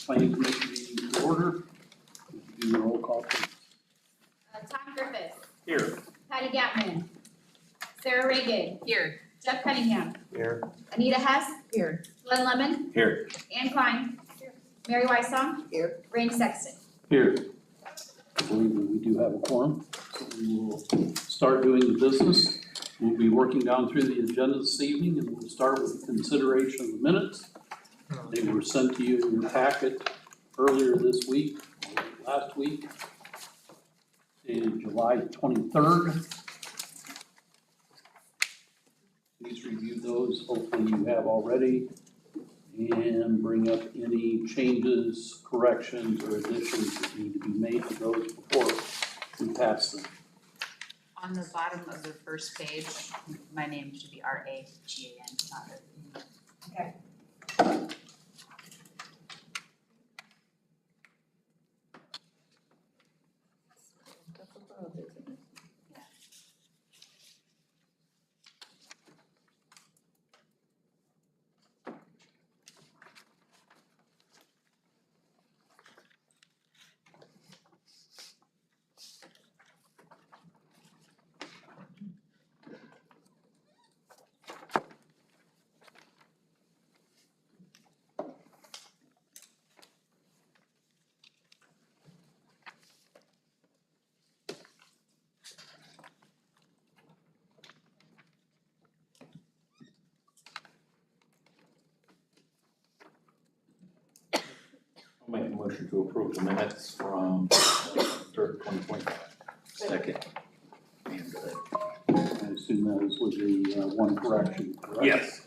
Planning Commission meeting to order. Do the roll call, please. Tom Griffith. Here. Patty Gatman. Sarah Reagan. Here. Jeff Cunningham. Here. Anita Hess. Here. Glenn Lemon. Here. Ann Klein. Mary Wysong. Here. Randy Sexton. Here. I believe that we do have a quorum, so we will start doing the business. We'll be working down through the agenda this evening, and we'll start with consideration of the minutes. They were sent to you in your packet earlier this week, or last week, dated July 23rd. Please review those, hopefully you have already, and bring up any changes, corrections, or additions that need to be made to those before we pass them. On the bottom of the first page, my name should be R-A-G-A-N, not R. Okay. I'll make a motion to approve the minutes from 3rd, 2025. Second. I assume that is with the one correction, correct? Yes.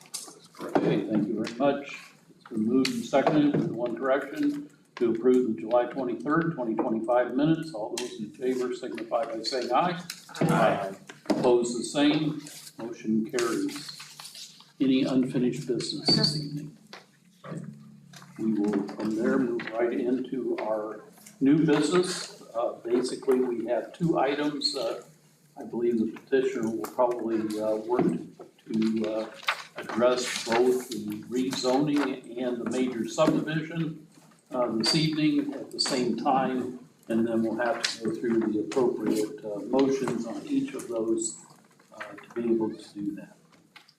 Okay, thank you very much. It's been moved and seconded with one correction to approve the July 23rd, 2025 minutes. All those in favor signify by saying aye. Aye. Opposed, the same. Motion carries. Any unfinished business this evening? Okay. We will from there move right into our new business. Basically, we have two items. I believe the petitioner will probably work to address both the rezoning and the major subdivision this evening at the same time, and then we'll have to go through the appropriate motions on each of those to be able to do that.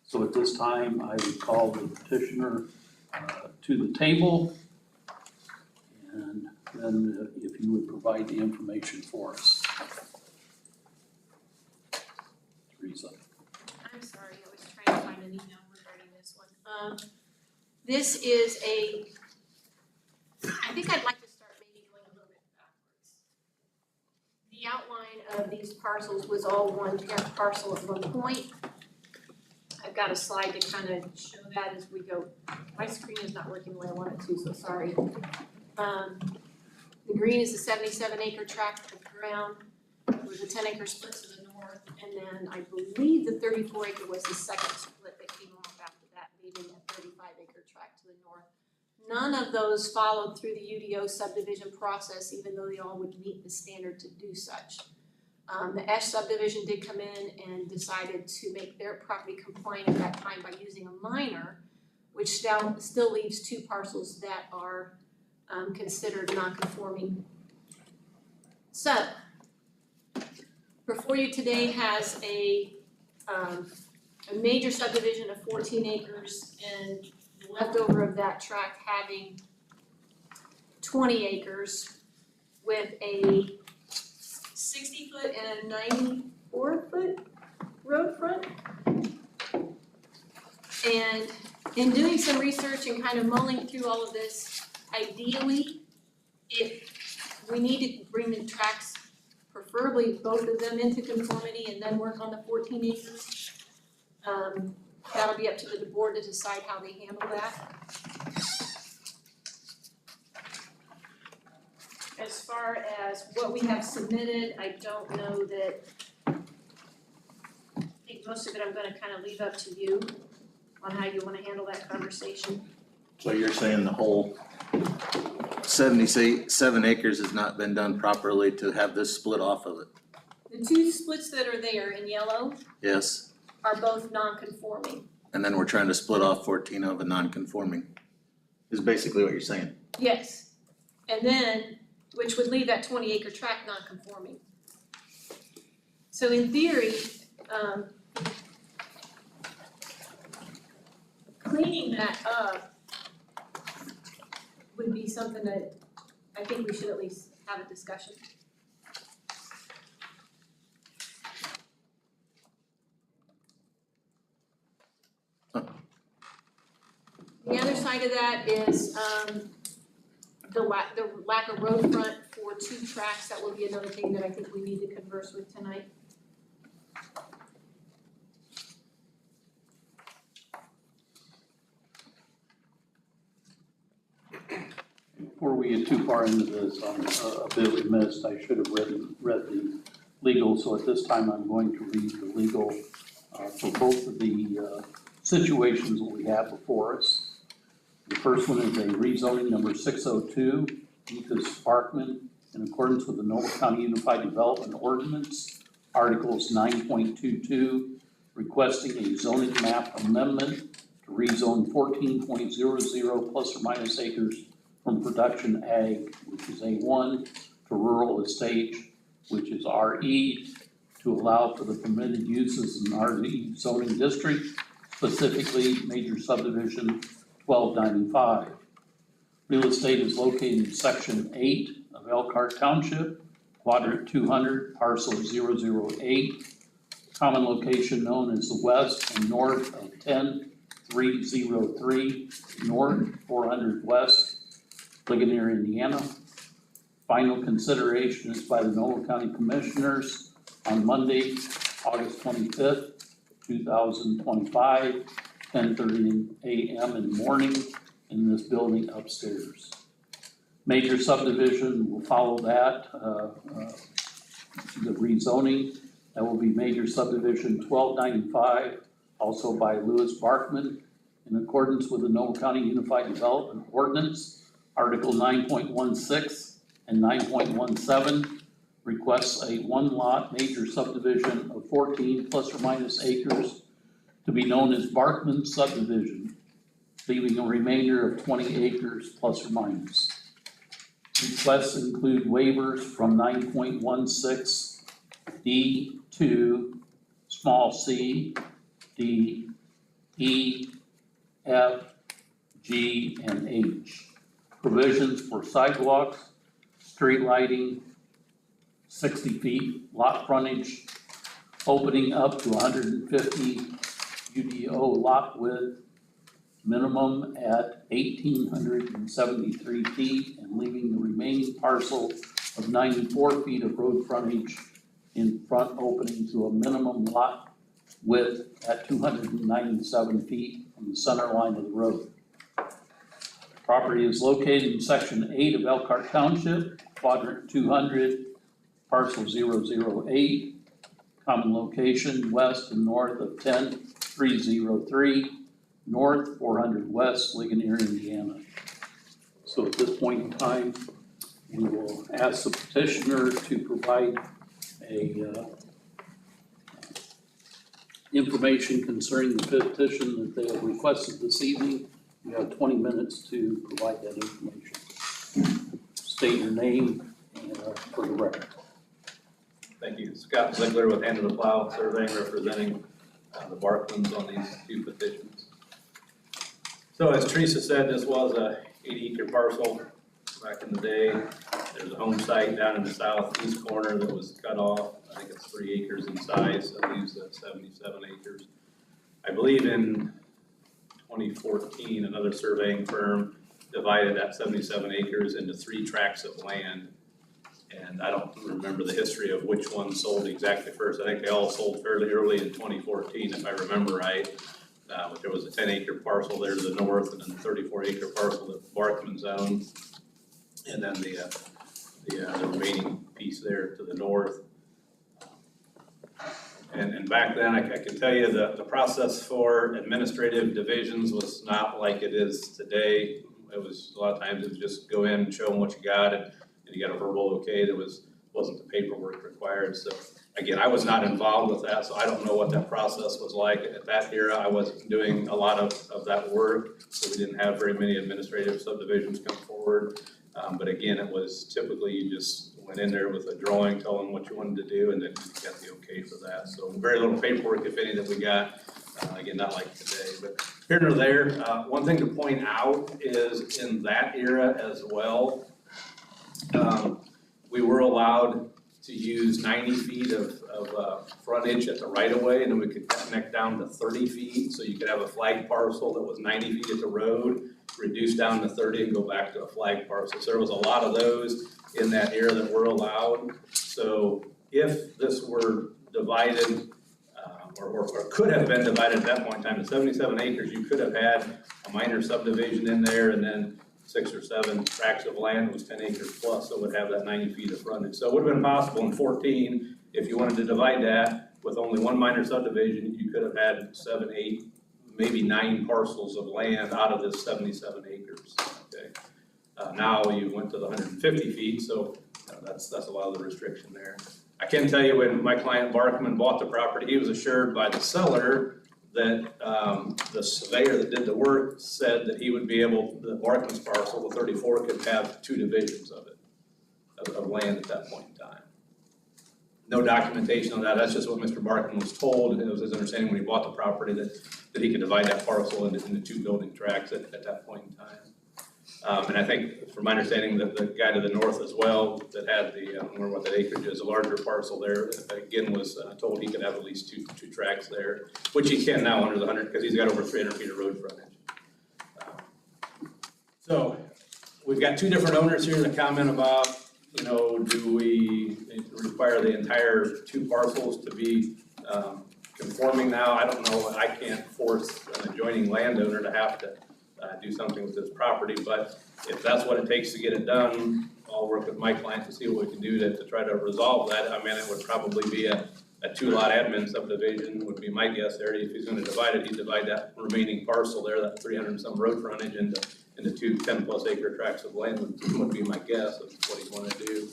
So at this time, I would call the petitioner to the table, and then if you would provide the information for us. Teresa. I'm sorry, I was trying to find an email regarding this one. This is I think I'd like to start maybe going a little bit backwards. The outline of these parcels was all one parcel at one point. I've got a slide to kind of show that as we go. My screen is not working the way I want it to, so sorry. The green is a 77-acre tract of ground with a 10-acre split to the north, and then I believe the 34-acre was the second split that came off after that, leaving a 35-acre tract to the north. None of those followed through the UDO subdivision process, even though they all would meet the standard to do such. The Esch subdivision did come in and decided to make their property compliant at that time by using a minor, which still leaves two parcels that are considered non-conforming. So, before you today has a major subdivision of 14 acres and the leftover of that tract having 20 acres with a 60-foot and a 94-foot road front. And in doing some research and kind of mulling through all of this, ideally, we need to bring the tracts, preferably both of them, into conformity and then work on the 14 acres. That'll be up to the board to decide how they handle that. As far as what we have submitted, I don't know that, I think most of it I'm gonna kind of leave up to you on how you wanna handle that conversation. So you're saying the whole 77 acres has not been done properly to have this split off of it? The two splits that are there in yellow Yes, are both non-conforming. and then we're trying to split off 14 of a non-conforming, is basically what you're saying. Yes, And then, which would leave that 20-acre tract non-conforming. So in theory, cleaning that up would be something that I think we should at least have a discussion. The other side of that is the lack of road front for 2 tracks. That will be another thing that I think we need to converse with tonight. Before we get too far into this, I'm a bit remiss. I should have read the legal, so at this time I'm going to read the legal for both of the situations that we have before us. The first one is a rezoning number 602, BARKMAN, in accordance with the Noble County Unified Development Ordinance, Articles 9.22, requesting a zoning map amendment to rezone 14.00 plus or minus acres from production ag, which is A1, to rural estate, which is RE, to allow for the permitted uses in RE zoning district, specifically Major Subdivision 1295. Real estate is located in Section 8 of Elkhart Township, Quadrant 200, Parcel 008. Common location known as the west and north of 10303, north 400 west, Ligonier, Indiana. Final consideration is by the Noble County Commissioners on Monday, August 25th, 2025, 10:30 a.m. in the morning in this building upstairs. Major Subdivision will follow that, the rezoning. That will be Major Subdivision 1295, also by BARKMAN, in accordance with the Noble County Unified Development Ordinance, Article 9.16 and 9.17, requests a 1-lot major subdivision of 14 plus or minus acres to be known as BARKMAN subdivision, leaving a remainder of 20 acres plus or minus. Requests include waivers from 9.16 D2, small c, D, E, F, G, and H. Provisions for sidewalks, street lighting, 60 feet, lot frontage, opening up to 150 UDO lot width, minimum at 1,873 feet, and leaving the remaining parcel of 94 feet of road frontage in front opening to a minimum lot width at 297 feet from the center line of the road. Property is located in Section 8 of Elkhart Township, Quadrant 200, Parcel 008, common location west and north of 10303, north 400 west, Ligonier, Indiana. So at this point in time, we will ask the petitioner to provide a information concerning the petition that they have requested this evening. You have 20 minutes to provide that information. State your name for the record. Thank you. Scott Ziegler with Hand of the Plow Surveying, representing the BARKMANs on these 2 petitions. So as Teresa said, this was a 80-acre parcel back in the day. There's a home site down in the southeast corner that was cut off. I think it's 3 acres in size, that leaves 77 acres. I believe in 2014, another surveying firm divided that 77 acres into 3 tracts of land. And I don't remember the history of which one sold exactly first. I think they all sold fairly early in 2014, if I remember right. But there was a 10-acre parcel there to the north, and then the 34-acre parcel that BARKMAN's owned, and then the remaining piece there to the north. And back then, I can tell you the process for administrative divisions was not like it is today. It was, a lot of times, it was just go in and show them what you got, and you got a verbal okay. There wasn't the paperwork required. So again, I was not involved with that, so I don't know what that process was like. At that era, I wasn't doing a lot of that work, so we didn't have very many administrative subdivisions come forward. But again, it was typically you just went in there with a drawing, telling what you wanted to do, and then you got the okay for that. So very little paperwork, if any, that we got. Again, not like today, but here nor there. One thing to point out is in that era as well, we were allowed to use 90 feet of frontage at the right of way, and then we could connect down to 30 feet. So you could have a flag parcel that was 90 feet at the road, reduce down to 30 and go back to a flag parcel. So there was a lot of those in that era that were allowed. So if this were divided, or could have been divided at that point in time to 77 acres, you could have had a minor subdivision in there and then 6 or 7 tracts of land that was 10 acres plus that would have that 90 feet of frontage. So it would have been possible in 14, if you wanted to divide that with only one minor subdivision, you could have had 7, 8, maybe 9 parcels of land out of this 77 acres, okay? Now you went to the 150 feet, so that's a lot of the restriction there. I can tell you when my client BARKMAN bought the property, he was assured by the seller that the surveyor that did the work said that he would be able, the BARKMAN's parcel, the 34, could have 2 divisions of it, of land at that point in time. No documentation on that, that's just what Mr. BARKMAN was told, and it was his understanding when he bought the property that he could divide that parcel into 2 building tracts at that point in time. And I think, from my understanding, that the guy to the north as well, that had the, I don't remember what that acreage is, a larger parcel there, again, was told he could have at least two tracts there, which he can now under the 100, because he's got over 300 feet of road frontage. So, we've got 2 different owners here that comment about, you know, do we require the entire 2 parcels to be conforming now? I don't know, I can't force an adjoining landowner to have to do something with this property, but if that's what it takes to get it done, I'll work with my client to see what we can do to try to resolve that. I mean, it would probably be a 2-lot admin subdivision would be my guess there. If he's gonna divide it, he'd divide that remaining parcel there, that 300 and some road frontage into 2 10+ acre tracts of land would be my guess of what he'd wanna do.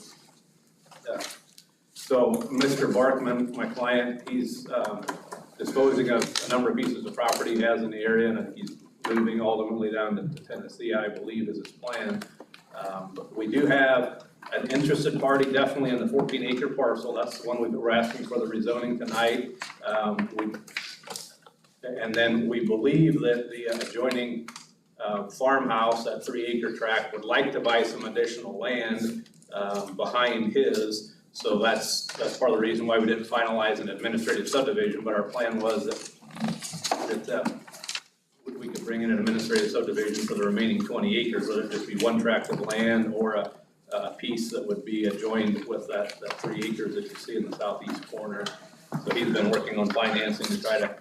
So Mr. BARKMAN, my client, he's disposing of a number of pieces of property he has in the area, and he's moving ultimately down to Tennessee, I believe, is his plan. But we do have an interested party definitely in the 14-acre parcel. That's the one we're asking for the rezoning tonight. And then we believe that the adjoining farmhouse, that 3-acre tract, would like to buy some additional land behind his. So that's part of the reason why we didn't finalize an administrative subdivision, but our plan was that we could bring in an administrative subdivision for the remaining 20 acres, whether it just be one tract of land or a piece that would be adjoined with that 3 acres that you see in the southeast corner. So he's been working on financing to try to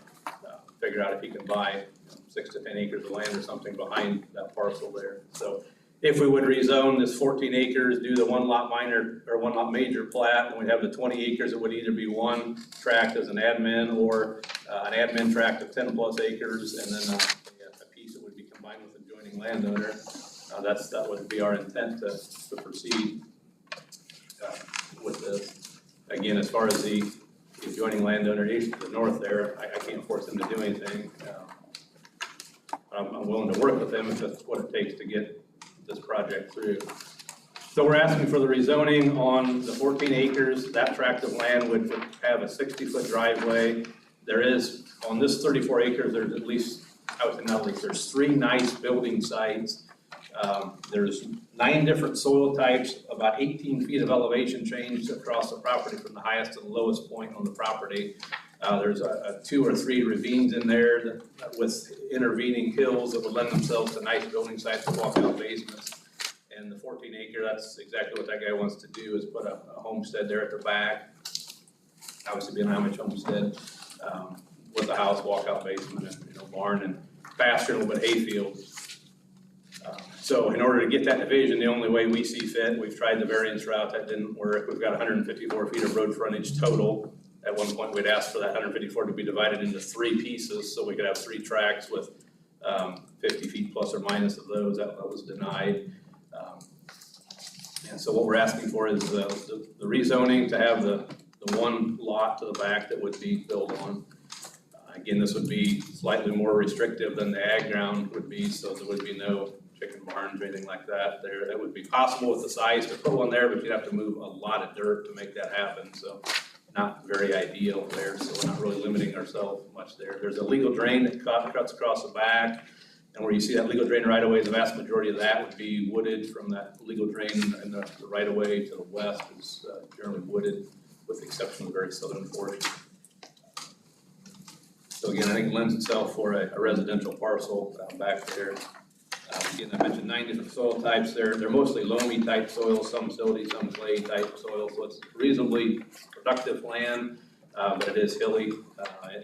figure out if he can buy 6 to 10 acres of land or something behind that parcel there. So if we would rezone this 14 acres, do the 1-lot minor or 1-lot major plat, and we'd have the 20 acres, it would either be one tract as an admin or an admin tract of 10+ acres, and then a piece that would be combined with adjoining landowner. That would be our intent to proceed with this. Again, as far as the adjoining landowner east to the north there, I can't force them to do anything. I'm willing to work with them if that's what it takes to get this project through. So we're asking for the rezoning on the 14 acres. That tract of land would have a 60-foot driveway. There is, on this 34 acres, there's at least, there's 3 nice building sites. There's 9 different soil types, about 18 feet of elevation change across the property from the highest to the lowest point on the property. There's 2 or 3 ravines in there with intervening hills that would lend themselves to nice building sites with walkout basements. And the 14 acre, that's exactly what that guy wants to do, is put a homestead there at the back. Obviously be an Amish homestead with a house, walkout basement, and barn and pasture, a little bit of hayfield. So in order to get that division, the only way we see fit, we've tried the variance route, that didn't work. We've got 154 feet of road frontage total. At one point, we'd asked for that 154 to be divided into 3 pieces, so we could have 3 tracts with 50 feet plus or minus of those. That was denied. And so what we're asking for is the rezoning to have the 1 lot to the back that would be built on. Again, this would be slightly more restrictive than the ag ground would be, so there would be no chicken barns or anything like that there. That would be possible with the size to put one there, but you'd have to move a lot of dirt to make that happen, so not very ideal there, so we're not really limiting ourselves much there. There's a legal drain that cuts across the back, and where you see that legal drain right away, the vast majority of that would be wooded from that legal drain, and the right of way to the west is generally wooded, with the exception of the very southern portion. So again, I think it lends itself for a residential parcel back there. Again, I mentioned 9 different soil types there. They're mostly loamy type soils, some silty, some clay type soil, so it's reasonably productive land, but it is hilly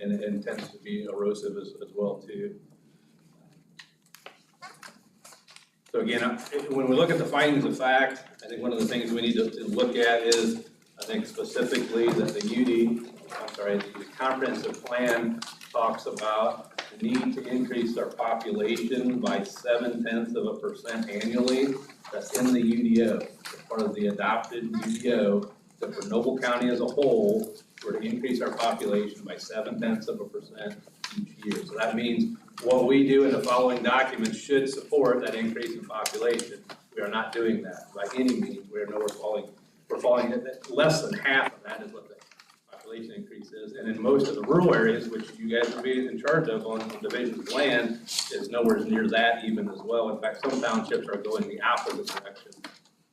and it tends to be erosive as well too. So again, when we look at the findings of fact, I think one of the things we need to look at is, I think specifically that the comprehensive plan talks about the need to increase our population by 0.7% annually. That's in the UDO, as part of the adopted UDO. So for Noble County as a whole, we're to increase our population by 0.7% each year. So that means what we do in the following documents should support that increase in population. We are not doing that by any means. We're falling at less than half of that is what the population increase is. And in most of the rural areas, which you guys will be in charge of on division of land, is nowhere near that even as well. In fact, some townships are going the opposite direction.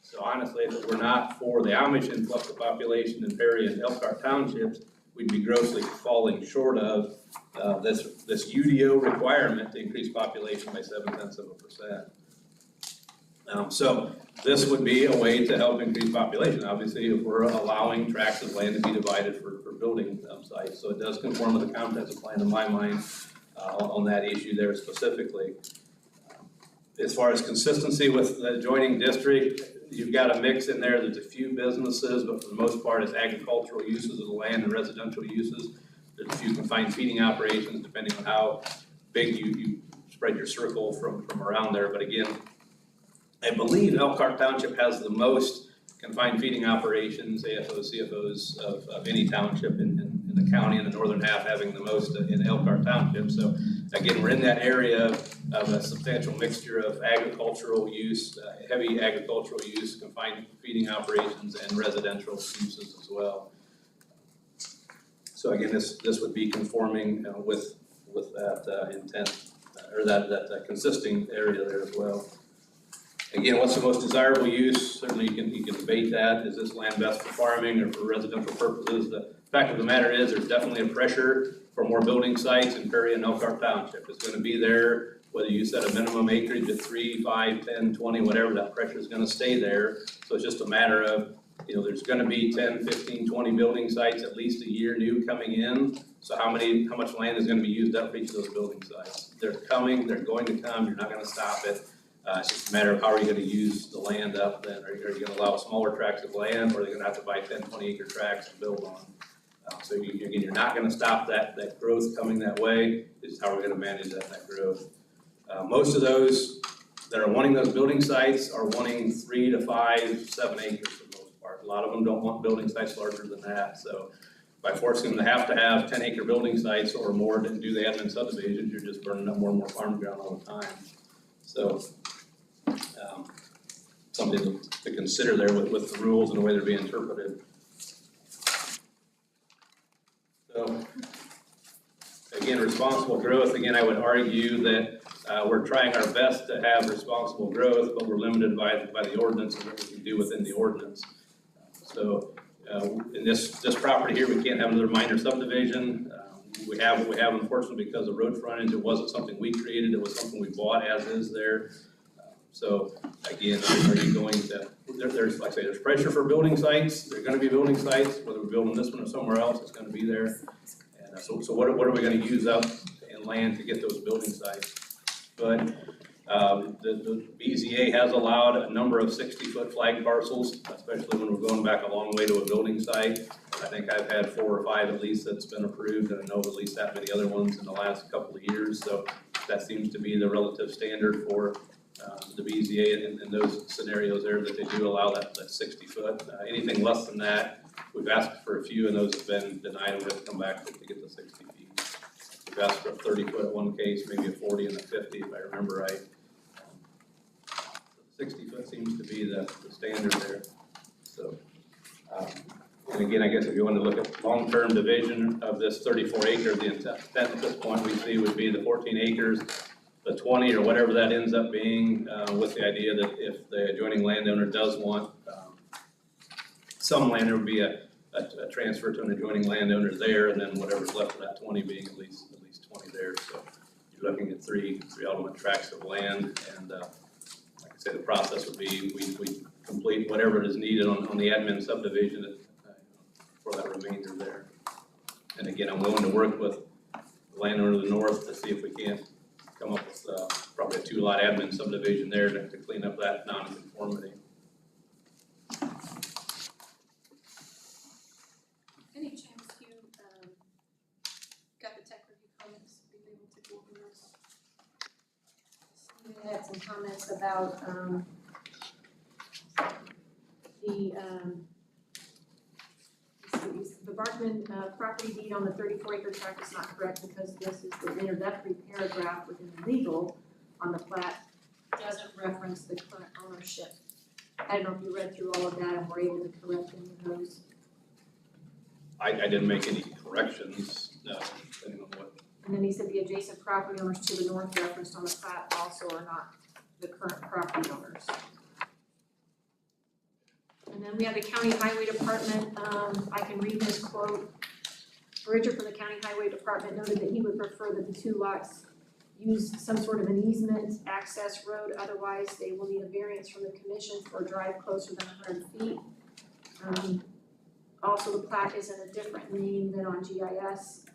So honestly, if it were not for the Amish influx of population in Perry and Elkhart Townships, we'd be grossly falling short of this UDO requirement to increase population by 0.7%. So this would be a way to help increase population. Obviously, if we're allowing tracts of land to be divided for building sites. So it does conform with the comprehensive plan in my mind on that issue there specifically. As far as consistency with the adjoining district, you've got a mix in there. There's a few businesses, but for the most part, it's agricultural uses of the land and residential uses. There's a few confined feeding operations, depending on how big you spread your circle from around there. But again, I believe Elkhart Township has the most confined feeding operations, AFOs, CFOs of any township in the county, and the northern half having the most in Elkhart Township. So again, we're in that area of a substantial mixture of agricultural use, heavy agricultural use, confined feeding operations, and residential uses as well. So again, this would be conforming with that intent, or that consisting area there as well. Again, what's the most desirable use? Certainly you can debate that. Is this land best for farming or for residential purposes? The fact of the matter is there's definitely a pressure for more building sites in Perry and Elkhart Township. It's going to be there, whether you set a minimum acreage at 3, 5, 10, 20, whatever, that pressure is going to stay there. So it's just a matter of, there's going to be 10, 15, 20 building sites at least a year new coming in. So how much land is going to be used up for each of those building sites? They're coming, they're going to come, you're not going to stop it. It's just a matter of how are you going to use the land up then? Are you going to allow smaller tracts of land, or are they going to have to buy 10, 20 acre tracts to build on? So again, you're not going to stop that growth coming that way. It's how we're going to manage that growth. Most of those that are wanting those building sites are wanting 3 to 5, 7 acres for the most part. A lot of them don't want building sites larger than that. So by forcing them to have 10 acre building sites or more to do the admin subdivisions, you're just burning up more and more farm ground all the time. So something to consider there with the rules and the way they're being interpreted. So again, responsible growth, again, I would argue that we're trying our best to have responsible growth, but we're limited by the ordinance and what we can do within the ordinance. So in this property here, we can't have another minor subdivision. We have unfortunately, because of road frontage, it wasn't something we created, it was something we bought as is there. So again, are you going to, there's like I say, there's pressure for building sites. There are going to be building sites, whether we're building this one or somewhere else, it's going to be there. And so what are we going to use up in land to get those building sites? But the BZA has allowed a number of 60-foot flag parcels, especially when we're going back a long way to a building site. I think I've had 4 or 5 at least that's been approved, and I know of at least that many other ones in the last couple of years. So that seems to be the relative standard for the BZA in those scenarios there, that they do allow that 60 foot. Anything less than that, we've asked for a few and those have been denied. We have to come back to get the 60 feet. We've asked for a 30 foot at one case, maybe a 40 and a 50 if I remember right. 60 foot seems to be the standard there, so. And again, I guess if you want to look at long-term division of this 34 acre, the intent at this point we see would be the 14 acres, the 20 or whatever that ends up being, with the idea that if the adjoining landowner does want, some land, there would be a transfer to an adjoining landowner there, and then whatever's left of that 20 being at least 20 there, so you're looking at three ultimate tracts of land, and like I said, the process would be, we complete whatever is needed on the admin subdivision for that remainder there. And again, I'm willing to work with the landowner to the north to see if we can't come up with probably a 2-lot admin subdivision there to clean up that non-conformity. Any chance you, got the tech review comments, being able to go over those? We had some comments about, the BARKMAN property deed on the 34 acre tract is not correct because this is the introductory paragraph within the legal on the plat, doesn't reference the current ownership. I don't know if you read through all of that and were able to correct any of those. I didn't make any corrections, depending on what. And then he said the adjacent property owners to the north referenced on the plat also are not the current property owners. And then we have the county highway department, I can read his quote. Richard from the county highway department noted that he would prefer that the 2 lots use some sort of an easement access road, otherwise they will need a variance from the commission for a drive closer than 100 feet. Also, the plat is in a different name than on GIS.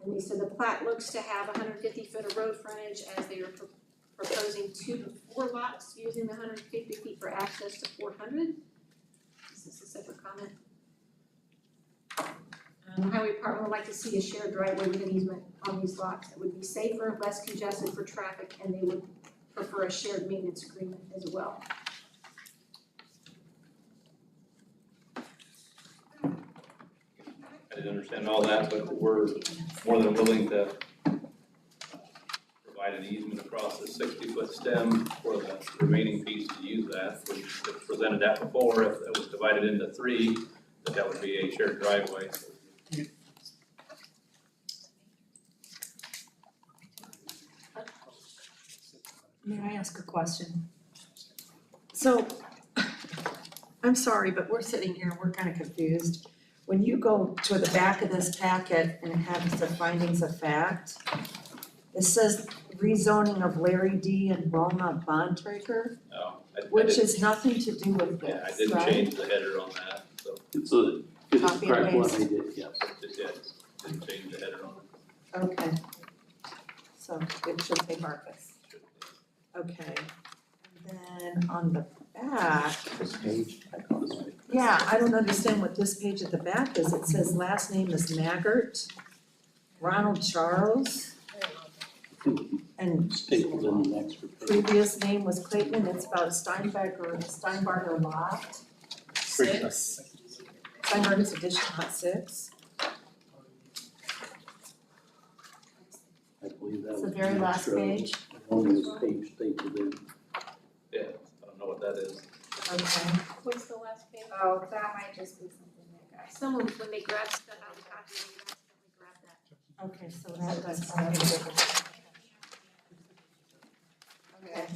And he said the plat looks to have 150 foot of road frontage as they are proposing 2 to 4 lots using the 150 feet for access to 400. Is this a separate comment? The highway department would like to see a shared driveway with an easement on these lots. It would be safer, less congested for traffic, and they would prefer a shared maintenance agreement as well. I didn't understand all that, but we're more than willing to provide an easement across the 60-foot stem for the remaining piece to use that. We presented that before, if it was divided into 3, that would be a shared driveway. May I ask a question? So, I'm sorry, but we're sitting here and we're kind of confused. When you go to the back of this packet and it has the findings of fact, it says rezoning of Larry D. and Roma Bontrager, which has nothing to do with Yeah, I this, didn't right? change the header on that, so It's the Copy and correct one, paste. they did, yes. didn't change the header on it. Okay. So it should say Marcus. Okay. And then on the back, This page, I thought this was. yeah, I don't understand what this page at the back is. It says last name is Maggart, Ronald Charles, and Stapled in the next page. previous name was Clayton. It's about Steinbarger Lot 6. Steinbarger's Edition Lot 6. I believe that It's was. the very last extra. page. Only this page stapled in. Yeah, I don't know what that is. Okay. What's the last page? Oh, that might just be something that guys. Someone, when they grab stuff out of the copy, they accidentally grab that. Okay, so that's something different. Okay.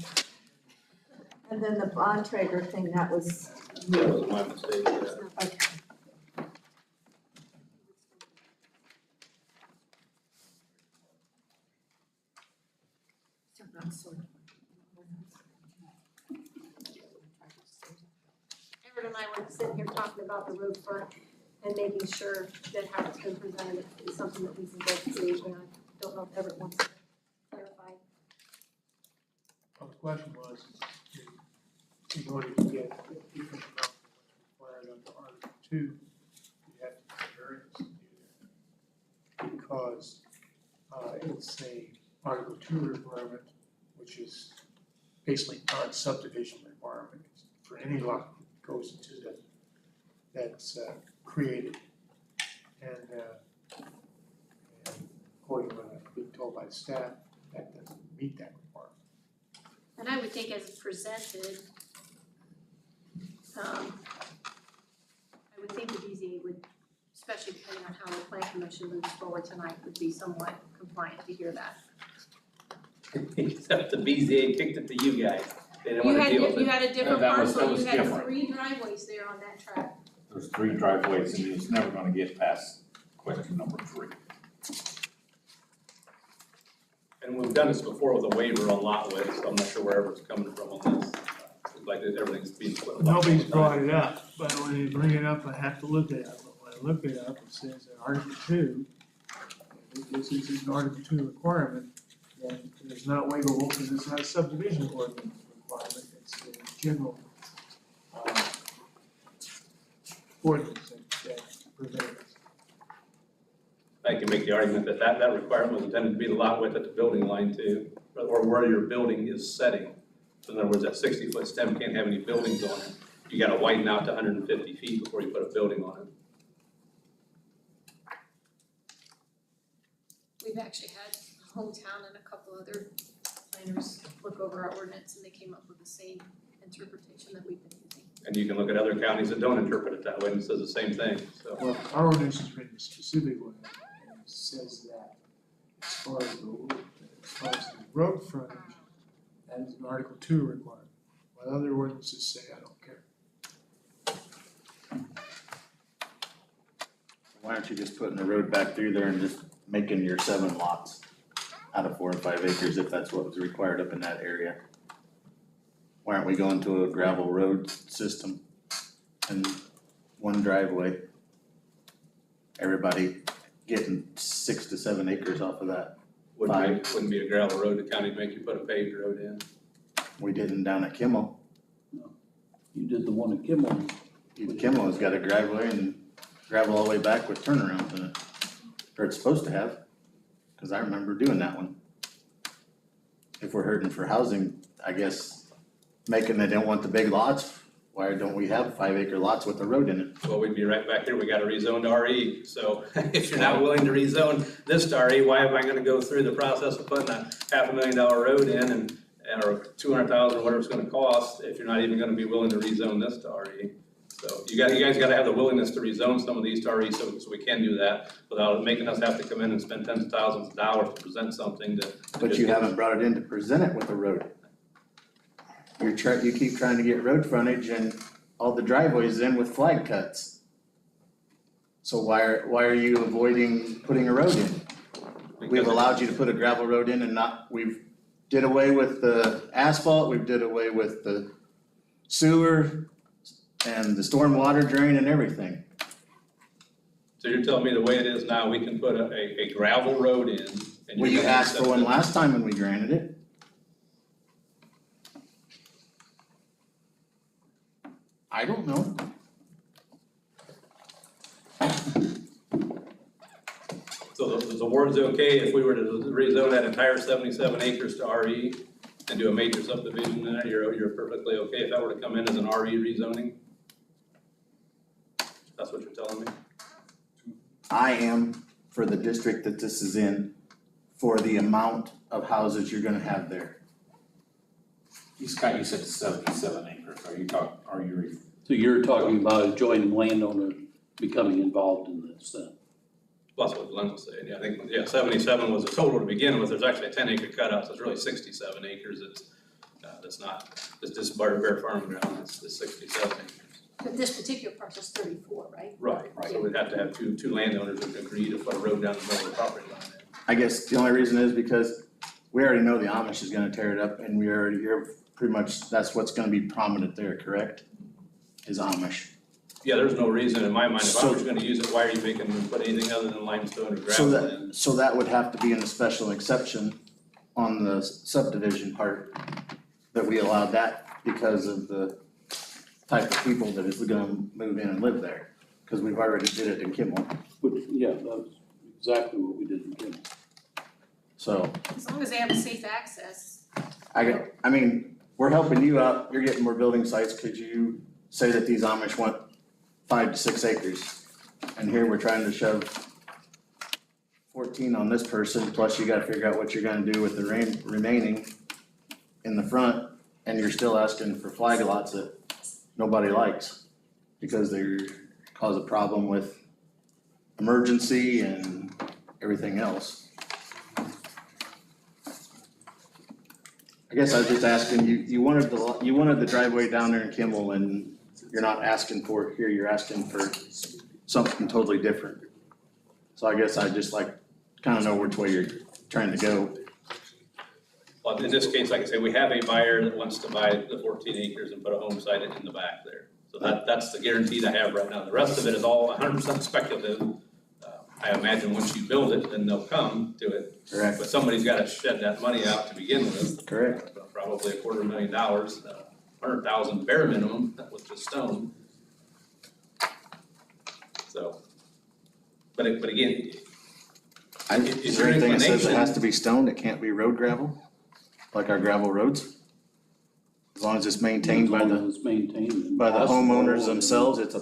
And then the Bontrager thing, that was, That was my mistake, yeah. okay. So not sort of. Everett and I were sitting here talking about the road front and making sure that how it's been presented is something that we can both see, and I don't know if Everett wants to clarify. Well, the question was, in order to get a different amount of what's required under Article 2, you have to get variance to do that. Because it's a Article 2 requirement, which is basically non-subdivision requirement for any lot that goes into that's created. And according to what I've been told by the staff, that doesn't meet that requirement. And I would think as presented, I would think the BZA would, especially depending on how the plan commission moves forward tonight, would be somewhat compliant to hear that. Except the BZA kicked it to you guys. They didn't wanna deal with You it. had a different that was parcel, you had different. 3 driveways there on that track. There's 3 driveways and it's never gonna get past question number 3. And we've done this before with a waiver on lot width, so I'm not sure wherever it's coming from on this. It's like everything's being split. up all the Nobody's time. brought it up, but when they bring it up, I have to look at it. But when I look it up, it says in Article 2, if this is an Article 2 requirement, then it's not waivable because it's not a subdivision ordinance requirement, it's a general ordinance that prevails. I can make the argument that that requirement was intended to be the lot width at the building line too, or where your building is setting. So in other words, that 60-foot stem can't have any buildings on it. You gotta widen out to 150 feet before you put a building on it. We've actually had Hometown and a couple other planners look over our ordinance and they came up with the same interpretation that we've been using. And you can look at other counties that don't interpret it that way and it says the same thing, so. Well, our ordinance is written specifically and it says that as far as the road frontage, that is an Article 2 requirement. What other ordinances say, I don't care. Why aren't you just putting the road back through there and just making your 7 lots out of 4 and 5 acres if that's what was required up in that area? Why aren't we going to a gravel road system and 1 driveway? Everybody getting 6 to 7 acres off of that. Wouldn't be a gravel road, the county would make you put a paved road in. We didn't down at Kimmel. You did the one at Kimmel. Kimmel's got a driveway and gravel all the way back with turnarounds in it. Or it's supposed to have, cause I remember doing that one. If we're hurting for housing, I guess, making they don't want the big lots, why don't we have 5-acre lots with a road in it? Well, we'd be right back here, we gotta rezone to RE, so if you're not willing to rezone this to RE, why am I gonna go through the process of putting a $500,000 road in and or 200,000 or whatever it's gonna cost, if you're not even gonna be willing to rezone this to RE? So you guys gotta have the willingness to rezone some of these to RE, so we can do that without making us have to come in and spend tens of thousands of dollars to present something to. But you haven't brought it in to present it with a road. You keep trying to get road frontage and all the driveways in with flag cuts. So why are you avoiding putting a road in? We've allowed you to put a gravel road in and we've did away with the asphalt, we've did away with the sewer and the storm water drain and everything. So you're telling me the way it is now, we can put a gravel road in and Well, you you're gonna asked for one last time when we granted it. I don't know. So the word's okay if we were to rezone that entire 77 acres to RE and do a major subdivision in it, you're perfectly okay if that were to come in as an RE rezoning? That's what you're telling me? I am for the district that this is in, for the amount of houses you're gonna have there. Scott, you said 77 acres, are you So you're talking about a joint landowner becoming involved in this then? Plus what Glenn was saying, yeah, I think, 77 was the total to begin with, there's actually a 10-acre cutout, so it's really 67 acres, it's just bare farm ground, it's 67 acres. But this particular parcel's 34, right? Right, so we'd have to have two landowners that agree to put a road down the middle of the property line there. I guess the only reason is because we already know the Amish is gonna tear it up and we already hear pretty much that's what's gonna be prominent there, correct? Is Amish. Yeah, there's no reason in my mind, if I So- was gonna use it, why are you making them put anything other than limestone or So gravel in? so that would have to be in a special exception on the subdivision part, that we allowed that because of the type of people that is gonna move in and live there. Cause we've already did it in Kimmel, But, yeah, that's exactly what we did in Kimmel. so As long as they have a safe access. I mean, we're helping you out, you're getting more building sites, could you say that these Amish want 5 to 6 acres? And here we're trying to shove 14 on this person, plus you gotta figure out what you're gonna do with the remaining in the front. and you're still asking for flag lots that nobody likes because they cause a problem with emergency and everything else. I guess I was just asking, you wanted the driveway down there in Kimball, and you're not asking for it here, you're asking for something totally different. So I guess I just like, kinda know which way you're trying to go. Well, in this case, like I say, we have a buyer that wants to buy the 14 acres and put a home site in the back there. So that's the guarantee I have right now. The rest of it is all 100% speculative. I imagine once you build it, then they'll come to it. Correct. But somebody's gotta shed that money out to begin with. Correct. Probably $250,000, $100,000 bare minimum, that was just stone. So, but again, Is there anything that says it has to be stone, it can't be road gravel, like our gravel roads? As long as it's maintained by the It's maintained. homeowners themselves, it's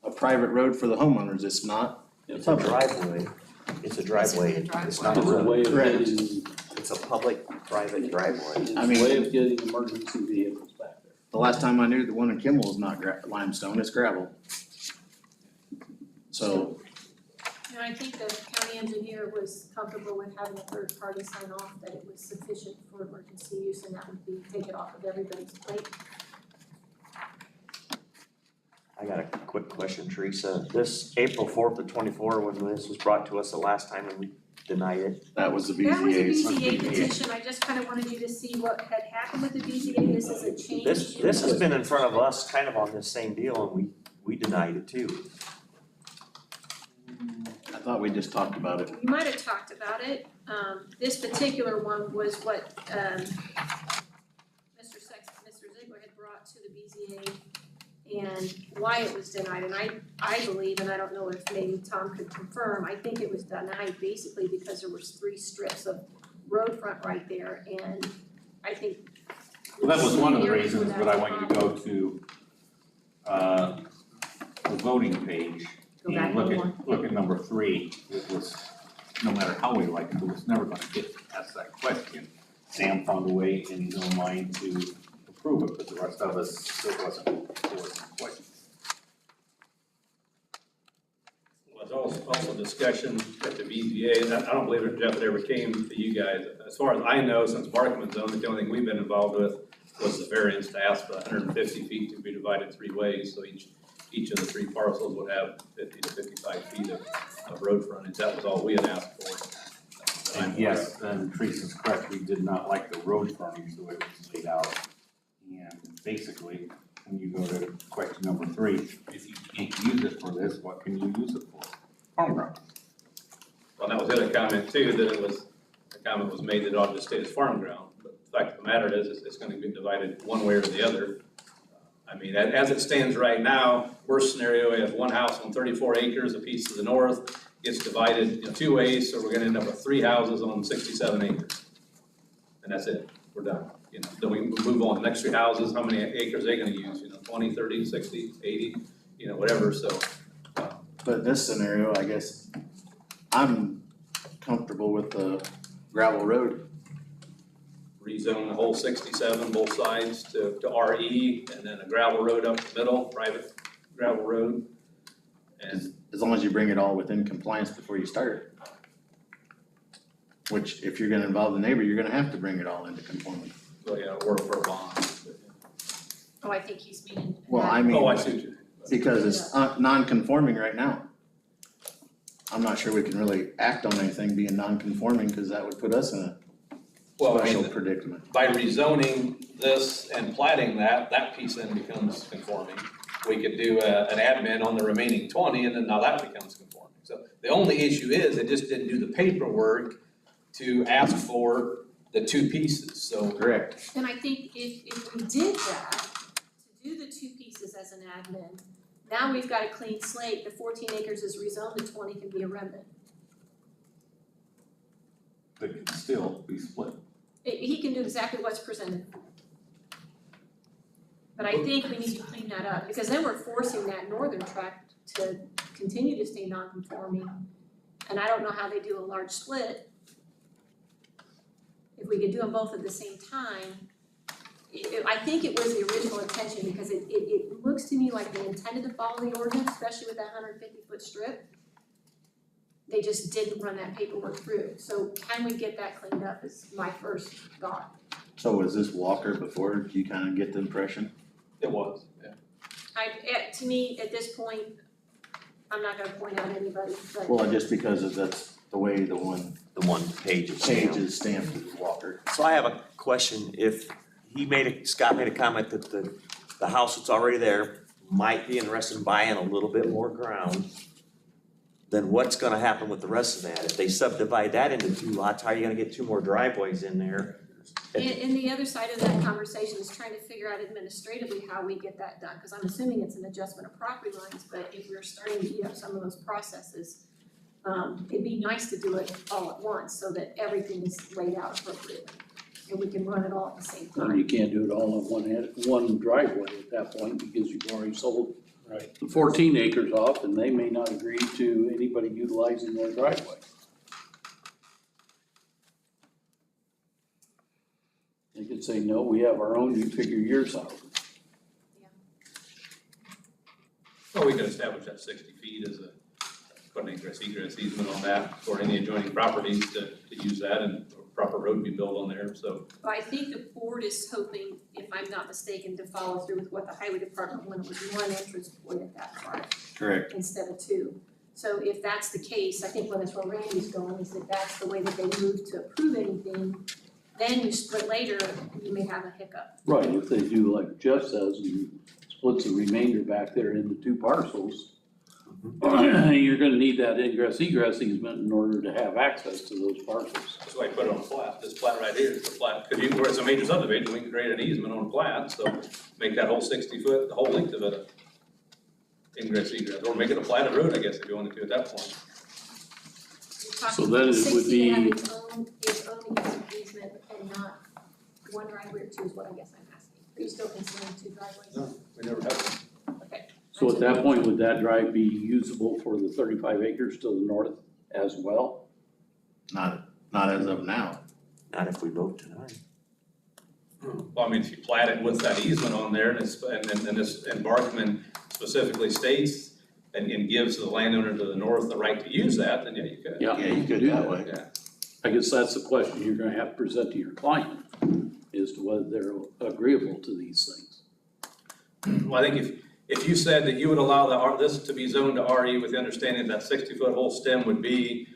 a private road for the homeowners, it's not. It's a driveway, it's a driveway, it's not a It's a way road, of Correct. getting, it's a public, private driveway. it's I a mean- way of getting emergency vehicles back there. The last time I knew, the one in Kimball is not limestone, it's gravel. So, And I think the county engineer was comfortable with having a third party sign off that it was sufficient for emergency use, and that would be, take it off of everybody's plate. I got a quick question, Teresa. This April 4th of 24, when this was brought to us the last time and we denied it, that was the That was a BZA's. BZA petition, I just kinda wanted you to see what had happened with the BZA, this is a change. this has been in front of us kind of on this same deal and we denied it too. I thought we just talked about it. We might have talked about it, this particular one was what, Mr. Ziegler had brought to the BZA and why it was denied, and I believe, and I don't know if maybe Tom could confirm, I think it was denied basically because there was 3 strips of road front right there, and I think. Well, that was one of the areas where reasons, but I that's a want you to go to, the voting page. Go back And one more. look at number 3, it was, no matter how we like it, it was never gonna get past that question. Sam found a way in his own mind to approve it, but the rest of us still wasn't quite. well, there's also discussion at the BZA, and I don't believe it, Jeff, it ever came to you guys. As far as I know, since BARKMAN's owned it, the only thing we've been involved with was the variance to ask for 150 feet to be divided 3 ways, so each of the 3 parcels would have 50 to 55 feet of road frontage. That was all we had asked for. And yes, and Teresa's correct, we did not like the road frontage the way it was laid out. And basically, when you go to question number 3, if you can't use it for this, what can you use it for? Farm ground. Well, that was the other comment too, that the comment was made that it ought to stay as farm ground. But the fact of the matter is, it's gonna be divided one way or the other. I mean, as it stands right now, worst scenario, we have one house on 34 acres, a piece to the north, gets divided, 2 ways, so we're gonna end up with 3 houses on 67 acres. And that's it, we're done. Then we move on, the next 3 houses, how many acres are they gonna use, 20, 30, 60, 80, whatever, so. But this scenario, I guess, I'm comfortable with the gravel road. Rezone the whole 67, both sides to RE, and then a gravel road up the middle, private gravel road. And As long as you bring it all within compliance before you start. Which, if you're gonna involve the neighbor, you're gonna have to bring it all into conformity. so, work for a bond. Oh, I think he's meaning. Well, I mean. Oh, I see what you. Because it's non-conforming right now. I'm not sure we can really act on anything being non-conforming, cause that would put us in a Well, I special mean, predicament. by rezoning this and platting that piece then becomes conforming. We could do an admin on the remaining 20, and then now that becomes conforming. So the only issue is, they just didn't do the paperwork to ask for the 2 pieces, so. Correct. And I think if we did that, to do the 2 pieces as an admin, now we've got a clean slate, the 14 acres is rezoned, the 20 can be a remnant. But it can still be split. He can do exactly what's presented. But I think we need to clean that up, because then we're forcing that northern tract to continue to stay non-conforming. And I don't know how they do a large split. If we could do them both at the same time, I think it was the original intention, because it looks to me like they intended to follow the ordinance, especially with that 150-foot strip. They just didn't run that paperwork through, so can we get that cleaned up is my first thought. So was this Walker before? Do you kind of get the impression? It was, yeah. To me, at this point, I'm not gonna point out anybody, but. Well, just because of that's the way the one page is page stamped. is stamped as Walker. So I have a question, if Scott made a comment that the house that's already there might be interested in buying a little bit more ground, then what's gonna happen with the rest of that? If they subdivide that into 2 lots, how are you gonna get 2 more driveways in there? And the other side of that conversation is trying to figure out administratively how we get that done, because I'm assuming it's an adjustment of property lines, but if we're starting to eat up some of those processes, it'd be nice to do it all at once, so that everything is laid out appropriately, and we can run it all at the same Or time. you can't do it all in one driveway at that point, because you've already sold Right. the 14 acres off, and they may not agree to anybody utilizing their driveway. They could say, no, we have our own, you figure yours out. Well, we could establish that 60 feet as put an egress easement on that for any adjoining properties to use that, and a proper road be built on there, so. But I think the board is hoping, if I'm not mistaken, to follow through with what the highway department wanted, was 1 entrance point at that part Correct. instead of 2. So if that's the case, I think that's where Randy's going, is that that's the way that they move to approve anything. Then you split later, you may have a hiccup. Right, if they do like Jeff says, and splits the remainder back there into 2 parcels, you're gonna need that egress easement in order to have access to those parcels. That's why I put it on a plat, this plat right here is the plat, because where it's a major subdivision, we can create an easement on a plat, so make that whole 60 foot, the whole length of it a ingress egress, or make it a platted road, I guess, if you wanted to at that point. So then it would be- 60 to have its own easement and not 1 driveway or 2 is what I guess I'm asking. Are you still considering 2 driveways? No, we never have. Okay. So at that point, would that drive be usable for the 35 acres to the north as well? Not as of now. Not if we vote tonight. Well, I mean, if you plat it with that easement on there, and BARKMAN specifically states and gives the landowner to the north the right to use that, then yeah, you could. Yeah, you could do that way. Yeah. I guess that's the question you're gonna have to present to your client, as to whether they're agreeable to these things. Well, I think if you said that you would allow this to be zoned to RE with the understanding that 60-foot whole stem would be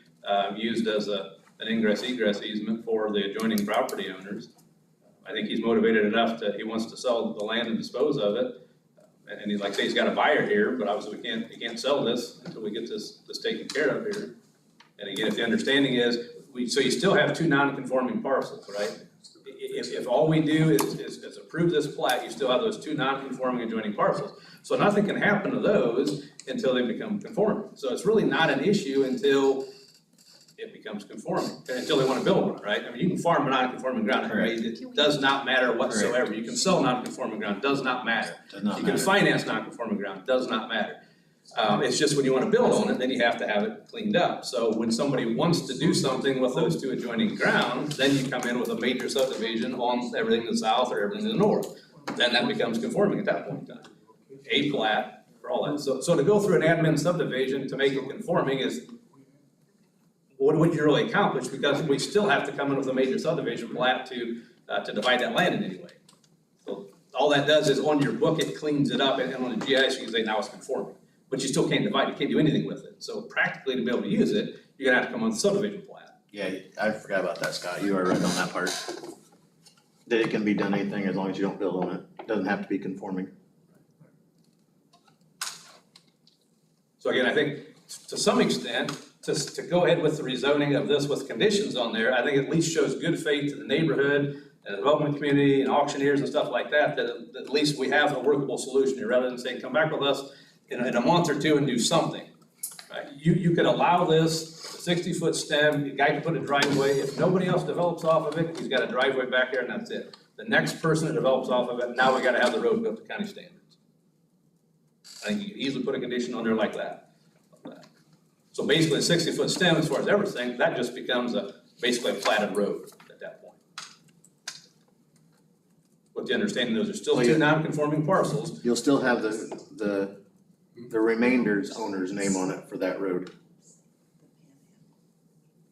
used as an ingress egress easement for the adjoining property owners, I think he's motivated enough that he wants to sell the land and dispose of it. And he's like, say he's got a buyer here, but obviously he can't sell this until we get this taken care of here. And again, if the understanding is, so you still have 2 non-conforming parcels, right? If all we do is approve this plat, you still have those 2 non-conforming adjoining parcels. So nothing can happen to those until they become conforming. So it's really not an issue until it becomes conforming, until they want to build on it, right? I mean, you can farm non-conforming ground, right? It does not matter whatsoever. You can sell non-conforming ground, does not matter. Does not You can matter. finance non-conforming ground, does not matter. It's just when you want to build on it, then you have to have it cleaned up. So when somebody wants to do something with those 2 adjoining grounds, then you come in with a major subdivision on everything to the south or everything to the north. Then that becomes conforming at that point in time. A plat for all that. So to go through an admin subdivision to make it conforming is, what would you really accomplish? Because we still have to come in with a major subdivision plat to divide that land in any way. So all that does is on your book, it cleans it up, and on the GIS, you can say now it's conforming. But you still can't divide, you can't do anything with it. So practically, to be able to use it, you're gonna have to come on the subdivision plat. Yeah, I forgot about that, Scott. You are right on that part. That it can be done anything as long as you don't build on it. It doesn't have to be conforming. So again, I think to some extent, to go ahead with the rezoning of this with conditions on there, I think at least shows good faith to the neighborhood and the development community and auctioneers and stuff like that, that at least we have a workable solution here, rather than saying, come back with us in a month or 2 and do something. Right? You could allow this 60-foot stem, the guy can put a driveway, if nobody else develops off of it, he's got a driveway back there and that's it. The next person that develops off of it, now we gotta have the road built to county standards. I think you could easily put a condition on there like that. So basically, a 60-foot stem, as far as everything, that just becomes basically a platted road at that point. with the understanding those are still Well, two yeah. non-conforming parcels. You'll still have the remainder's owner's name on it for that road.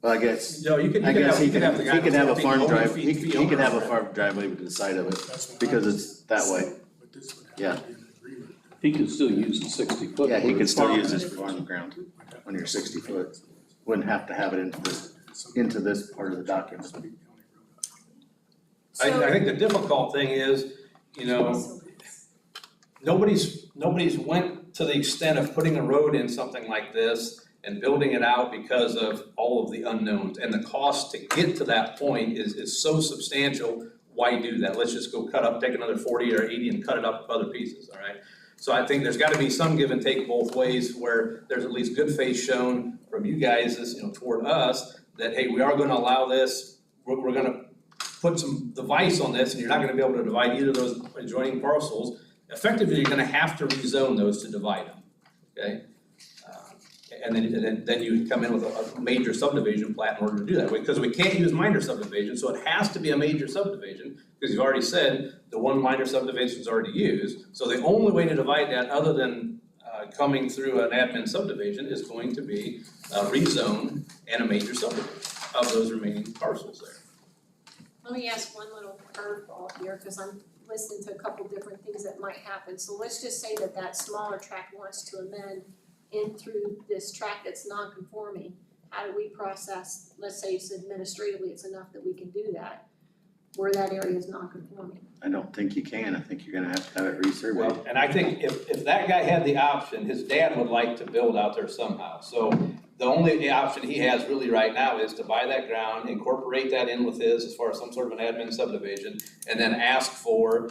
Well, I guess, No, you could I have, guess he you could have the guy. could have a with farm 15 drive, feet he could have a owner. farm driveway to the side of it, That's what because I- it's that way. But this would Yeah. have to be an agreement. He can still use the 60-foot. Yeah, he for could still use farm. his farm ground when you're 60 foot. Wouldn't have to have it into this part of the document. I think the difficult thing is, you know, nobody's went to the extent of putting a road in something like this and building it out because of all of the unknowns. And the cost to get to that point is so substantial, why do that? Let's just go take another 40 or 80 and cut it up with other pieces, all right? So I think there's gotta be some give and take both ways where there's at least good faith shown from you guys, toward us, that, hey, we are gonna allow this, we're gonna put some device on this, and you're not gonna be able to divide either of those adjoining parcels. Effectively, you're gonna have to rezone those to divide them, okay? And then you come in with a major subdivision plat in order to do that, because we can't use minor subdivision, so it has to be a major subdivision, because you've already said the one minor subdivision is already used. So the only way to divide that, other than coming through an admin subdivision, is going to be rezone and a major subdivision of those remaining parcels there. Let me ask one little curveball here, cause I'm listening to a couple different things that might happen. So let's just say that smaller tract wants to amend in through this tract that's non-conforming. How do we process, let's say it's administratively, it's enough that we can do that, where that area is non-conforming? I don't think you can, I think you're gonna have to have it resurveyed. Well, and I think if that guy had the option, his dad would like to build out there somehow. So the only option he has really right now is to buy that ground, incorporate that in with his as far as some sort of an admin subdivision, and then ask for,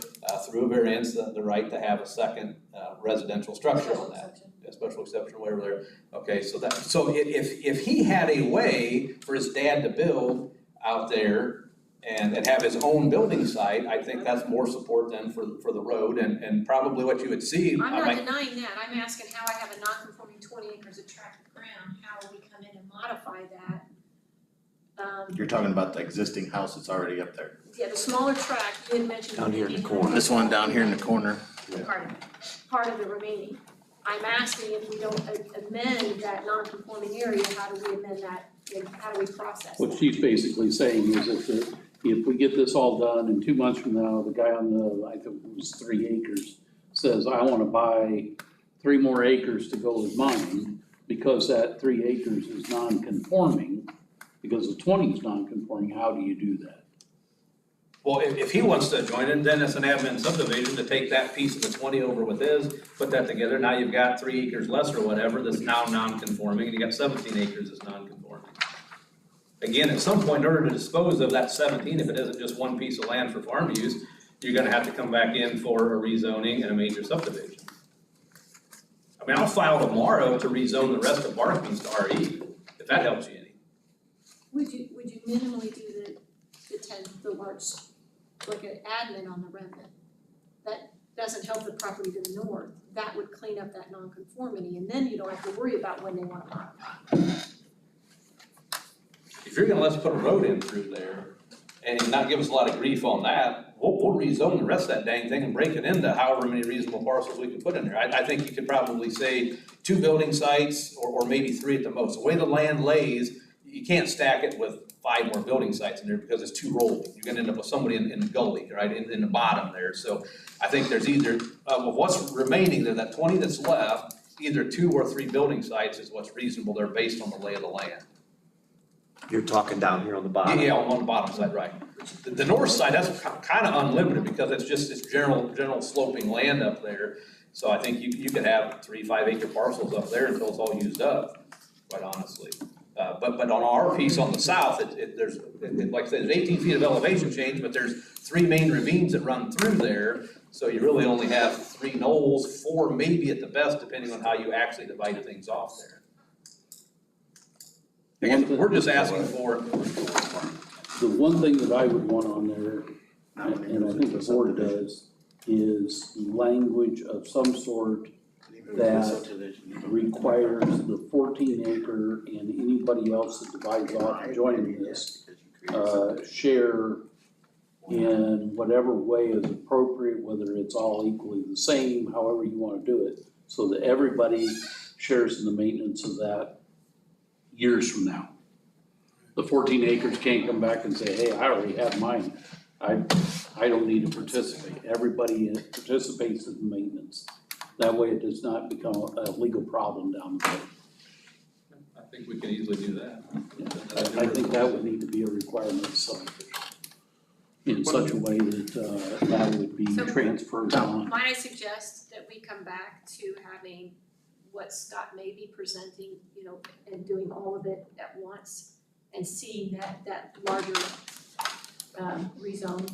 through a variance, the right to have a second residential structure on that. A special exception or whatever there. Okay, so if he had a way for his dad to build out there and have his own building site, I think that's more support than for the road, and probably what you would see. I'm not denying that, I'm asking how I have a non-conforming 20 acres of tract of ground, how we come in and modify that. You're talking about the existing house that's already up there. Yeah, the smaller tract, you had mentioned. Down here in the corner. This one down here in the corner. Part of the remaining. I'm asking if we don't amend that non-conforming area, how do we amend that, and how do we process that? What she's basically saying is if we get this all done and 2 months from now, the guy on I think it was 3 acres, says, I wanna buy 3 more acres to go with mine, because that 3 acres is non-conforming, because the 20 is non-conforming, how do you do that? Well, if he wants to join it, then it's an admin subdivision to take that piece of the 20 over with his, put that together, now you've got 3 acres less or whatever that's now non-conforming, and you got 17 acres that's non-conforming. Again, at some point, in order to dispose of that 17, if it isn't just one piece of land for farm use, you're gonna have to come back in for a rezoning and a major subdivision. I mean, I'll file tomorrow to rezone the rest of BARKMAN's to RE, if that helps you any. Would you minimally do the large, like an admin on the remnant? That doesn't help the property to the north, that would clean up that nonconformity, and then you don't have to worry about when they want to modify. If you're gonna let us put a road in through there and not give us a lot of grief on that, we'll rezone the rest of that dang thing and break it into however many reasonable parcels we can put in there. I think you could probably say 2 building sites or maybe 3 at the most. The way the land lays, you can't stack it with 5 more building sites in there because it's too rolling. You're gonna end up with somebody in the gully, right, in the bottom there. So I think there's either, of what's remaining there, that 20 that's left, either 2 or 3 building sites is what's reasonable there based on the lay of the land. You're talking down here on the bottom. Yeah, on the bottom side, right. The north side, that's kind of unlimited because it's just this general sloping land up there. So I think you could have 3-5 acre parcels up there until it's all used up, quite honestly. But on our piece on the south, there's like I said, there's 18 feet of elevation change, but there's 3 main ravines that run through there. So you really only have 3 knolls, 4 maybe at the best, depending on how you actually divide things off there. Again, we're just asking for. The one thing that I would want on there, and I think the board does, is language of some sort that requires the 14 acre and anybody else that divides off joining this, share in whatever way is appropriate, whether it's all equally the same, however you wanna do it, so that everybody shares in the maintenance of that years from now. The 14 acres can't come back and say, hey, I already have mine, I don't need to participate. Everybody participates in the maintenance. That way it does not become a legal problem down the road. I think we can easily do that. I think that would need to be a requirement of subdivision in such a way that, that would be So- transferred on. Might I suggest that we come back to having what Scott may be presenting, you know, and doing all of it at once and seeing that larger rezone.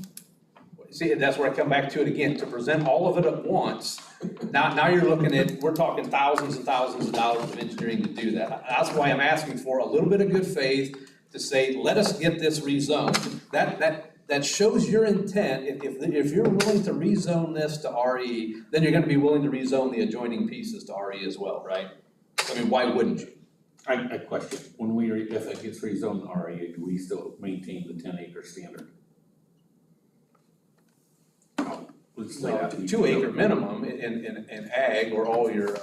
See, that's where I come back to it again, to present all of it at once. Now you're looking at, we're talking thousands and thousands of dollars of engineering to do that. That's why I'm asking for a little bit of good faith to say, let us get this rezoned. That shows your intent. If you're willing to rezone this to RE, then you're gonna be willing to rezone the adjoining pieces to RE as well, right? I mean, why wouldn't you? I question, if it gets rezoned to RA, do we still maintain the 10-acre standard? Let's lay out the 2 acre minimum in ag or all your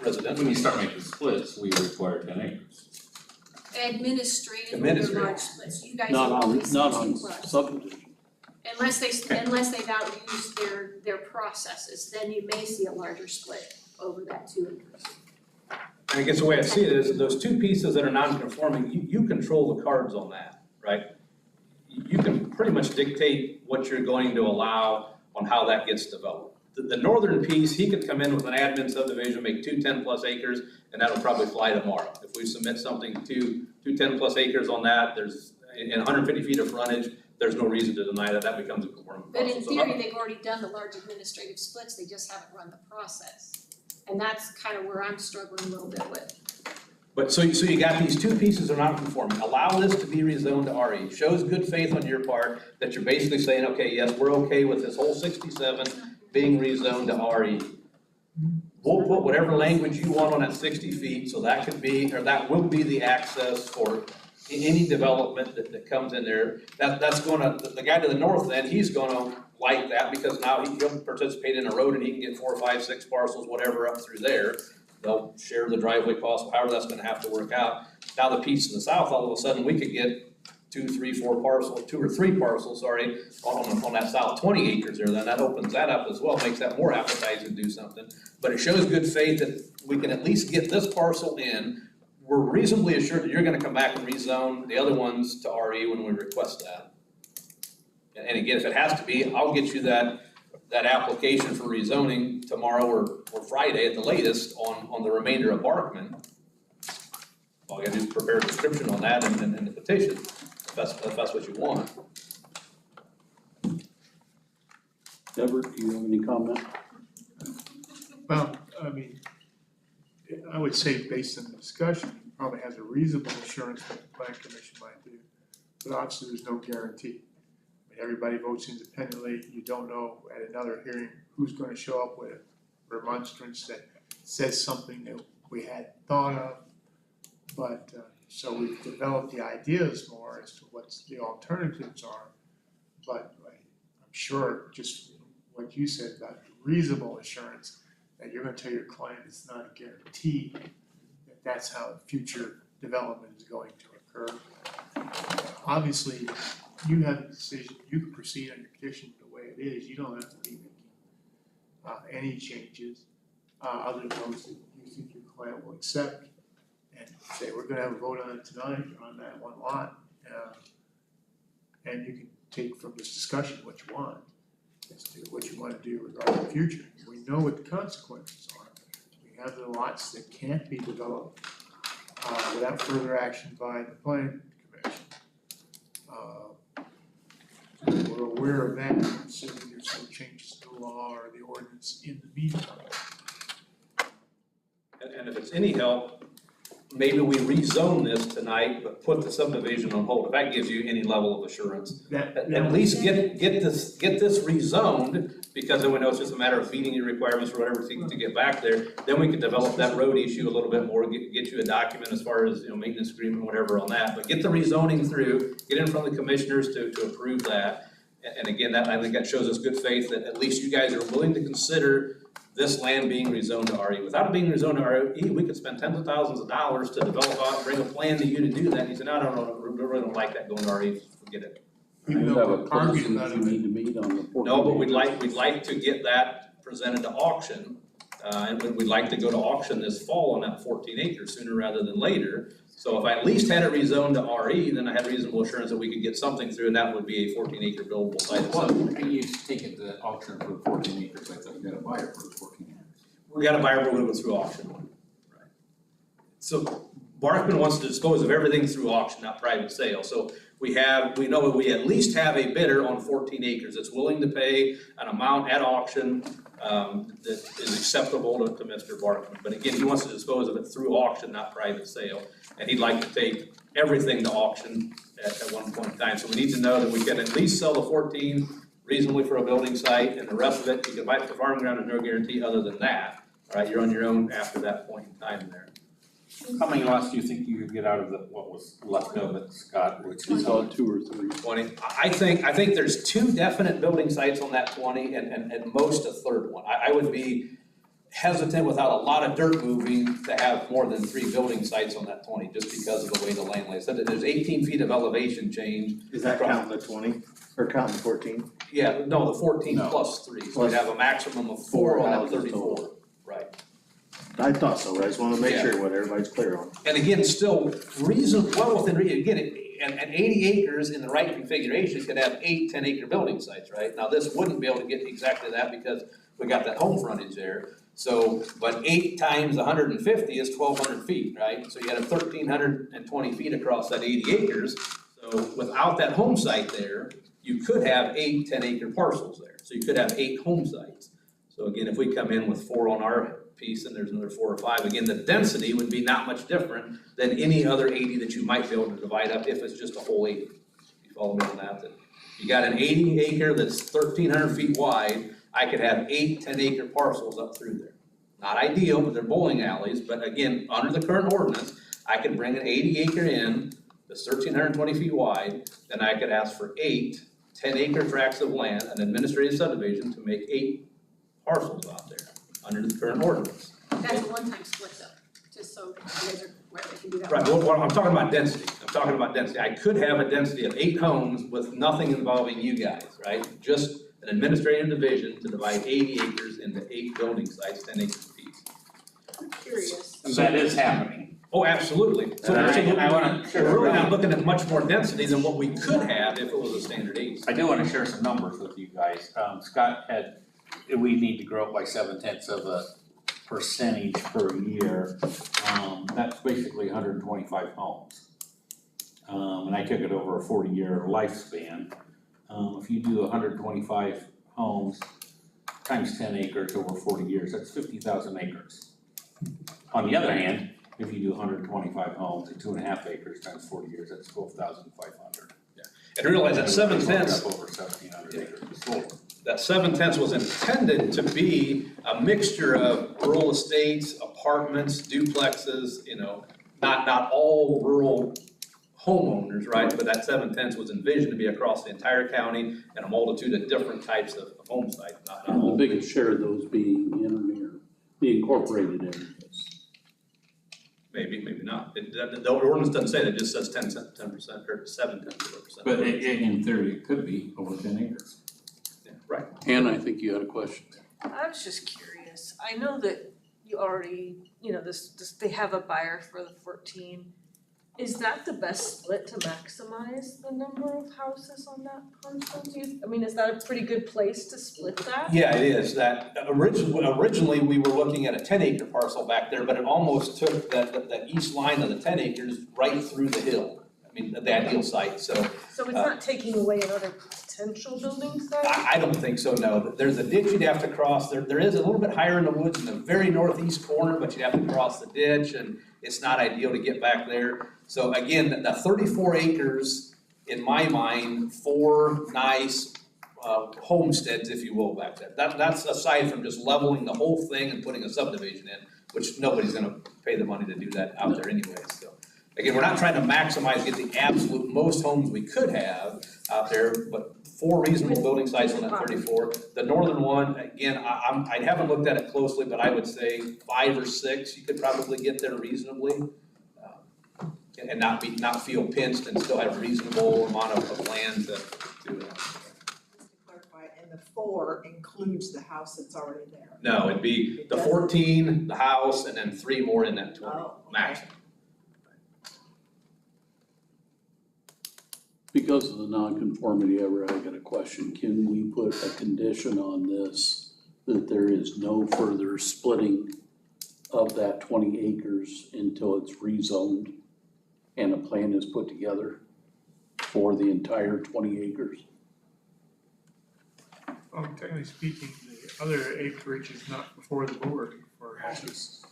residential. When you start making splits, we require 10 acres. Administratively, they're large splits, you guys have Not always on seen 2+. subdivision. Unless they've outused their processes, then you may see a larger split over that 2 acres. And I guess the way I see it is, those two pieces that are non-conforming, you control the cards on that, right? You can pretty much dictate what you're going to allow on how that gets developed. The northern piece, he could come in with an admin subdivision, make 2 10+ acres, and that'll probably fly tomorrow. If we submit something to 2 10+ acres on that, there's, in 150 feet of frontage, there's no reason to deny that, that becomes a conforming But parcel. in So theory, they've already done the large administrative splits, they just haven't run the process. And that's kind of where I'm struggling a little bit with. But so you got these two pieces that are non-conforming, allow this to be rezoned to RE, shows good faith on your part that you're basically saying, okay, yes, we're okay with this whole 67 being rezoned to RE. We'll put whatever language you want on that 60 feet, so that could be, or that will be the access for any development that comes in there. That's gonna, the guy to the north then, he's gonna like that because now he can participate in a road and he can get 4, 5, 6 parcels, whatever, up through there. They'll share the driveway cost, however that's gonna have to work out. Now the piece in the south, all of a sudden, we could get 2, 3, 4 parcels, 2 or 3 parcels, sorry, on that south 20 acres there, then that opens that up as well, makes that more appetizing to do something. But it shows good faith that we can at least get this parcel in. We're reasonably assured that you're gonna come back and rezone the other ones to RE when we request that. And again, if it has to be, I'll get you that application for rezoning tomorrow or Friday at the latest on the remainder of BARKMAN. All I gotta do is prepare a description on that and the petition, if that's what you want. Deborah, do you have any comment? Well, I mean, I would say based on the discussion, it probably has a reasonable assurance that the plan commission might do, but obviously there's no guarantee. I mean, everybody votes independently, you don't know at another hearing who's gonna show up with a remonstrance that says something that we hadn't thought of. But, so we've developed the ideas more as to what the alternatives are. But I'm sure just what you said about reasonable assurance, that you're gonna tell your client it's not a guarantee that that's how future development is going to occur. Obviously, you have a decision, you can proceed on your petition the way it is, you don't have to be making any changes other than those that you think your client will accept. And say, we're gonna have a vote on it tonight on that one lot. And you can take from this discussion what you want, as to what you wanna do regarding the future. We know what the consequences are. We have the lots that can't be developed without further action by the planning commission. We're aware of that, assuming there's no changes to the law or the ordinance in the meantime. And if it's any help, maybe we rezone this tonight, but put the subdivision on hold, if that gives you any level of assurance. At least get this rezoned, because then we know it's just a matter of meeting your requirements or whatever to get back there. Then we can develop that road issue a little bit more, get you a document as far as, maintenance agreement, whatever on that. But get the rezoning through, get in front of the commissioners to approve that. And again, I think that shows us good faith that at least you guys are willing to consider this land being rezoned to RE. Without it being rezoned to RE, we could spend tens of thousands of dollars to develop out, bring a plan to you to do that. And you said, no, I really don't like that going to RE, forget it. You have a person that you need to meet on the 14th. No, but we'd like to get that presented to auction. And we'd like to go to auction this fall on that 14 acres sooner rather than later. So if I at least had it rezoned to RE, then I had reasonable assurance that we could get something through, and that would be a 14-acre buildable site. Well, you take it to auction for 14 acres, I thought you got a buyer for the 14 acres. We got a buyer, we're gonna go through auction. Right. So BARKMAN wants to dispose of everything through auction, not private sale. So we know that we at least have a bidder on 14 acres that's willing to pay an amount at auction that is acceptable to Mr. BARKMAN. But again, he wants to dispose of it through auction, not private sale. And he'd like to take everything to auction at one point in time. So we need to know that we can at least sell the 14 reasonably for a building site, and the rest of it, you can buy it for farm ground, there's no guarantee other than that. All right, you're on your own after that point in time there. How many lots do you think you could get out of what was left of it, Scott? Which is about 2 or 3. 20. I think there's 2 definite building sites on that 20 and at most a third one. I would be hesitant without a lot of dirt moving to have more than 3 building sites on that 20 just because of the way the land lays. So there's 18 feet of elevation change. Is that counting the 20 or counting the 14? Yeah, no, the 14 No. plus 3. So we'd have a maximum of 4 on that 34. Right. I thought so, but I just wanna make sure what everybody's clear on. And again, still well within, again, and 80 acres in the right configuration could have 8 10-acre building sites, right? Now, this wouldn't be able to get exactly that because we got that home frontage there. So, but 8 times 150 is 1,200 feet, right? So you got 1,320 feet across that 80 acres. So without that home site there, you could have 8 10-acre parcels there. So you could have 8 home sites. So again, if we come in with 4 on our piece and there's another 4 or 5, again, the density would be not much different than any other 80 that you might be able to divide up if it's just a whole 80. You follow me on that? That you got an 80 acre that's 1,300 feet wide, I could have 8 10-acre parcels up through there. Not ideal, but they're bowling alleys, but again, under the current ordinance, I could bring an 80 acre in that's 1,320 feet wide, then I could ask for 8 10-acre tracts of land, an administrative subdivision to make 8 parcels out there under the current ordinance. That's a one-time split though, just so you guys are aware they can do that. Right, well, I'm talking about density, I could have a density of 8 homes with nothing involving you guys, right? Just an administrative division to divide 80 acres into 8 building sites, 10 acres apiece. I'm curious. And that is happening. Oh, absolutely. So I wanna share. we're really not looking at much more density than what we could have if it was a standard 8. I do wanna share some numbers with you guys. Scott we need to grow up by 0.7% per year. That's basically 125 homes. And I took it over a 40-year lifespan. If you do 125 homes times 10 acres over 40 years, that's 50,000 acres. On the other hand, if you do 125 homes at 2.5 acres times 40 years, that's 12,500. Yeah. And realize that 7/10 over 1,700 acres total. That 7/10 was intended to be a mixture of rural estates, apartments, duplexes, not all rural homeowners, right? But that 7/10 was envisioned to be across the entire county and a multitude of different types of home sites, not And the all. biggest share of those being in or near the incorporated areas. Maybe not. The ordinance doesn't say that, it just says 10% or 7/10%. But in theory, it could be over 10 acres. Yeah, right. Hannah, I think you had a question. I was just curious, I know that you already, they have a buyer for the 14. Is that the best split to maximize the number of houses on that parcel? Is that a pretty good place to split that? Yeah, it is. That originally we were looking at a 10-acre parcel back there, but it almost took that east line of the 10 acres right through the hill. The ideal site, so. So it's not taking away another potential building site? I don't think so, no. There's a ditch you'd have to cross. There is a little bit higher in the woods in the very northeast corner, but you'd have to cross the ditch and it's not ideal to get back there. So again, the 34 acres, in my mind, 4 nice homesteads, if you will, back there. That's aside from just leveling the whole thing and putting a subdivision in, which nobody's gonna pay the money to do that out there anyway, so. Again, we're not trying to maximize, get the absolute most homes we could have out there, but 4 reasonable building sites on that 34. The northern one, again, I haven't looked at it closely, but I would say 5 or 6, you could probably get there reasonably. And not feel pinched and still have reasonable amount of land to Clarify, and the 4 includes the house that's already there? No, it'd be the 14, the house, and then 3 more in that 20, max. Because of the nonconformity, I got a question. Can we put a condition on this that there is no further splitting of that 20 acres until it's rezoned and a plan is put together for the entire 20 acres? Technically speaking, the other acreage is not before the board for houses.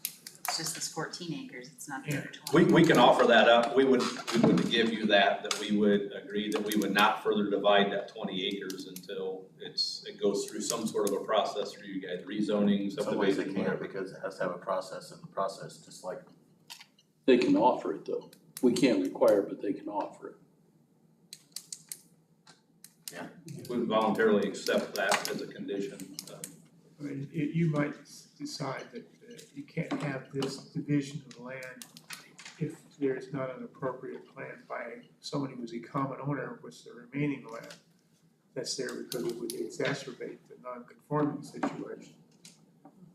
It's just this 14 acres, it's not the other 20. We can offer that up. We would give you that we would agree that we would not further divide that 20 acres until it goes through some sort of a process for you guys, rezoning, Otherwise they subdivision, can't, whatever. because it has to have a process, and the process, just like, They can offer it though. We can't require it, but they can offer it. We would voluntarily accept that as a condition. I mean, you might decide that you can't have this division of land if there's not an appropriate plan by someone who is a common owner with the remaining land that's there, because it would exacerbate the non-conforming situation.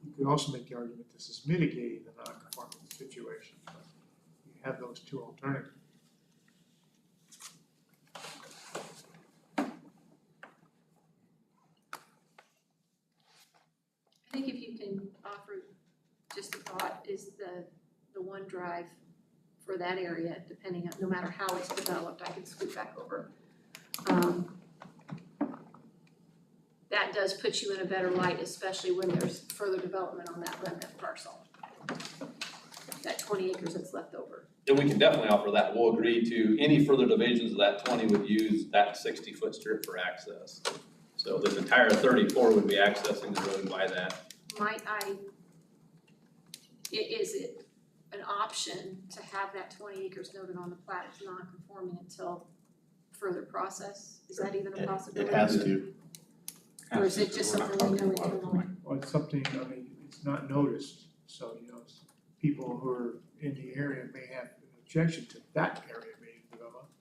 You could also make the argument this is mitigating the non-conforming situation, but you have those 2 alternatives. I think if you can offer, just a thought, is the one drive for that area, depending on, no matter how it's developed, I can scoot back over. That does put you in a better light, especially when there's further development on that remnant parcel. That 20 acres that's left over. And we can definitely offer that. We'll agree to any further divisions of that 20 would use that 60-foot strip for access. So the entire 34 would be accessing the road by that. Is it an option to have that 20 acres noted on the plat as non-conforming until further process? Is that even a possibility? it has to. Or is it just something we know internally? Well, it's something, I mean, it's not noticed, so, people who are in the area may have an objection to that area being developed.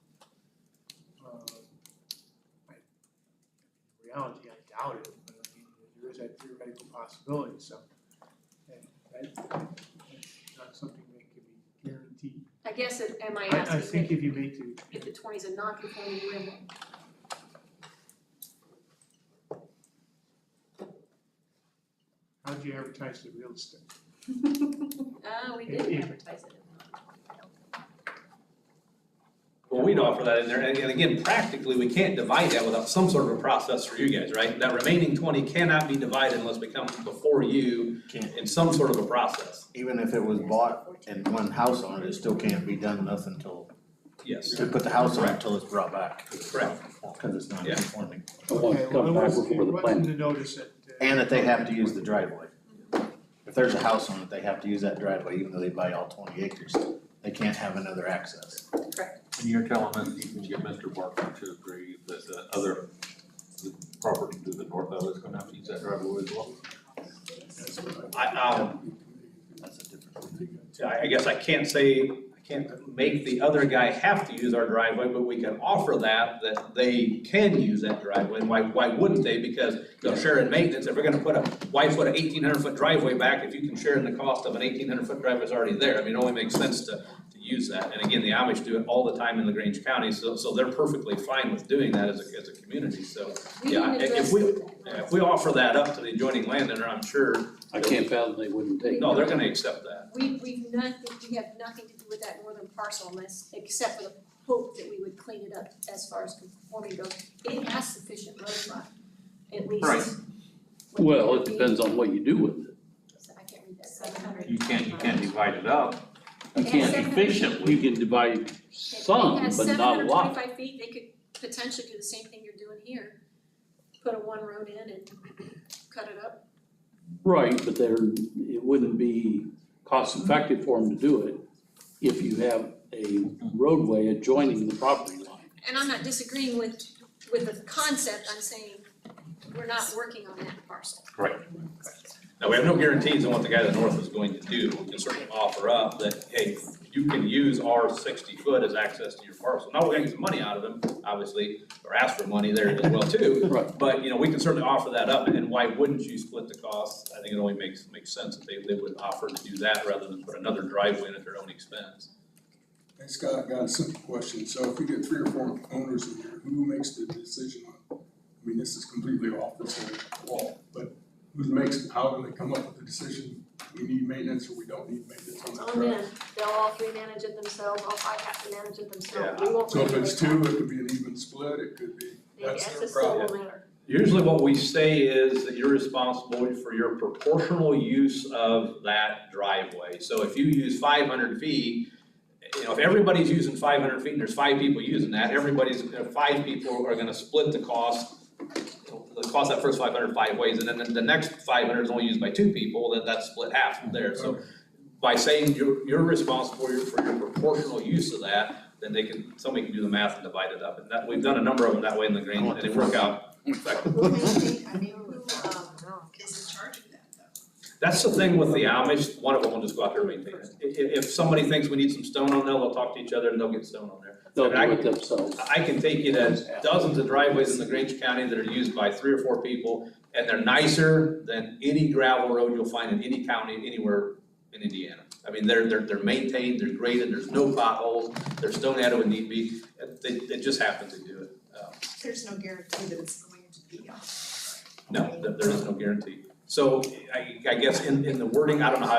In reality, I doubt it, but I mean, there is that theoretical possibility, so. And that's not something that can be guaranteed. I guess, am I I asking think if you make the, if the 20 is a non-conforming remnant? how'd you advertise the real estate? We did advertise it. Well, we'd offer that in there, and again, practically, we can't divide that without some sort of a process for you guys, right? That remaining 20 cannot be divided unless we come before you in some sort of a process. Even if it was bought and one house on it, it still can't be done nothing until, Yes. to put the house on it until it's brought back. Correct. Because it's not conforming. I want to come back before the It plan. wasn't to notice that. And that they have to use the driveway. If there's a house on it, they have to use that driveway, even though they buy all 20 acres. They can't have another access. And you're telling us you can get Mr. Barkman to agree that the other property to the north of it's gonna have to use that driveway as well? That's a different thing. I guess I can't make the other guy have to use our driveway, but we can offer that they can use that driveway. And why wouldn't they? Because they'll share in maintenance. If we're gonna why put an 1,800-foot driveway back if you can share in the cost of an 1,800-foot driveway that's already there? I mean, it only makes sense to use that. And again, the Amish do it all the time in LaGrange County, so they're perfectly fine with doing that as a community. So, yeah, if we offer that up to the adjoining landowner, I'm sure. I can't fathom they wouldn't take it. No, they're gonna accept that. We have nothing to do with that northern parcel unless, except for the hope that we would clean it up as far as conforming goes. It has sufficient road front, at least. Right. Well, it depends on what you do with it. I can't read that, 700. You can't divide it up. You can't efficiently, you can divide some, If but it has not a lot. 725 feet, they could potentially do the same thing you're doing here. Put a one road in and cut it up. Right, but it wouldn't be cost effective for them to do it if you have a roadway adjoining the property line. And I'm not disagreeing with the concept, I'm saying we're not working on that parcel. Now, we have no guarantees on what the guy to the north is going to do. We can certainly offer up that, hey, you can use our 60 foot as access to your parcel. Now, we're gonna get some money out of them, obviously, or ask for money there as well too. Right. But, we can certainly offer that up, and why wouldn't you split the cost? I think it only makes sense that they would offer to do that rather than put another driveway in at their own expense. Hey Scott, got a simple question. So if we get 3 or 4 owners in here, who makes the decision on, I mean, this is completely off the wall, but who makes, how do they come up with the decision? We need maintenance or we don't need maintenance on It's that on truck? them, they'll all 3 manage it themselves, all 5 have to manage it themselves, Yeah. we won't So if regulate it's that. 2, it could be an even split, it could be, that's Yes, their it's still problem. a matter. Usually what we say is that you're responsible for your proportional use of that driveway. So if you use 500 feet, if everybody's using 500 feet and there's 5 people using that, 5 people are gonna split the cost that first 500 5 ways, and then the next 500 is only used by 2 people, then that's split half from there. So by saying you're responsible for your proportional use of that, then somebody can do the math and divide it up. And that, we've done a number of them that way in the green, and they work out effectively. Who is in charge of that though? That's the thing with the Amish, one of them will just go out there and maintain it. If somebody thinks we need some stone on there, they'll talk to each other and they'll get stone on there. They'll And I do it can- themselves. I can take you to dozens of driveways in the Grange County that are used by 3 or 4 people, and they're nicer than any gravel road you'll find in any county, anywhere in Indiana. I mean, they're maintained, they're graded, there's no potholes, they're stone added when need be, they just happen to do it. There's no guarantee that it's going to be on. No, there is no guarantee. So I guess in the wording, I don't know how,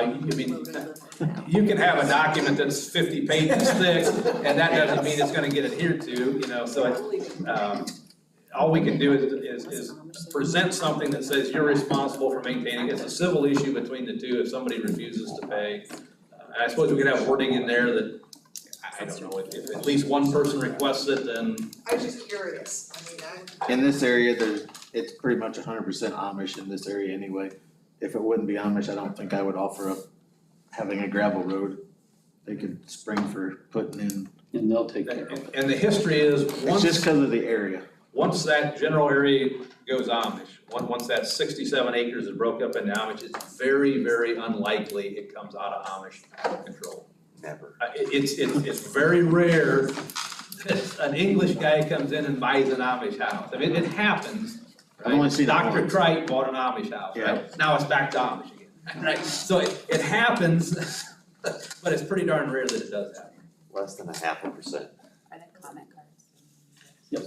you can have a document that's 50 pages thick, and that doesn't mean it's gonna get adhered to, so all we can do is present something that says you're responsible for maintaining. It's a civil issue between the two if somebody refuses to pay. And I suppose we could have wording in there that, I don't know, if at least one person requests it, then. I was just curious, In this area, it's pretty much 100% Amish in this area anyway. If it wouldn't be Amish, I don't think I would offer up having a gravel road. They could spring for putting in, And they'll take care of it. And the history is, it's just because of the area. once that general area goes Amish, once that 67 acres is broke up into Amish, it's very, very unlikely it comes out of Amish control. Never. It's very rare that an English guy comes in and buys an Amish house. I mean, it happens, I've only right? seen it Dr. once. Crite bought an Amish house, right? Now it's back to Amish again, right? So it happens, but it's pretty darn rare that it does happen. Less than 0.5%. Are there comment cards? Yes,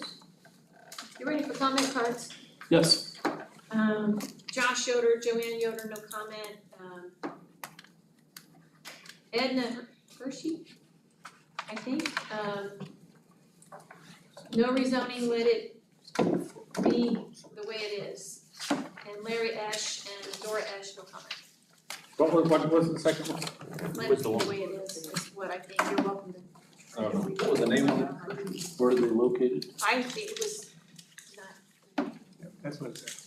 You ready for comment cards? yes. Josh Yoder, Joanne Yoder, no comment, Edna Hershey, I think, no rezoning, let it be the way it is. And Larry Ash and Dora Ash, no comment. What was the second one? Let it be the way it is what I think, you're welcome to. What was the name of it? Where are they located? I think it was not, That's what it says.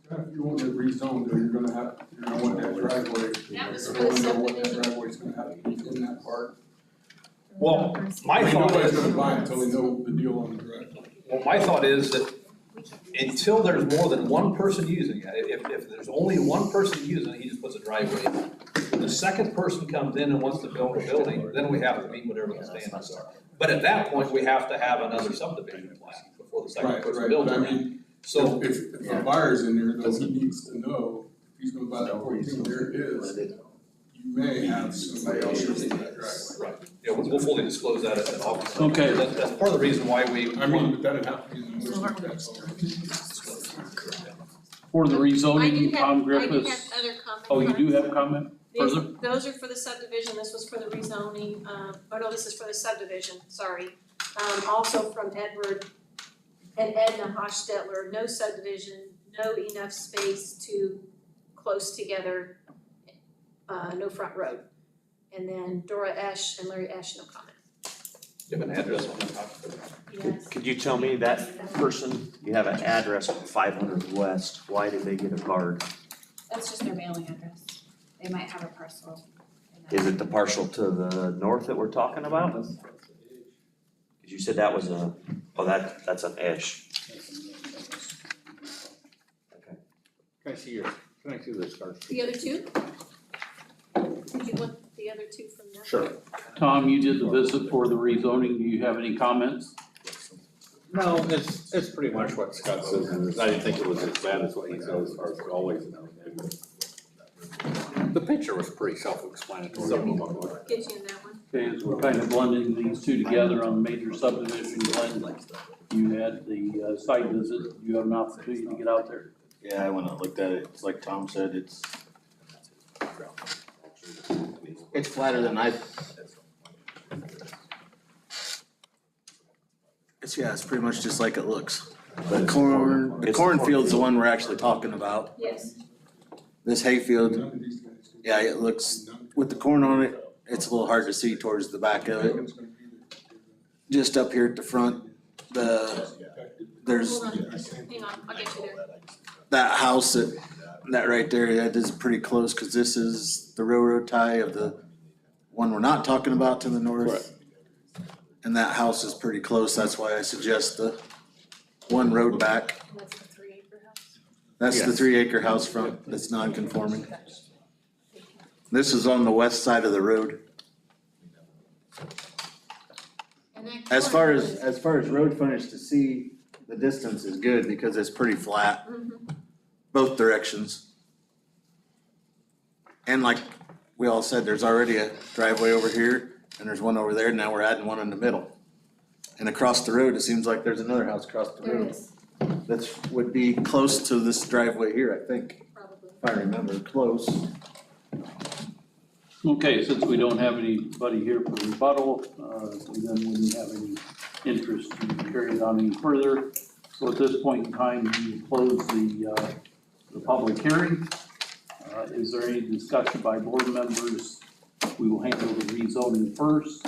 If you want it rezoned, then you're gonna want that driveway. That was You're for the gonna know what that subdivision. driveway's gonna have to be in that part. Well, my I mean, thought nobody's is, gonna buy it until they know the deal on the driveway. well, my thought is that until there's more than one person using it, if there's only one person using it, he just puts a driveway in. When the second person comes in and wants to build a building, then we have to meet whatever the standards are. But at that point, we have to have another subdivision plan before the second Right, person right, builds but I it. mean, So, if the buyer's in there, then he needs to know, if he's gonna buy that 14, there it is. You may have somebody else using that driveway. right, yeah, we'll fully disclose that at August. Okay. That's part of the reason why we. I mean, but that'd have to be in the motion, that's all. For the I do rezoning, have, Tom I do Griffiths. have other comment Oh, you do cards. have comment? These, Further? those are for the subdivision, this was for the rezoning, oh no, this is for the subdivision, sorry. Also from Edward and Edna Hochstetler, no subdivision, no enough space to close together no front road. And then Dora Esch and Larry Esch, no comment. You have an address on the top? Yes. Could you tell me that person, you have an address of 500 West, why did they get a card? That's just their mailing address. They might have a parcel. in that. Is it the parcel to the north that we're talking about? Cause you said that was that's an Esch. Okay. Can I see this first? The other two? Did you want the other two from them? Sure. Tom, you did the visit for the rezoning, do you have any comments? No, it's pretty much what Scott says, and I didn't think it was as bad as what he says, as far as always and everything, but the picture was pretty self-explanatory. Get you in that one. Okay, as we're kind of blending these two together on the major subdivision, Glenn, you had the site visit, you have an opportunity to get out there. Yeah, I went and looked at it, it's like Tom said, it's flatter than it's pretty much just like it looks. The cornfield's the one we're actually talking about. Yes. This hayfield, None of these guys can- yeah, it looks, with the corn on it, it's a little hard to see towards the back of it. Everyone's gonna be there. Just up here at the front, there's Hold on, hang on, I'll get you there. that house that right there, that is pretty close, cause this is the railroad tie of the one we're not talking about to the north. And that house is pretty close, that's why I suggest the one road back. And that's the 3-acre house? That's the 3-acre house front that's non-conforming. This is on the west side of the road. And that As far corner as road frontage to see, the distance is good because it's pretty flat, both directions. And like we all said, there's already a driveway over here and there's one over there, now we're adding one in the middle. And across the road, it seems like there's another house across the There road. is, That's, would be close to this driveway here, I think, probably. if I remember, close. Okay, since we don't have anybody here for rebuttal, we then wouldn't have any interest to carry it on any further. So at this point in time, we close the public hearing. Is there any discussion by board members? We will handle the rezoning first.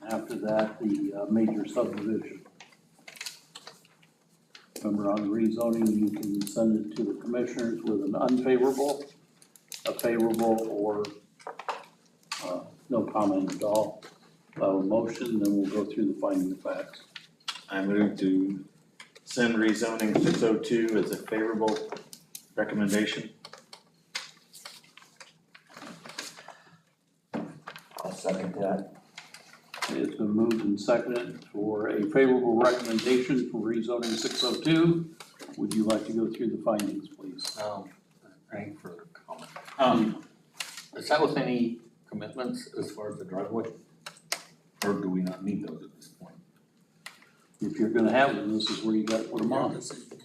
After that, the major subdivision. Remember, on the rezoning, you can send it to the commissioners with an unfavorable, a favorable, or no comment at all. Motion, then we'll go through the finding of facts. I move to send rezoning 602 as a favorable recommendation. I'll second that. It's been moved and seconded for a favorable recommendation for rezoning 602. Would you like to go through the findings, please? Any further comment? Is that with any commitments as far as the driveway? Or do we not need those at this point? If you're gonna have them, this is where you gotta put them on.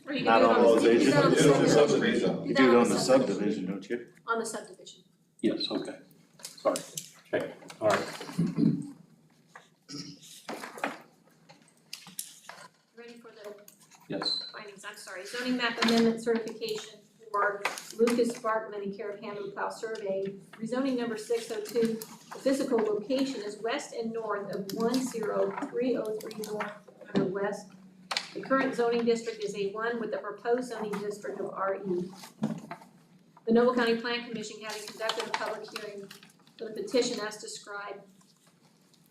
Or you Not can on do the it on the, you can do it on the subdivision. You do it on the subdivision, don't you? On the subdivision. Yes, okay. Sorry. Okay, all right. Ready for the Yes. findings, I'm sorry. Zoning map amendment certification for Lucas Barkman and care of Hammond Plow Survey. Rezoning number 602, the physical location is west and north of 10303 North under west. The current zoning district is A1 with the proposed zoning district of RE. The Noble County Plan Commission, having conducted a public hearing for the petition as described,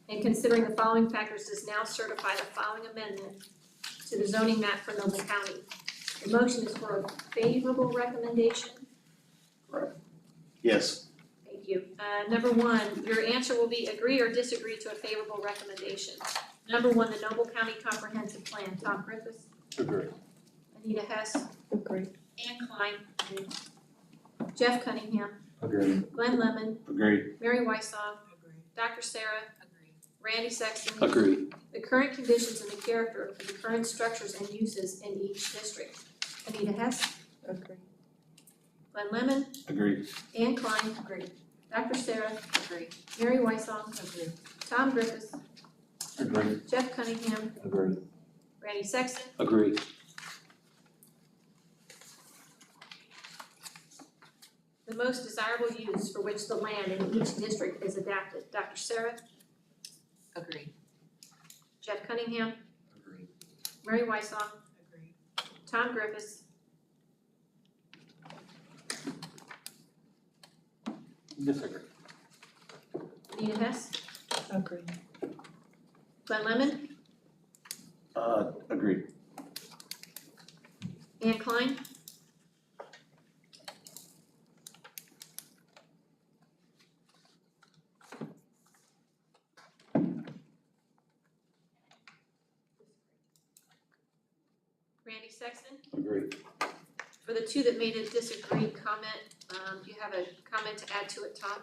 and considering the following factors, does now certify the following amendment to the zoning map for Noble County. The motion is for a favorable recommendation. Yes. Thank you. Number one, your answer will be agree or disagree to a favorable recommendation. Number one, the Noble County Comprehensive Plan. Tom Griffiths, Agree. Anita Hess, Agree. Ann Klein, Jeff Cunningham, Agree. Glenn Lemon, Agreed. Mary Wysong, Dr. Sarah, Randy Sexton. Agree. The current conditions and the character of the current structures and uses in each district. Anita Hess, Agree. Glenn Lemon, Agreed. Ann Klein, Dr. Sarah, Mary Wysong, Tom Griffiths, Agree. Jeff Cunningham, Agree. Randy Sexton. Agree. The most desirable use for which the land in each district is adapted. Dr. Sarah, Agreed. Jeff Cunningham, Agreed. Mary Wysong, Agreed. Tom Griffiths, Disagree. Anita Hess, Agree. Glenn Lemon, Agreed. Ann Klein, Randy Sexton. Agreed. For the two that made a disagreed comment, do you have a comment to add to it, Tom?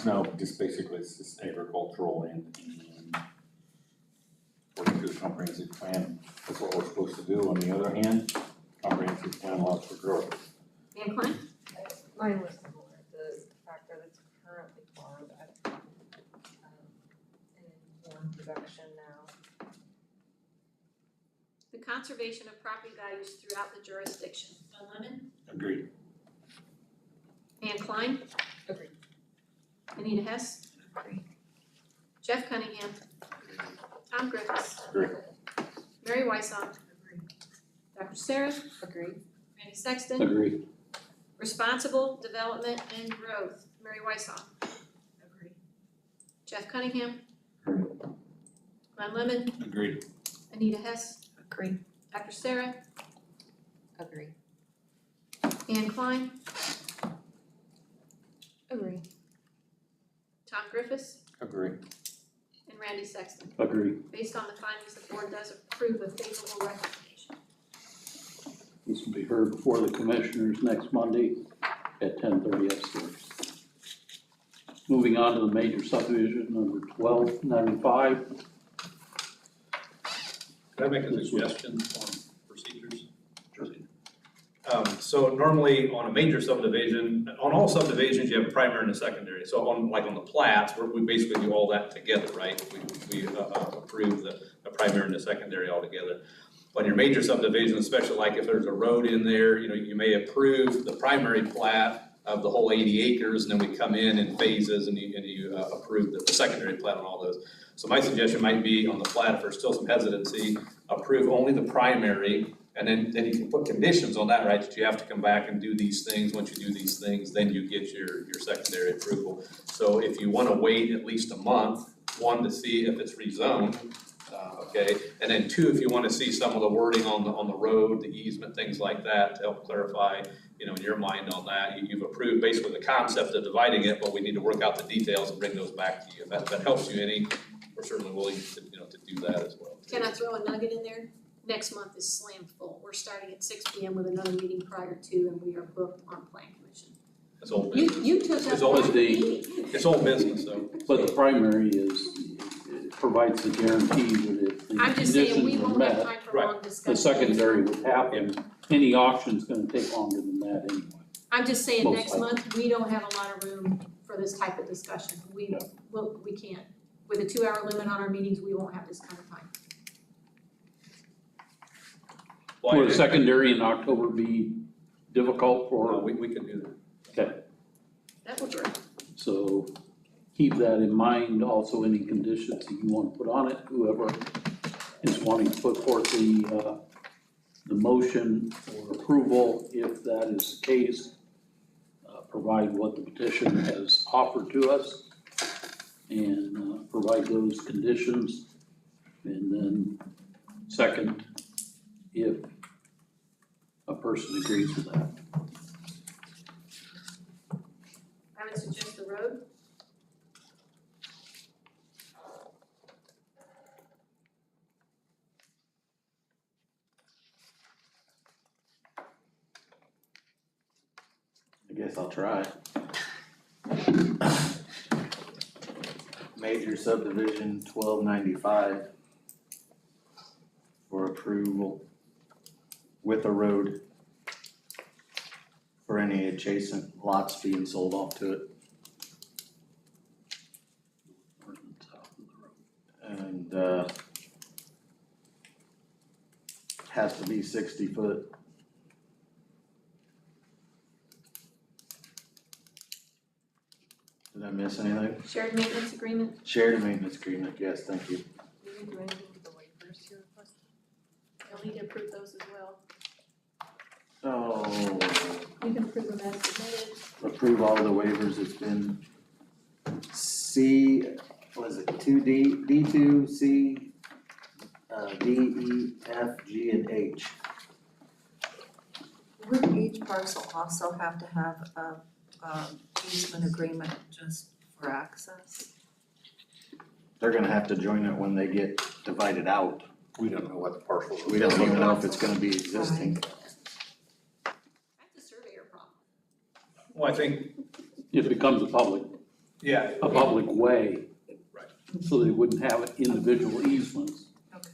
No, just basically it's just agricultural and according to the comprehensive plan, that's what we're supposed to do. On the other hand, comprehensive plan allows for growth. Ann Klein? Mine was similar, the fact that it's currently farmed at, in corn production now. The conservation of property values throughout the jurisdiction. Glenn Lemon, Agreed. Ann Klein, Agreed. Anita Hess, Agree. Jeff Cunningham, Tom Griffiths, Agreed. Mary Wysong, Agreed. Dr. Sarah, Agreed. Randy Sexton, Agreed. responsible development and growth, Mary Wysong, Agreed. Jeff Cunningham, Agreed. Glenn Lemon, Agreed. Anita Hess, Agree. Dr. Sarah, Agreed. Ann Klein, Agree. Tom Griffiths, Agreed. and Randy Sexton. Agreed. Based on the findings, the board does approve a favorable recommendation. This will be heard before the commissioners next Monday at 10:30 upstairs. Moving on to the major subdivision number 1295. Can I make a suggestion on procedures? So normally on a major subdivision, on all subdivisions, you have a primary and a secondary. So on, like on the plats, we basically do all that together, right? We approve the primary and the secondary all together. On your major subdivision, especially like if there's a road in there, you know, you may approve the primary plat of the whole 80 acres, and then we come in phases and you approve the secondary plat on all those. So my suggestion might be on the plat, if there's still some hesitancy, approve only the primary, and then you can put conditions on that, right? That you have to come back and do these things. Once you do these things, then you get your secondary approval. So if you wanna wait at least a month, one, to see if it's rezoned, okay? And then two, if you wanna see some of the wording on the road, the easement, things like that, to help clarify, you know, in your mind on that. You've approved basically the concept of dividing it, but we need to work out the details and bring those back to you. If that helps you any, we're certainly willing to, you know, to do that as well. Can I throw a nugget in there? Next month is slammed full. We're starting at 6 p.m. with another meeting prior to, and we are booked on plan commission. It's old business. You took up It's always that the- meeting. It's old business, though. But the primary it provides the guarantee that if the I'm just saying, we conditions are won't have met, time for Right. long discussion. the secondary would happen. Any auction's gonna take longer than that anyway. I'm just saying, Most next likely. month, we don't have a lot of room for this type of discussion. We can't. With a 2-hour limit on our meetings, we won't have this kind of time. Would a secondary in October be difficult for, We can do that. okay, That would work. so keep that in mind. Also, any conditions that you want to put on it, whoever is wanting to put forth the motion for approval, if that is the case, provide what the petition has offered to us and provide those conditions. And then second, if a person agrees with that. I would suggest the road. I guess I'll try. Major subdivision 1295 for approval with a road for any adjacent lots being sold off to it. And has to be 60 foot. Did I miss anything? Shared maintenance agreement, Shared maintenance agreement, yes, thank you. Do we do anything with the waivers you requested? you'll need to approve those as well. So, You can approve them as submitted. approve all the waivers, it's been C, was it two D2, C, D, E, F, G, and H. Would each parcel also have to have a easement agreement just for access? They're gonna have to join it when they get divided out. We don't know what the parcels are. We don't even know if it's gonna be existing. That's a surveyor problem. Well, I think, It becomes a public way. Right. So they wouldn't have individual easements. Okay,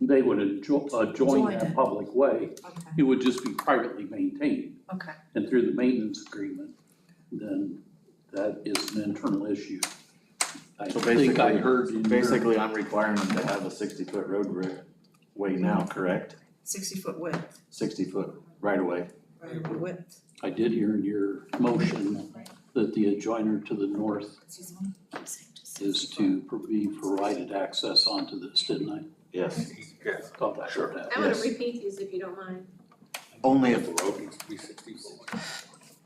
They would join Join that it. public way. okay, It would just be privately maintained. okay. And through the maintenance agreement, then that is an internal issue. I So think I heard in your. Basically, I'm requiring them to have a 60-foot roadway now, correct? 60-foot width, 60-foot right away. width. I did hear in your motion that the adjoiner to the north is to be provided access onto this, didn't I? Yes. Yes. Thought I heard that. I'm gonna Yes. repeat these if you don't mind. Only The if road needs to be 60 feet.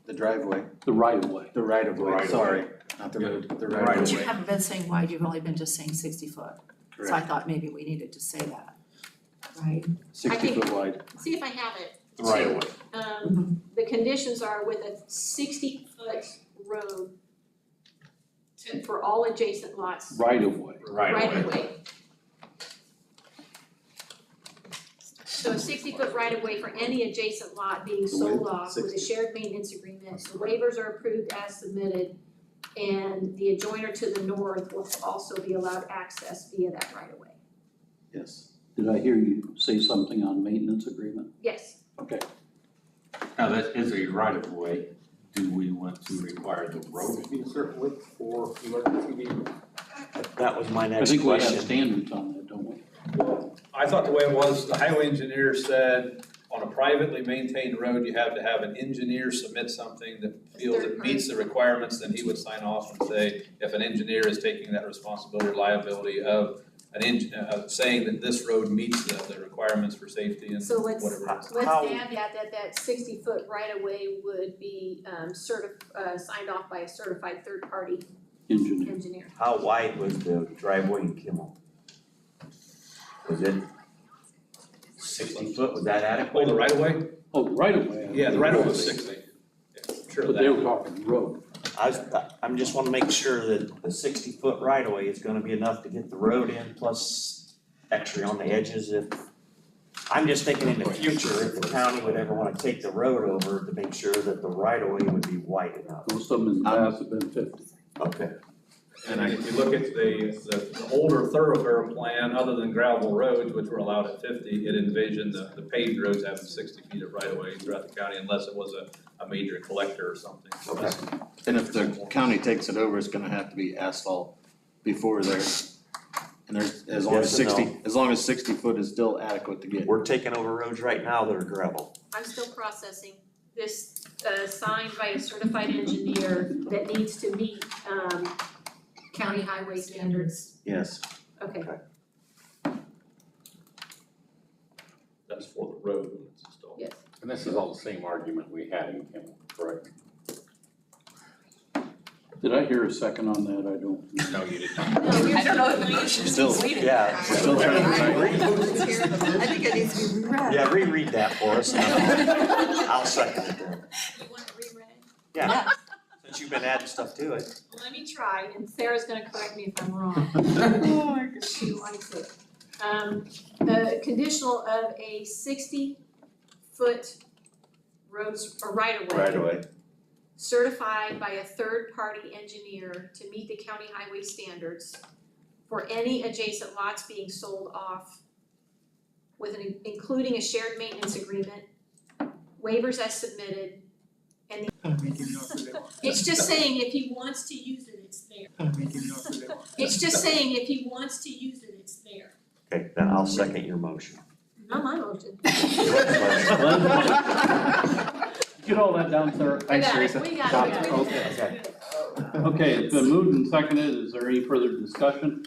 the driveway, The right of way. the right of way, Right of sorry, not the Yeah, road, the the right right of But you way. haven't been saying wide, you've only been just saying 60 foot. So I Correct. thought maybe we needed to say that, right? 60-foot wide. See if I have it. The right of way. The conditions are with a 60-foot road for all adjacent lots, Right of way. right of way. So a 60-foot right of way for any adjacent lot being sold width, off with a 60. shared maintenance agreement. The waivers are approved as submitted, and the adjoiner to the north will also be allowed access via that right of way. Yes. Did I hear you say something on maintenance agreement? Yes, Okay. Now, that is a right of way. Do we want to require the road to be a certain width for emergency vehicles? That was my I next think we have question. standards on that, don't we? I thought the way it was, the highway engineer said, on a privately maintained road, you have to have an engineer submit something that feels it meets the requirements, then he would sign off and say, if an engineer is taking that responsibility or liability of saying that this road meets the requirements for safety and so let's whatever else. How- add that 60-foot right of way would be signed off by a certified third-party Engineer. engineer. How wide was the driveway in Kimmel? Was it 60 foot, was that adequate? Oh, the right of way? Oh, the right of way. Yeah, the right of way was 60. Yeah, sure But they were that. talking road. I'm just wanna make sure that the 60-foot right of way is gonna be enough to get the road in, plus extra on the edges if, I'm just thinking in the future, if the county would ever wanna take the road over, to make sure that the right of way would be wide enough. Most of them in the past have been 50. Okay. And if you look at the older thoroughfare plan, other than gravel roads, which were allowed at 50, it envisioned the paved roads having 60 feet of right of way throughout the county unless it was a major collector or something. So Okay. that's- And if the county takes it over, it's gonna have to be asphalt before there. And there's, as long as Yes and 60, as long as 60 foot is still adequate to get. We're taking over roads right now that are gravel. I'm still processing this, signed by a certified engineer that needs to meet, county highway standards. Yes. Okay, That's for the road when it's installed. yes. And this is all the same argument we had in Kimmel, correct? Did I hear a second on that? I don't. No, you did No, not. we're I don't know if we should Still- read it. Yeah. Still trying to I think it needs to be reread. Yeah, reread that for us, and I'll second it then. You want it reread? Yeah, since you've been adding stuff to it. Let me try, and Sarah's gonna correct me if I'm wrong. She likes it. The conditional of a 60-foot roads, or right of way. Right away. Certified by a third-party engineer to meet the county highway standards for any adjacent lots being sold off with including a shared maintenance agreement, waivers as submitted. It's just saying if he wants to use it, it's there. It's just saying if he wants to use it, it's there. Okay, then I'll second your motion. Not my motion. Get all that down, Sarah. We got it, we got it, we got it. Okay. Okay, it's been moved and seconded. Is there any further discussion?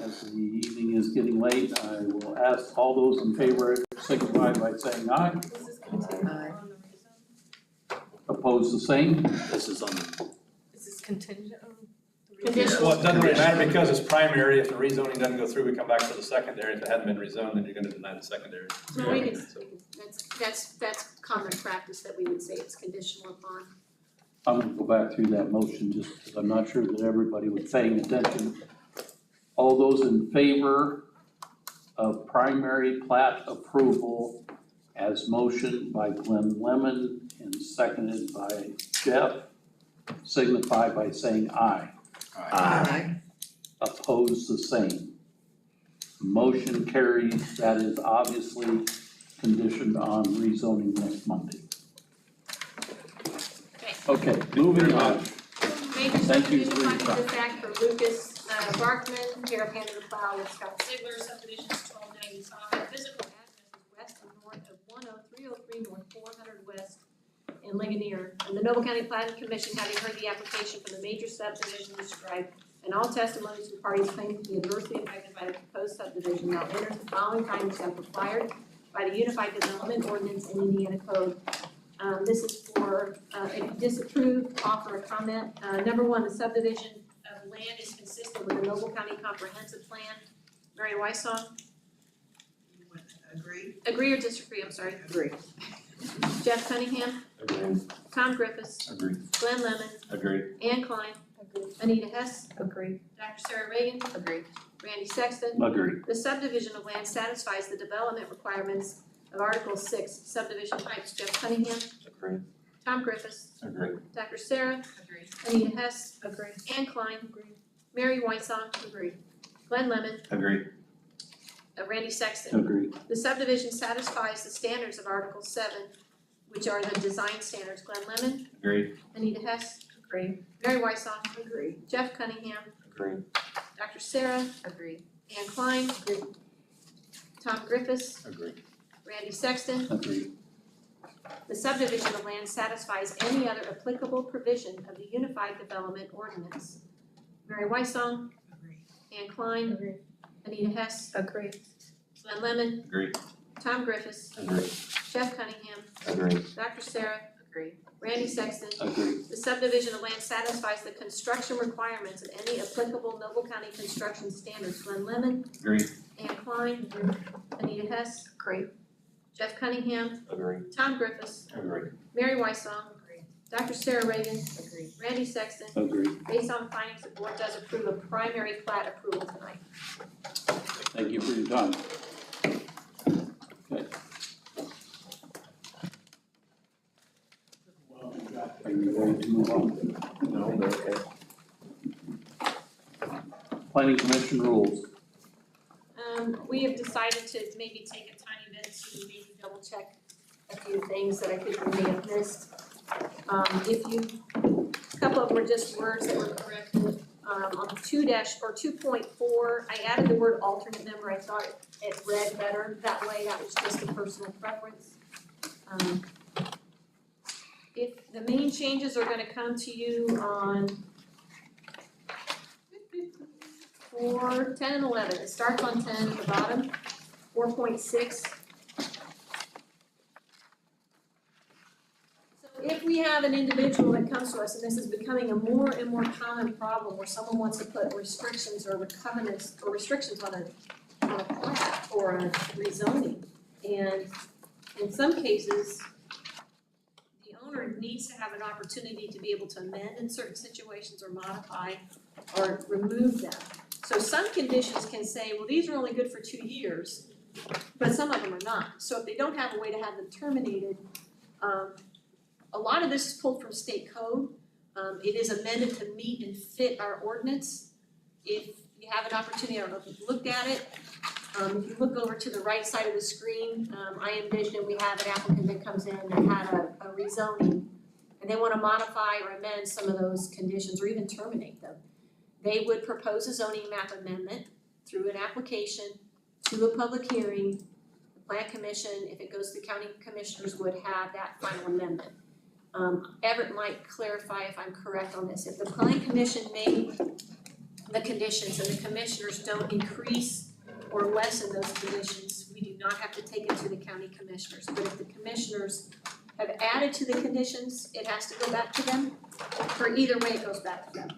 As the evening is getting late, I will ask all those in favor signify by saying aye. Was this contingent on the rezone? Opposed, the same. This is on the, Is this contingent on the rezone? Conditional. Well, it doesn't really matter because it's primary. If the rezoning doesn't go through, we come back to the secondary. If it hadn't been rezoned, then you're gonna deny the secondary. No, we can, that's common practice that we would say it's conditional upon. I'm gonna go back through that motion just because I'm not sure that everybody was paying attention. All those in favor of primary plat approval as motioned by Glenn Lemon and seconded by Jeff, signify by saying aye. Aye. Opposed, the same. Motion carries. That is obviously conditioned on rezoning next Monday. Okay, moving on. Major Thank you subdivision for your findings time. of fact for Lucas Barkman, care of Hannah Plow with Scott Ziegler, subdivisions 1295, physical address is west and north of 10303 North 400 West in Ligonier. And the Noble County Planning Commission, having heard the application for the major subdivision described, and all testimonies from parties claiming to be adversely affected by the proposed subdivision, now enters the following findings as required by the Unified Development Ordinance and Indiana Code. This is for, if you disapprove, offer a comment. Number one, the subdivision of land is consistent with the Noble County Comprehensive Plan. Mary Wysong, Agree? agree or disagree, I'm sorry. Agree. Jeff Cunningham, Agree. Tom Griffiths, Agree. Glenn Lemon, Agree. Ann Klein, Agree. Anita Hess, Agree. Dr. Sarah Reagan, agree. Randy Sexton. Agree. The subdivision of land satisfies the development requirements of Article 6 subdivision types. Jeff Cunningham, Agree. Tom Griffiths, Agree. Dr. Sarah, Agree. Anita Hess, Agree. Ann Klein, Mary Wysong, Glenn Lemon, Agree. Randy Sexton. Agree. The subdivision satisfies the standards of Article 7, which are the design standards. Glenn Lemon, Agree. Anita Hess, Agree. Mary Wysong, Jeff Cunningham, Agree. Dr. Sarah, Agree. Ann Klein, Tom Griffiths, Agree. Randy Sexton. Agree. The subdivision of land satisfies any other applicable provision of the Unified Development Ordinance. Mary Wysong, Ann Klein, Anita Hess, Agree. Glenn Lemon, Agree. Tom Griffiths, Agree. Jeff Cunningham, Agree. Dr. Sarah, Agree. Randy Sexton. Agree. The subdivision of land satisfies the construction requirements of any applicable Noble County construction standards. Glenn Lemon, Agree. Ann Klein, Anita Hess, Agree. Jeff Cunningham, Agree. Tom Griffiths, Agree. Mary Wysong, Dr. Sarah Reagan, Agree. Randy Sexton. Agree. Based on findings, the board does approve a primary plat approval tonight. Thank you for your time. Okay. Are you ready to move on? No, they're okay. Planning Commission rules. We have decided to maybe take a tiny bit to maybe double check a few things that I think we may have missed. A couple of them were just words that were corrected. On 2.4, I added the word alternate member. I thought it read better that way. That was just a personal preference. If the main changes are gonna come to you on 4, 10, and 11. It starts on 10 at the bottom, 4.6. If we have an individual that comes to us, and this is becoming a more and more common problem, where someone wants to put restrictions or covenants or restrictions on a plat or a rezoning, and in some cases, the owner needs to have an opportunity to be able to amend in certain situations or modify or remove them. So some conditions can say, well, these are only good for 2 years, but some of them are not. So if they don't have a way to have them terminated, a lot of this is pulled from state code. It is amended to meet and fit our ordinance. If you have an opportunity, I don't know if you've looked at it. If you look over to the right side of the screen, I envision we have an applicant that comes in that had a rezoning, and they want to modify or amend some of those conditions or even terminate them. They would propose a zoning map amendment through an application to a public hearing. The Plan Commission, if it goes to the county commissioners, would have that final amendment. Everett might clarify if I'm correct on this, if the planning commission made the conditions and the commissioners don't increase or lessen those conditions, we do not have to take it to the county commissioners, but if the commissioners have added to the conditions, it has to go back to them, or either way, it goes back to them.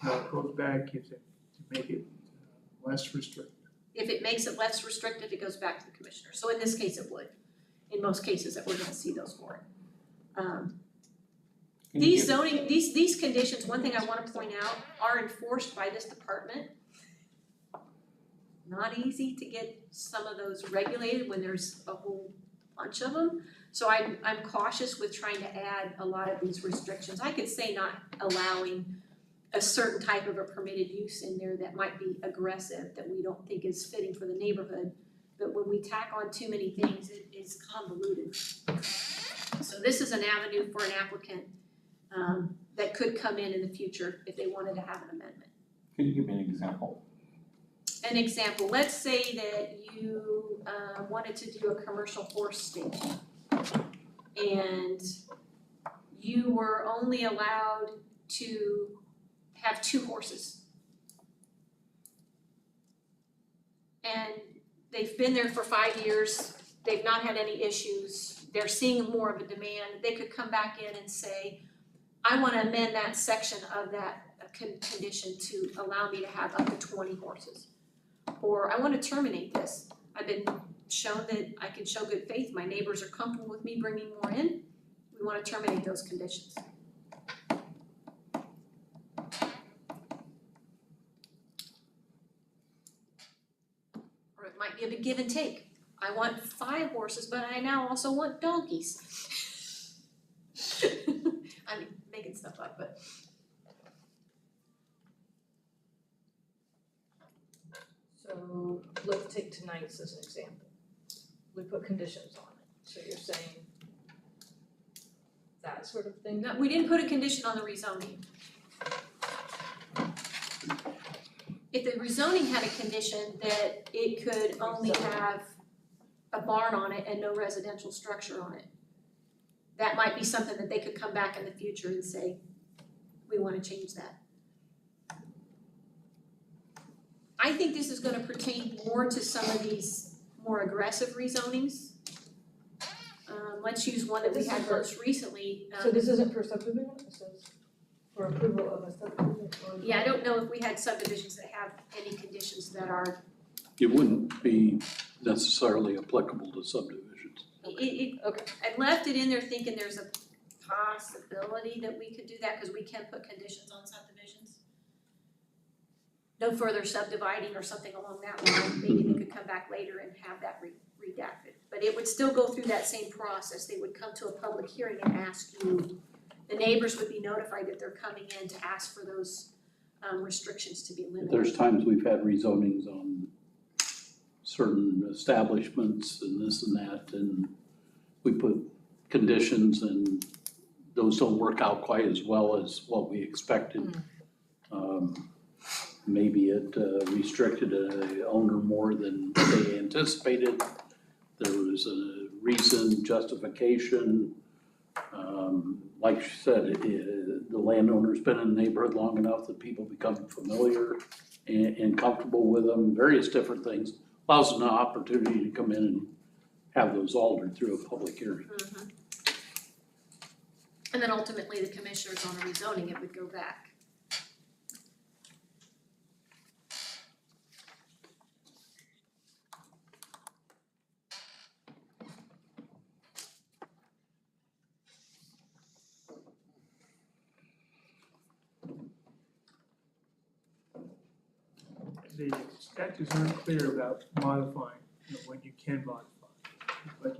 No, it goes back if it, to make it less restrictive. If it makes it less restrictive, it goes back to the commissioner, so in this case, it would, in most cases that we're gonna see those for it. These zoning, these conditions, one thing I wanna point out, are enforced by this department. Not easy to get some of those regulated when there's a whole bunch of them. So I'm cautious with trying to add a lot of these restrictions. I could say not allowing a certain type of a permitted use in there that might be aggressive, that we don't think is fitting for the neighborhood. But when we tack on too many things, it is convoluted. So this is an avenue for an applicant that could come in the future if they wanted to have an amendment. Can you give me an example? An example, let's say that you wanted to do a commercial horse staging. And you were only allowed to have 2 horses. And they've been there for 5 years, they've not had any issues, they're seeing more of a demand, they could come back in and say, I wanna amend that section of that condition to allow me to have up to 20 horses. Or I wanna terminate this, I've been shown that I can show good faith, my neighbors are comfortable with me bringing more in, we wanna terminate those conditions. Or it might be a big give and take, I want 5 horses, but I now also want donkeys. I'm making stuff up, but. So let's take tonight's as an example. We put conditions on it, so you're saying that sort of thing? No, we didn't put a condition on the rezoning. If the rezoning had a condition that it could only have a barn on it and no residential structure on it, that might be something that they could come back in the future and say, we wanna change that. I think this is gonna pertain more to some of these more aggressive rezonings. Let's use one that we had most recently. So this isn't for subdivision, it says for approval of a subdivision or? Yeah, I don't know if we had subdivisions that have any conditions that are, It wouldn't be necessarily applicable to subdivisions. Okay. I left it in there thinking there's a possibility that we could do that, cause we can put conditions on subdivisions. No further subdividing or something along that line, maybe they could come back later and have that redacted. But it would still go through that same process, they would come to a public hearing and ask you, the neighbors would be notified that they're coming in to ask for those restrictions to be eliminated. There's times we've had rezonings on certain establishments and this and that, and we put conditions and those don't work out quite as well as what we expected. Maybe it restricted an owner more than they anticipated. There was a reason, justification. Like she said, the landowner's been in the neighborhood long enough that people become familiar and comfortable with them, various different things. Allows an opportunity to come in and have those altered through a public hearing. And then ultimately, the commissioners on a rezoning, it would go back. The statutes aren't clear about modifying, when you can modify. Like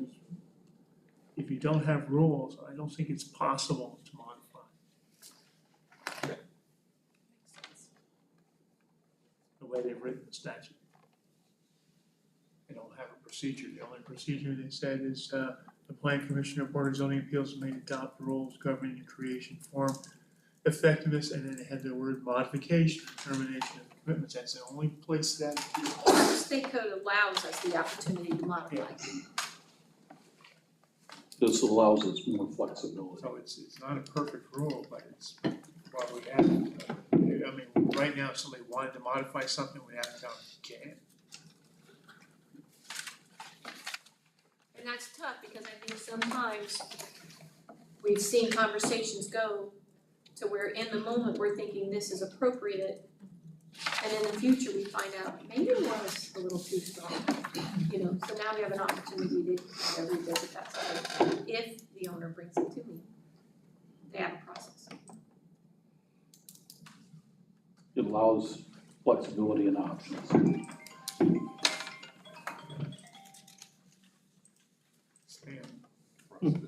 if you don't have rules, I don't think it's possible to modify. The way they've written the statute. They don't have a procedure, the only procedure they said is the Plan Commissioner Board of Zoning Appeals may adopt the rules governing the creation, form, effectiveness, and then they had the word modification, termination of commitments. That's the only place that. The state code allows us the opportunity to modify. This allows us more flexibility. So it's not a perfect rule, but it's what we have. I mean, right now, if somebody wanted to modify something, we have to tell them you can't. And that's tough, because I think sometimes we've seen conversations go to where in the moment we're thinking this is appropriate, and in the future we find out maybe it was a little too strong, you know, so now we have an opportunity to revisit that stuff if the owner brings it to me. They have a process. It allows flexibility and options. Is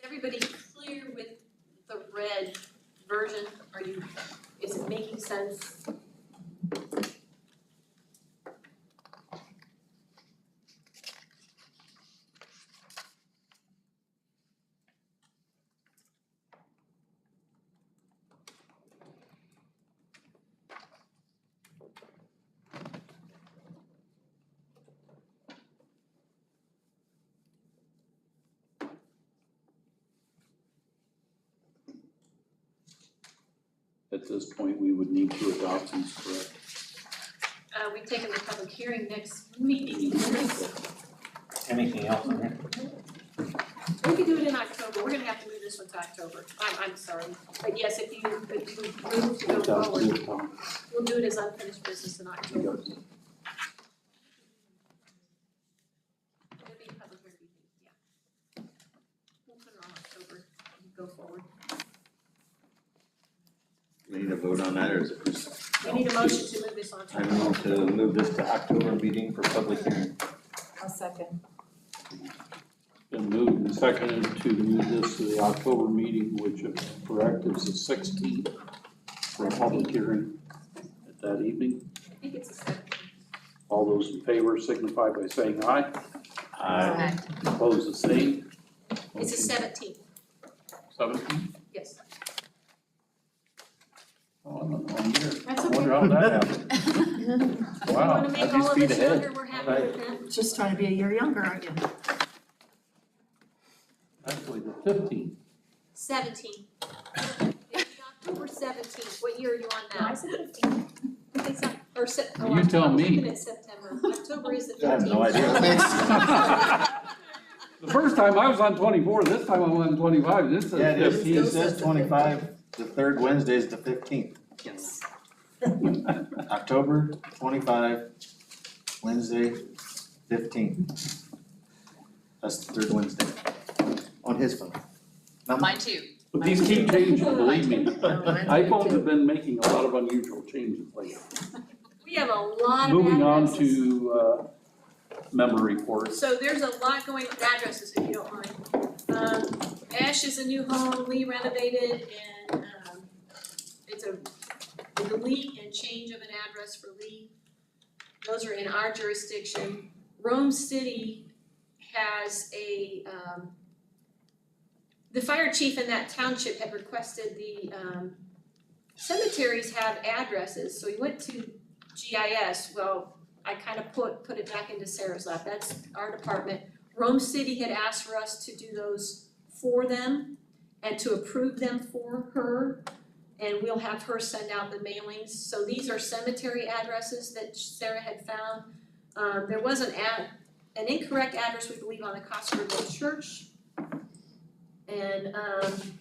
everybody clear with the red version? Is it making sense? At this point, we would need to adopt these, correct? We've taken the public hearing next meeting. Anything else in here? We could do it in October, we're gonna have to move this one to October, I'm sorry, but yes, if you move to go forward, we'll do it as unfinished business in October. It'll be a public hearing, yeah. We'll put it on October, and go forward. We need a vote on that, or is it just? We need a motion to move this on to I move to move this to October meeting for public hearing. I'll second. Been moved and seconded to move this to the October meeting, which if correct is the 16th for a public hearing at that evening. I think it's a 17th. All those in favor signify by saying aye. Aye. Opposed, the same. It's a 17th, 17th? yes. Oh, I'm not on here. That's I okay. wonder how that happened. You Wow, wanna make I'd all be of speed us ahead. younger, we're happy with that. Just trying to be a year younger, aren't you? Actually, the 15th. 17th. It's October 17th, what year are you on now? I said 15. It's not, or You tell me. I'm looking at September, October is the 15th. I have no idea. The first time I was on 24, this time I'm on 25, this Yeah, it says is, 15. it says 25, the third Wednesday is the 15th. Yes. October 25, Wednesday 15th. That's the third Wednesday, on his phone. Not mine. Mine too. But these keep changing, believe me. iPhones have been making a lot of unusual changes lately. We have a lot of Moving on addresses. to member reports. So there's a lot going with addresses, if you don't mind. Ash is a new home, Lee renovated, and it's a delete and change of an address for Lee. Those are in our jurisdiction. Rome City has the fire chief in that township had requested the cemeteries have addresses, so he went to GIS. Well, I kind of put it back into Sarah's lap, that's our department. Rome City had asked for us to do those for them and to approve them for her, and we'll have her send out the mailings. So these are cemetery addresses that Sarah had found. There was an incorrect address, we believe, on the Cosperville Church. And,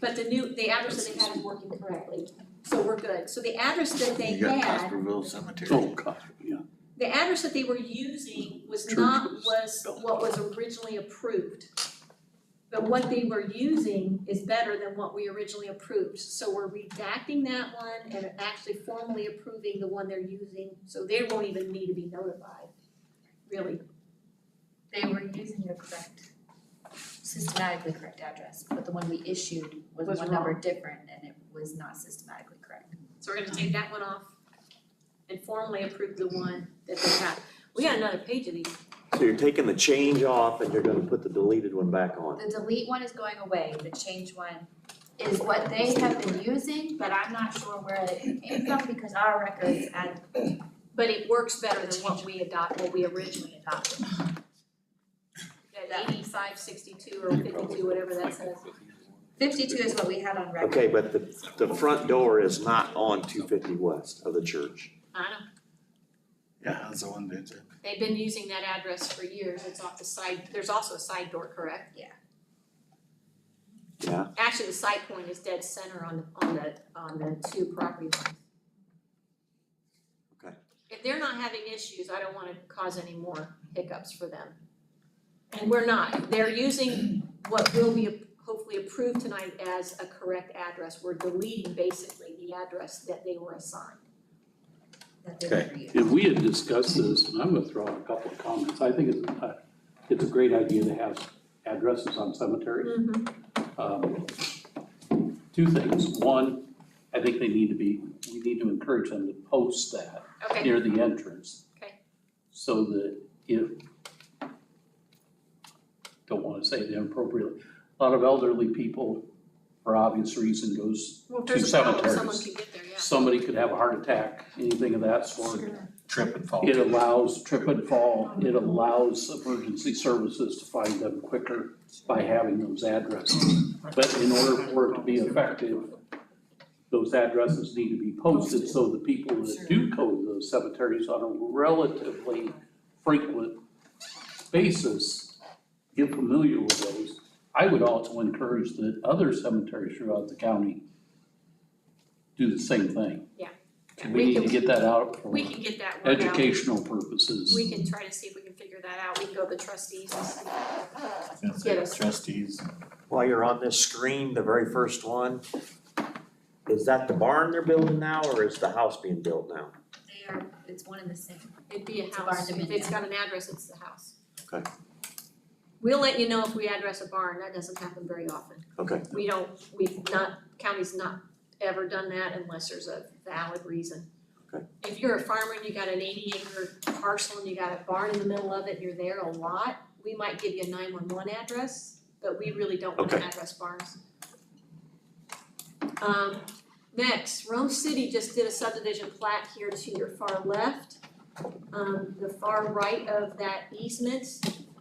but the address that they had is working correctly, so we're good. So the address that they You got had, Cosperville Cemetery. Oh, God, yeah. the address that they were using was Church not was what was originally approved. But what they were using is better than what we originally approved. So we're redacting that one and actually formally approving the one they're using, so they won't even need to be notified, really. They were using the correct, systematically correct address, but the one we issued was one number wrong. different and it was not systematically correct. So we're gonna take that one off and formally approve the one that they have. We got another page of these. So you're taking the change off and you're gonna put the deleted one back on. The delete one is going away, the change one is what they have been using, but I'm not sure where it came from because our records and But it works better than what we originally adopted. that. 8562 or 52, whatever that says. 52 is what we had on record. Okay, but the front door is not on 250 west of the church. I know, Yeah, that's the one that. they've been using that address for years, it's off the side, there's also a side door, correct? Yeah. Actually, the side point is dead center on the two property lines. Okay. If they're not having issues, I don't wanna cause any more hiccups for them. And we're not, they're using what will be hopefully approved tonight as a correct address, we're deleting basically the address that they were assigned. That they Okay. never used. If we had discussed this, and I'm gonna throw out a couple of comments, I think it's a great idea to have addresses on cemeteries. Two things, one, I think we need to encourage them to post that Okay, near the entrance. Okay. So that if, don't wanna say it inappropriately, a lot of elderly people, for obvious reason, goes, well, if to there's a problem, cemeteries. someone can get there, yeah. somebody could have a heart attack, anything of that sort. Trip and fall. It allows trip and fall, it allows emergency services to find them quicker by having those addresses. But in order for it to be effective, those addresses need to be posted so the people that do go to those cemeteries on a relatively frequent basis get familiar with those. I would also encourage that other cemeteries throughout the county do the same thing. Yeah. We need to get that out for We can get that worked out. educational purposes. We can try to see if we can figure that out, we can go to the trustees and see. That's Get it, us. trustees. While you're on this screen, the very first one, is that the barn they're building now, or is the house being built now? They are, it's one and the same. It'd be a It's a house, barn if it's dominion. got an address, it's the house. Okay. We'll let you know if we address a barn, that doesn't happen very often. Okay. County's not ever done that unless there's a valid reason. Okay. If you're a farmer and you got an 80-acre parcel and you got a barn in the middle of it and you're there a lot, we might give you a 911 address, but we really don't want to Okay. address barns. Next, Rome City just did a subdivision plat here to your far left. The far right of that easement,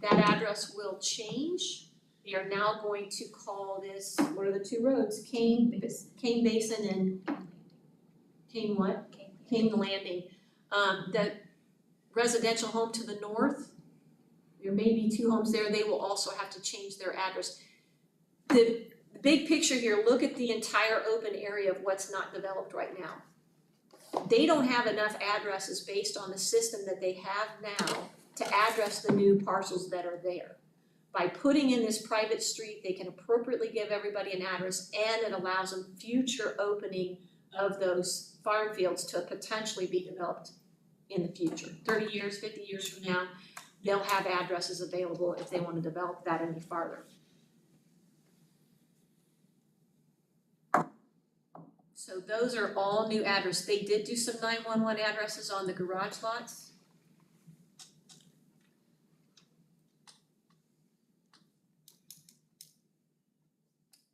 that address will change. They are now going to call this, what are the two roads? Kane Basin and Kane what? Kane Landing. The residential home to the north, there may be two homes there, they will also have to change their address. The big picture here, look at the entire open area of what's not developed right now. They don't have enough addresses based on the system that they have now to address the new parcels that are there. By putting in this private street, they can appropriately give everybody an address, and it allows them future opening of those farm fields to potentially be developed in the future. 30 years, 50 years from now, they'll have addresses available if they want to develop that any farther. So those are all new addresses. They did do some 911 addresses on the garage lots.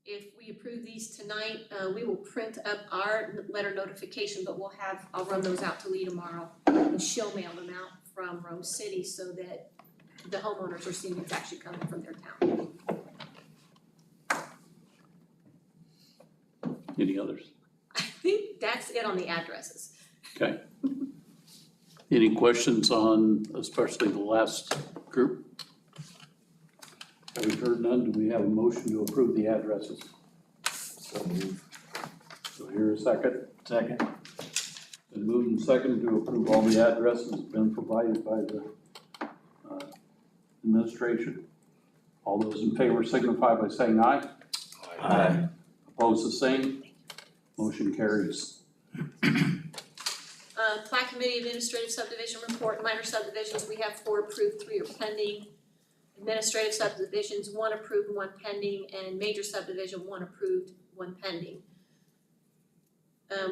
If we approve these tonight, we will print up our letter notification, but I'll run those out to Lee tomorrow. And she'll mail them out from Rome City so that the homeowners are seeing it's actually coming from their town. Any others? I think that's it on the addresses. Okay. Any questions on especially the last group? Having heard none, do we have a motion to approve the addresses? So move. So here a second. Second. Been moved and second to approve all the addresses been provided by the administration. All those in favor signify by saying aye. Aye. Opposed, the same. Motion carries. Plat Committee Administrative Subdivision Report, minor subdivisions, we have 4 approved, 3 are pending. Administrative subdivisions, 1 approved, 1 pending, and major subdivision, 1 approved, 1 pending.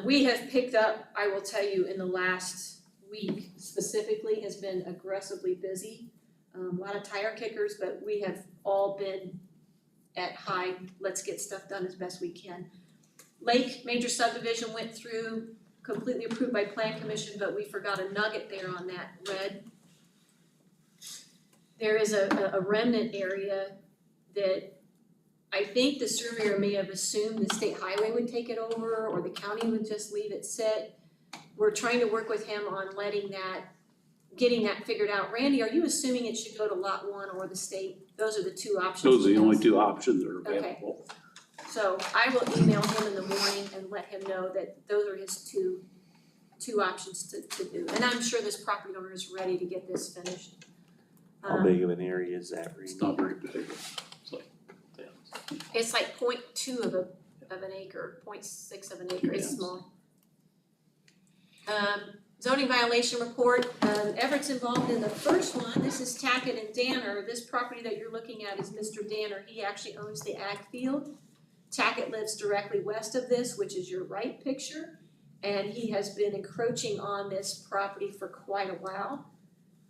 We have picked up, I will tell you, in the last week specifically, has been aggressively busy. A lot of tire kickers, but we have all been at high, let's get stuff done as best we can. Lake major subdivision went through, completely approved by Plan Commission, but we forgot a nugget there on that red. there is a remnant area that I think the surveyor may have assumed the state highway would take it over or the county would just leave it sit. We're trying to work with him on getting that figured out. Randy, are you assuming it should go to lot 1 or the state? Those are the two options. Those are the only yes? two options that are Okay. available. So I will email him in the morning and let him know that those are his two options to do. And I'm sure this property owner is ready to get this finished. How big of an area is that, Randy? It's not very big. It's like 10. It's like 0.2 of an acre, 0.6 of an acre, it's Yes. small. Zoning violation report, Everett's involved in the first one, this is Tackett and Danner. This property that you're looking at is Mr. Danner, he actually owns the ag field. Tackett lives directly west of this, which is your right picture, and he has been encroaching on this property for quite a while.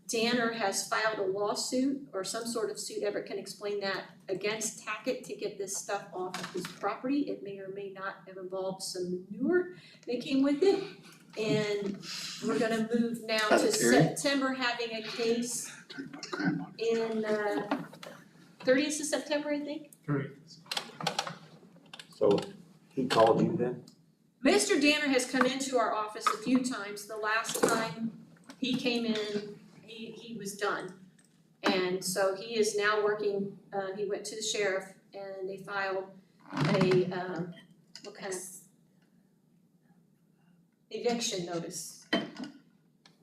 Danner has filed a lawsuit or some sort of suit, Everett can explain that, against Tackett to get this stuff off of his property. It may or may not have involved some manure that came with it. And we're gonna move now to September, having a case in 30th of September, I think. Great. So he called you then? Mr. Danner has come into our office a few times. The last time he came in, he was done. And so he is now working, he went to the sheriff and they filed a, what kind of eviction notice.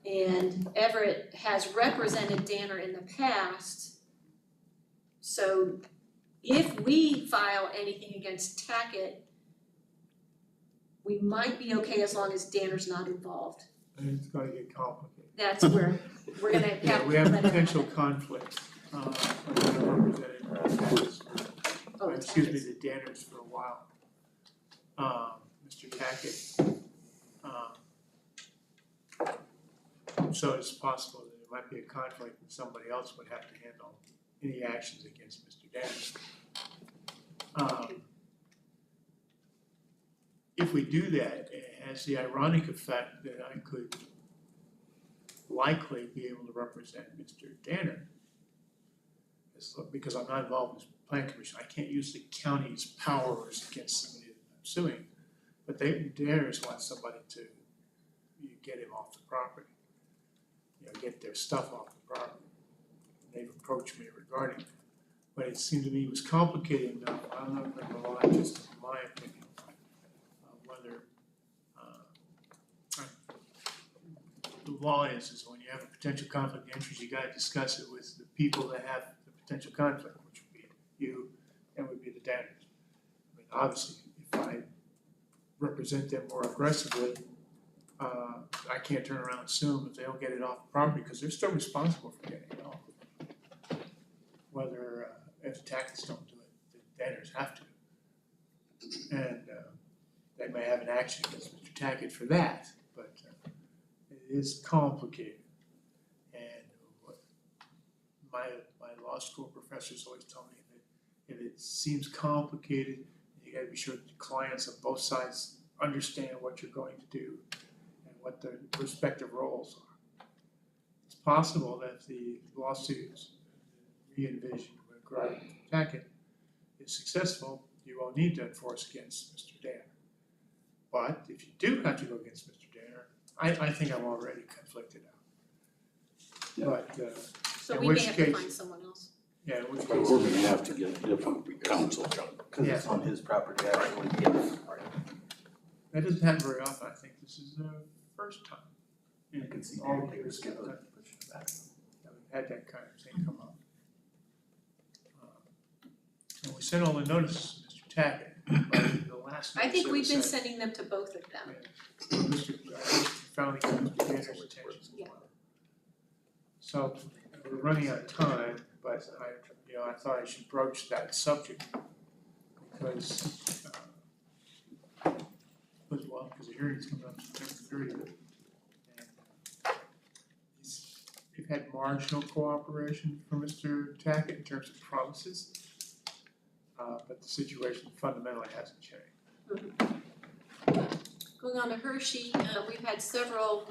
And Everett has represented Danner in the past. So if we file anything against Tackett, we might be okay as long as Danner's not involved. And it's gonna get complicated. That's where we're gonna have. Yeah, we have potential conflict, excuse me, the Danners for a while. Mr. Tackett. So it's possible that there might be a conflict and somebody else would have to handle any actions against Mr. Danner. If we do that, it has the ironic effect that I could likely be able to represent Mr. Danner. Because I'm not involved in the plan commission, I can't use the county's powers against somebody that I'm suing. But Danners want somebody to get him off the property. Get their stuff off the property. They've approached me regarding that. But it seemed to me it was complicated enough, I'm not gonna rely just in my opinion, whether the law is when you have a potential conflict of interest, you gotta discuss it with the people that have the potential conflict, which would be you and would be the Danners. I mean, obviously, if I represent them more aggressively, I can't turn around and sue them if they don't get it off the property, because they're still responsible for getting it off. Whether, if the Tacketts don't do it, the Danners have to. And they may have an action against Mr. Tackett for that, but it is complicated. And what my law school professors always tell me that if it seems complicated, you gotta be sure that the clients on both sides understand what you're going to do and what their respective roles are. It's possible that if the lawsuits re-envisioned regarding Tackett is successful, you won't need to enforce against Mr. Danner. But if you do have to go against Mr. Danner, I think I'm already conflicted out. Yeah. But So in we may which have to case- find someone else. yeah, in which But case. we're gonna have to get a different counsel. Cause it's on his property actually, yes. That doesn't happen very often, I think this is the first time. I can see all Gary the Davis years get that it pushed back. I've had that kind of thing come up. And we sent all the notices to Mr. Tackett, but the last I notice think that we've was been sent- sending them to both of them. Finally got Mr. Danner's attention. Yeah. So we're running out of time, but I thought I should broach that subject because because the hearing's coming up September 30th. And we've had marginal cooperation from Mr. Tackett in terms of promises, but the situation fundamentally hasn't changed. Going on to Hershey, we've had several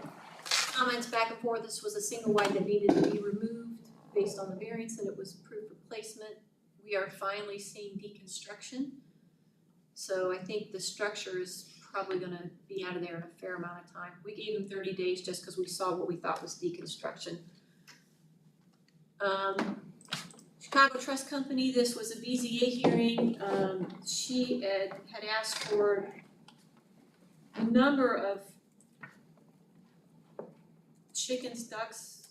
comments back and forth. This was a single wide that needed to be removed. based on the variance that it was approved replacement. We are finally seeing deconstruction. So I think the structure is probably gonna be out of there in a fair amount of time. We gave them 30 days just because we saw what we thought was deconstruction. Chicago Trust Company, this was a BZA hearing. She had asked for a number of chickens, ducks,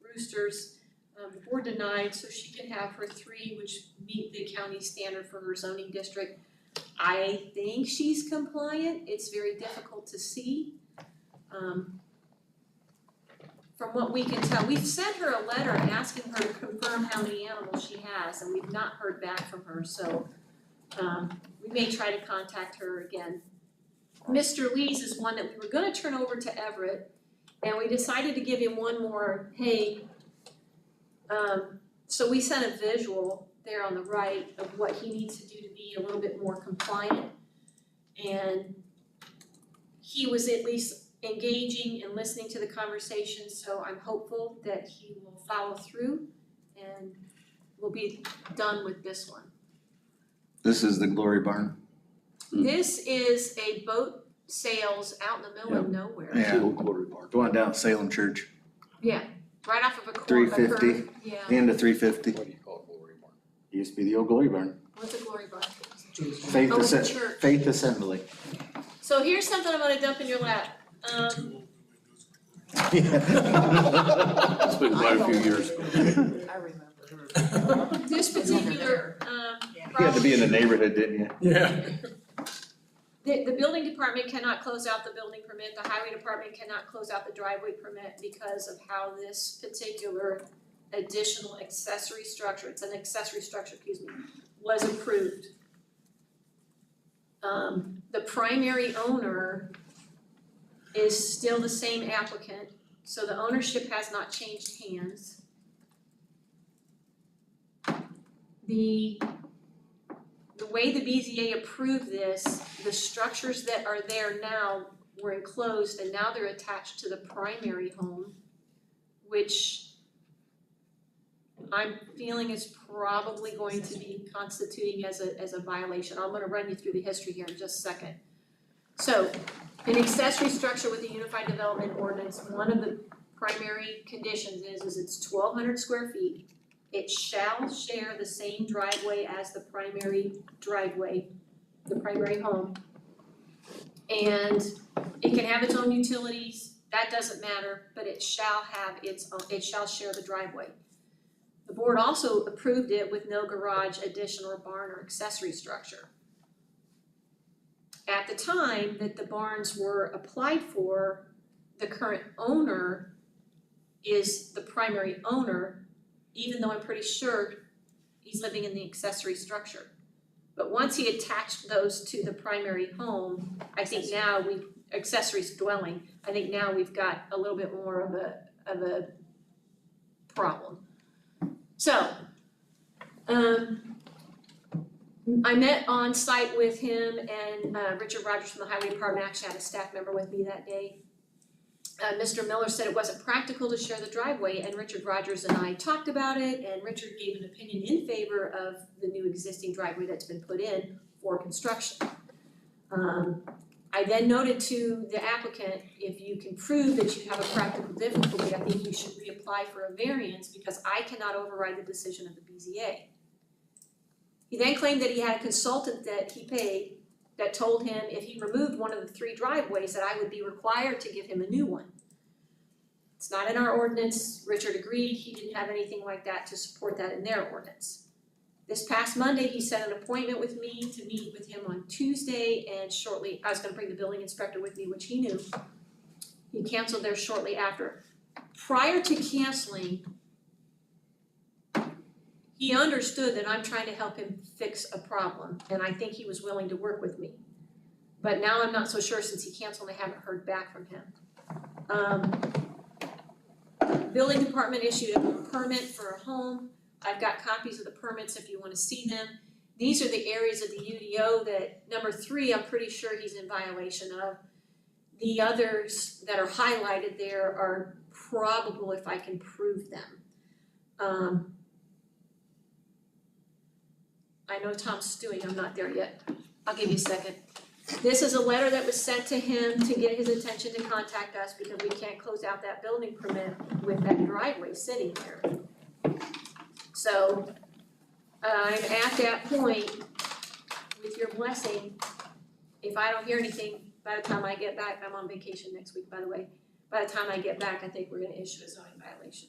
roosters. The board denied, so she can have her 3, which meet the county standard for her zoning district. I think she's compliant. It's very difficult to see. From what we can tell, we've sent her a letter asking her to confirm how many animals she has, and we've not heard back from her, so we may try to contact her again. Mr. Lee's is one that we were gonna turn over to Everett, and we decided to give him one more, hey. So we sent a visual there on the right of what he needs to do to be a little bit more compliant. And he was at least engaging and listening to the conversation, so I'm hopeful that he will follow through and we'll be done with this one. This is the Glory Barn. This is a boat sales out in the middle of nowhere. Yeah, the one down at Salem Church, Yeah, right off of a curve. 350. Yeah, into 350. What do you call it, Glory Barn? Used to be the old Glory Barn. what's a Glory Barn? Faith Oh, it's a Assemb- church. Faith Assembly. So here's something I'm gonna dump in your lap. It's been quite a few years ago. I remember. This particular, You had to be in the neighborhood, didn't you? Yeah. The building department cannot close out the building permit, the highway department cannot close out the driveway permit because of how this particular additional accessory structure, it's an accessory structure, was approved. The primary owner is still the same applicant, so the ownership has not changed hands. The way the BZA approved this, the structures that are there now were enclosed and now they're attached to the primary home, which I'm feeling is probably going to be constituting as a violation. I'm gonna run you through the history here in just a second. So, an accessory structure with the Unified Development Ordinance, one of the primary conditions is it's 1,200 square feet. It shall share the same driveway as the primary driveway, the primary home. And it can have its own utilities, that doesn't matter, but it shall have its own, it shall share the driveway. The board also approved it with no garage, addition, or barn or accessory structure. At the time that the barns were applied for, the current owner is the primary owner, even though I'm pretty sure he's living in the accessory structure. But once he attached those to the primary home, I think now accessory dwelling, I think now we've got a little bit more of a problem. So, I met on site with him and Richard Rogers from the Highway Department, actually had a staff member with me that day. Mr. Miller said it wasn't practical to share the driveway, and Richard Rogers and I talked about it, and Richard gave an opinion in favor of the new existing driveway that's been put in for construction. I then noted to the applicant, if you can prove that you have a practical difficulty, I think you should reapply for a variance because I cannot override the decision of the BZA. He then claimed that he had a consultant that he paid that told him if he removed one of the 3 driveways that I would be required to give him a new one. It's not in our ordinance. Richard agreed. He didn't have anything like that to support that in their ordinance. This past Monday, he set an appointment with me to meet with him on Tuesday, and shortly, I was gonna bring the building inspector with me, which he knew. He canceled there shortly after. Prior to canceling, he understood that I'm trying to help him fix a problem, and I think he was willing to work with me. But now I'm not so sure since he canceled, I haven't heard back from him. Building department issued a permit for a home. I've got copies of the permits if you wanna see them. These are the areas of the UDO that, number 3, I'm pretty sure he's in violation of. The others that are highlighted there are probable if I can prove them. I know Tom's stewing, I'm not there yet. I'll give you a second. This is a letter that was sent to him to get his attention to contact us because we can't close out that building permit with that driveway sitting there. So, I'm at that point, with your blessing, if I don't hear anything by the time I get back, I'm on vacation next week, by the way. By the time I get back, I think we're gonna issue a zoning violation.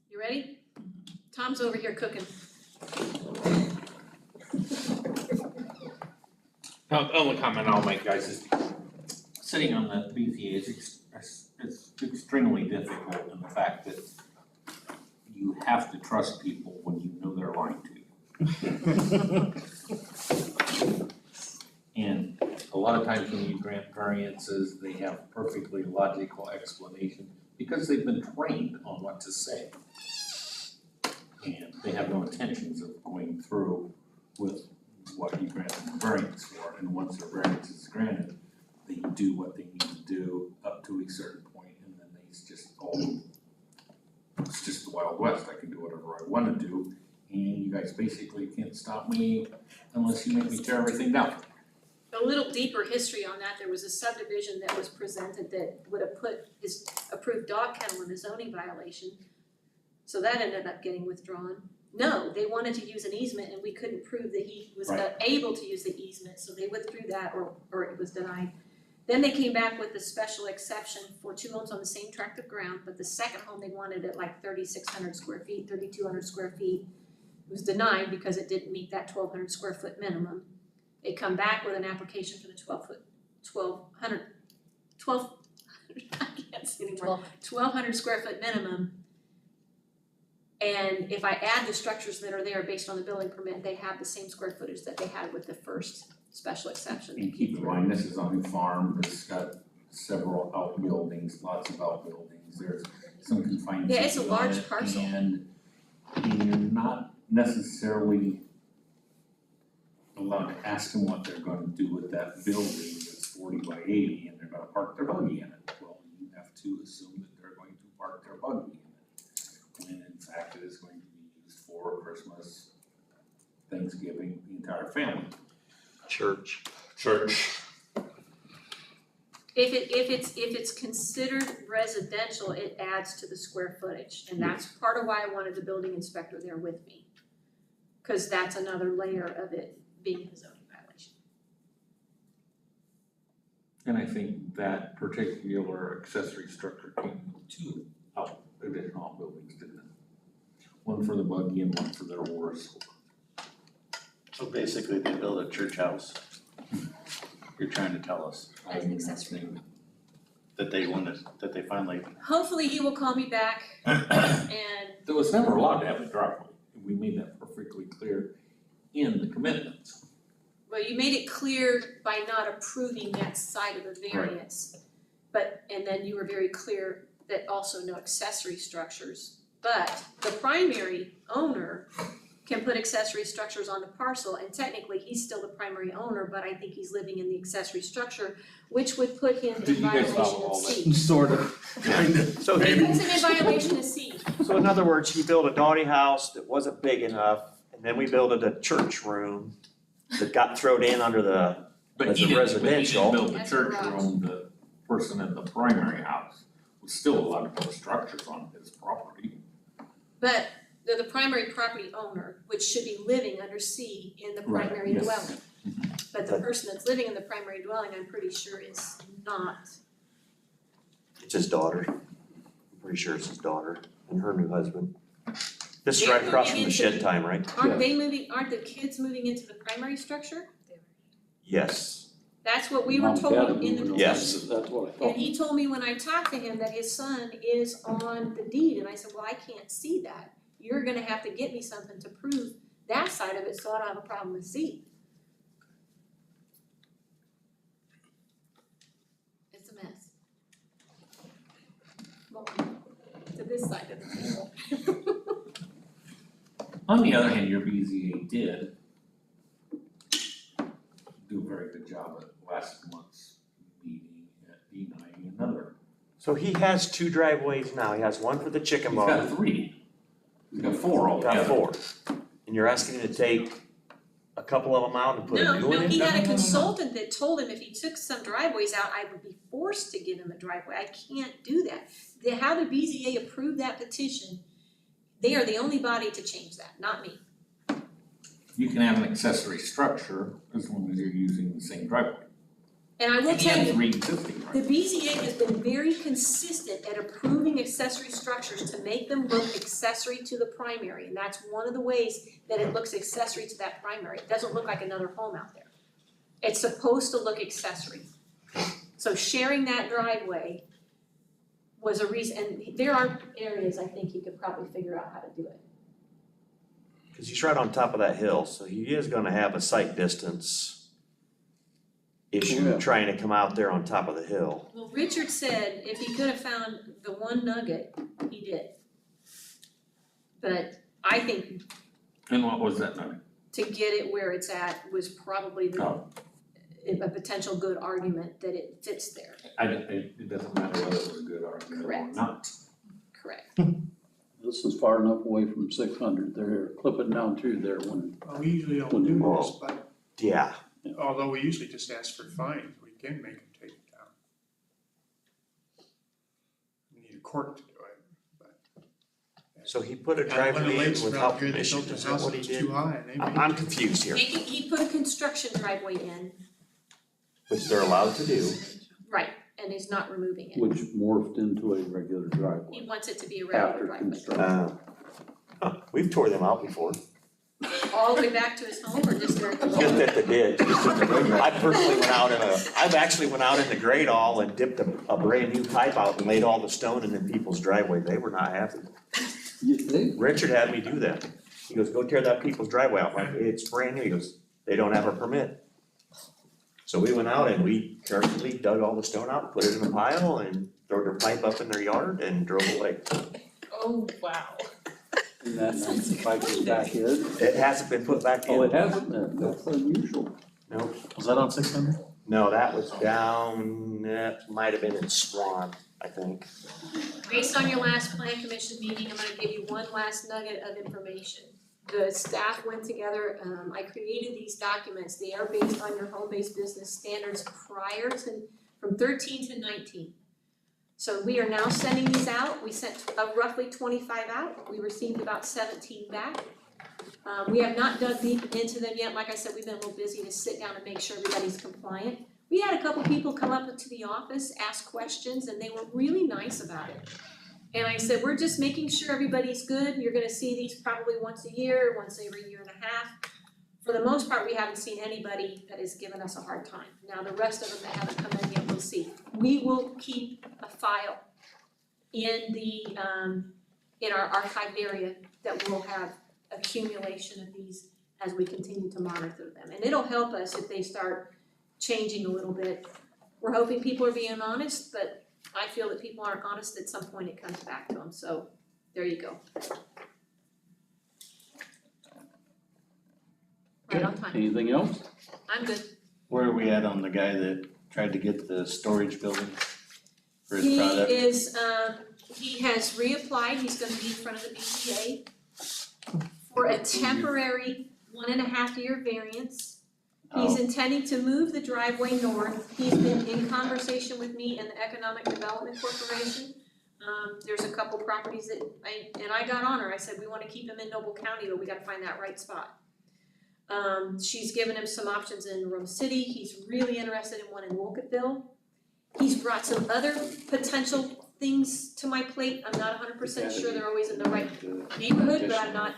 You ready? Tom's over here cooking. The only comment I'll make, guys, is sitting on the BZA is it's extremely difficult in the fact that you have to trust people when you know they're lying to you. And a lot of times when you grant variances, they have perfectly logical explanation because they've been trained on what to say. And they have no intentions of going through with what you grant them a variance for. And once their variance is granted, they do what they need to do up to a certain point, and then it's just the Wild West. I can do whatever I wanna do, and you guys basically can't stop me unless you make me tear everything down. A little deeper history on that, there was a subdivision that was presented that would have put his approved dog kennel in a zoning violation. So that ended up getting withdrawn. No, they wanted to use an easement and we couldn't prove that he was able to use the easement, so they withdrew that or it was denied. Then they came back with a special exception for 2 homes on the same tract of ground, but the second home they wanted at like 3,600 square feet, 3,200 square feet. It was denied because it didn't meet that 1,200 square foot minimum. They come back with an application for the 1,200, I can't see anymore, 1,200 square foot minimum. And if I add the structures that are there based on the building permit, they have the same square footage that they had with the first special exception. And keep in mind, this is on a farm that's got several outbuildings, lots of outbuildings, there's some confined Yeah, it's a spaces on large it, parcel. And you're not necessarily allowed to ask them what they're gonna do with that building that's 40 by 80 and they're gonna park their buggy in it. Well, you have to assume that they're going to park their buggy in it, when in fact it is going to be used for Christmas, Thanksgiving, the entire family. Church. If it's considered residential, it adds to the square footage, and that's part of why I wanted the building inspector there with me. Cause that's another layer of it being a zoning violation. And I think that particular accessory structure came with 2 additional outbuildings, didn't it? One for the buggy and one for their horse. So basically, they built a church house. You're trying to tell us As an accessory. that they finally. Hopefully he will call me back and There was never allowed to have a driveway. We made that perfectly clear in the commitments. well, you made it clear by not approving that side of the variance. But, and then you were very clear that also no accessory structures. But the primary owner can put accessory structures on the parcel, and technically he's still the primary owner, but I think he's living in the accessory structure, which would put him Did in you guys violation follow of all that? C. Sort of, kind of. So It he, puts him in violation of C. so in other words, he built a downy house that wasn't big enough, and then we built a church room that got thrown in under the, But as he a didn't, residential. build the As a church garage. room, the person in the primary house was still allowed to put structures on his property. But they're the primary property owner, which should be living under C in the Right, primary yes. dwelling. But the person that's living in the primary dwelling, I'm pretty sure is not. It's his daughter. I'm pretty sure it's his daughter and her new husband. This is They're right across from moving the into- shed time, right? Aren't the kids moving into the primary structure? Yes. That's what we were Mom and Dad told are in the moving over. Yes. That's what I And thought. he told me when I talked to him that his son is on the deed, and I said, well, I can't see that. You're gonna have to get me something to prove that side of it, so I don't have a problem with C. It's a mess. Welcome to this side of the table. On the other hand, your BZA did do a very good job at last month's meeting at denying a So he has 2 driveways now, he has one for the chicken He's barn, got 3. He's got 4 altogether. got 4. And you're asking him to take a couple of them out and put a new one in? He had a consultant that told him if he took some driveways out, I would be forced to give him a driveway. I can't do that. How the BZA approved that petition, they are the only body to change that, not me. You can have an accessory structure as long as you're using the same driveway. And I will And he tell had you, 3 existing the driveways. BZA has been very consistent at approving accessory structures to make them look accessory to the primary. And that's one of the ways that it looks accessory to that primary. It doesn't look like another home out there. It's supposed to look accessory. So sharing that driveway was a reason, and there are areas I think he could probably figure out how to do it. Cause he's right on top of that hill, so he is gonna have a sight distance issue Yeah. trying to come out there on top of the hill. Well, Richard said if he could have found the one nugget, he did. But I think And what was that number? to get it where it's at was probably Oh. a potential good argument that it fits there, It doesn't matter whether it was a good argument or Correct. not. correct? This is far enough away from 600, they're clipping down through there when, Well, we usually don't do this, but Yeah, although we usually just ask for fines, we can make them take it down. We need a court to do it, but. so he put a One of the driveway in lakes without around here, they permission, built a is that house what he that's did? too high and they made. I'm confused here, He put a construction driveway in, which they're allowed to do. right, and he's not removing it. which morphed into a regular He driveway wants it to be a regular after driveway, construction. We've tore them out before, all the way back to his home or just there at the just road? at the ditch. I personally went out I've actually went out in the Great All and dipped a brand new pipe out and laid all the stone in people's driveway, they were not happy. Richard had me do that. He goes, go tear that people's driveway out. I'm like, it's brand new. He goes, they don't have a permit. So we went out and we carefully dug all the stone out, put it in a pile and threw their pipe up in their yard and drove away. Oh, wow. And that pipe is back in. It hasn't been put back in. Oh, it hasn't been, that's unusual. Nope. Was that on 600? No, that was down, that might have been in Swan, I think. Based on your last plan commission meeting, I'm gonna give you one last nugget of information. The staff went together, I created these documents, they are based on your home-based business standards prior to, from 13 to 19. So we are now sending these out, we sent roughly 25 out, we received about 17 back. We have not dug deep into them yet, like I said, we've been a little busy to sit down and make sure everybody's compliant. We had a couple people come up to the office, ask questions, and they were really nice about it. And I said, we're just making sure everybody's good, you're gonna see these probably once a year, once every year and a half. For the most part, we haven't seen anybody that has given us a hard time. Now, the rest of them that haven't come in yet, we'll see. We will keep a file in the, in our archived area that will have accumulation of these as we continue to monitor them. And it'll help us if they start changing a little bit. We're hoping people are being honest, but I feel that people aren't honest, at some point it comes back to them, so there you go. Right on time, Anything else? I'm good. Where are we at on the guy that tried to get the storage building for his product? He has reapplied, he's gonna be in front of the BCA for a temporary 1.5-year variance. He's intending to move the driveway north. He's been in conversation with me and the Economic Development Corporation. There's a couple properties that, I got on her, I said, we wanna keep him in Noble County, but we gotta find that right spot. She's given him some options in Rome City, he's really interested in one in Wolcottville. He's brought some other potential things to my plate, I'm not 100% sure they're always in the right neighborhood, but I'm not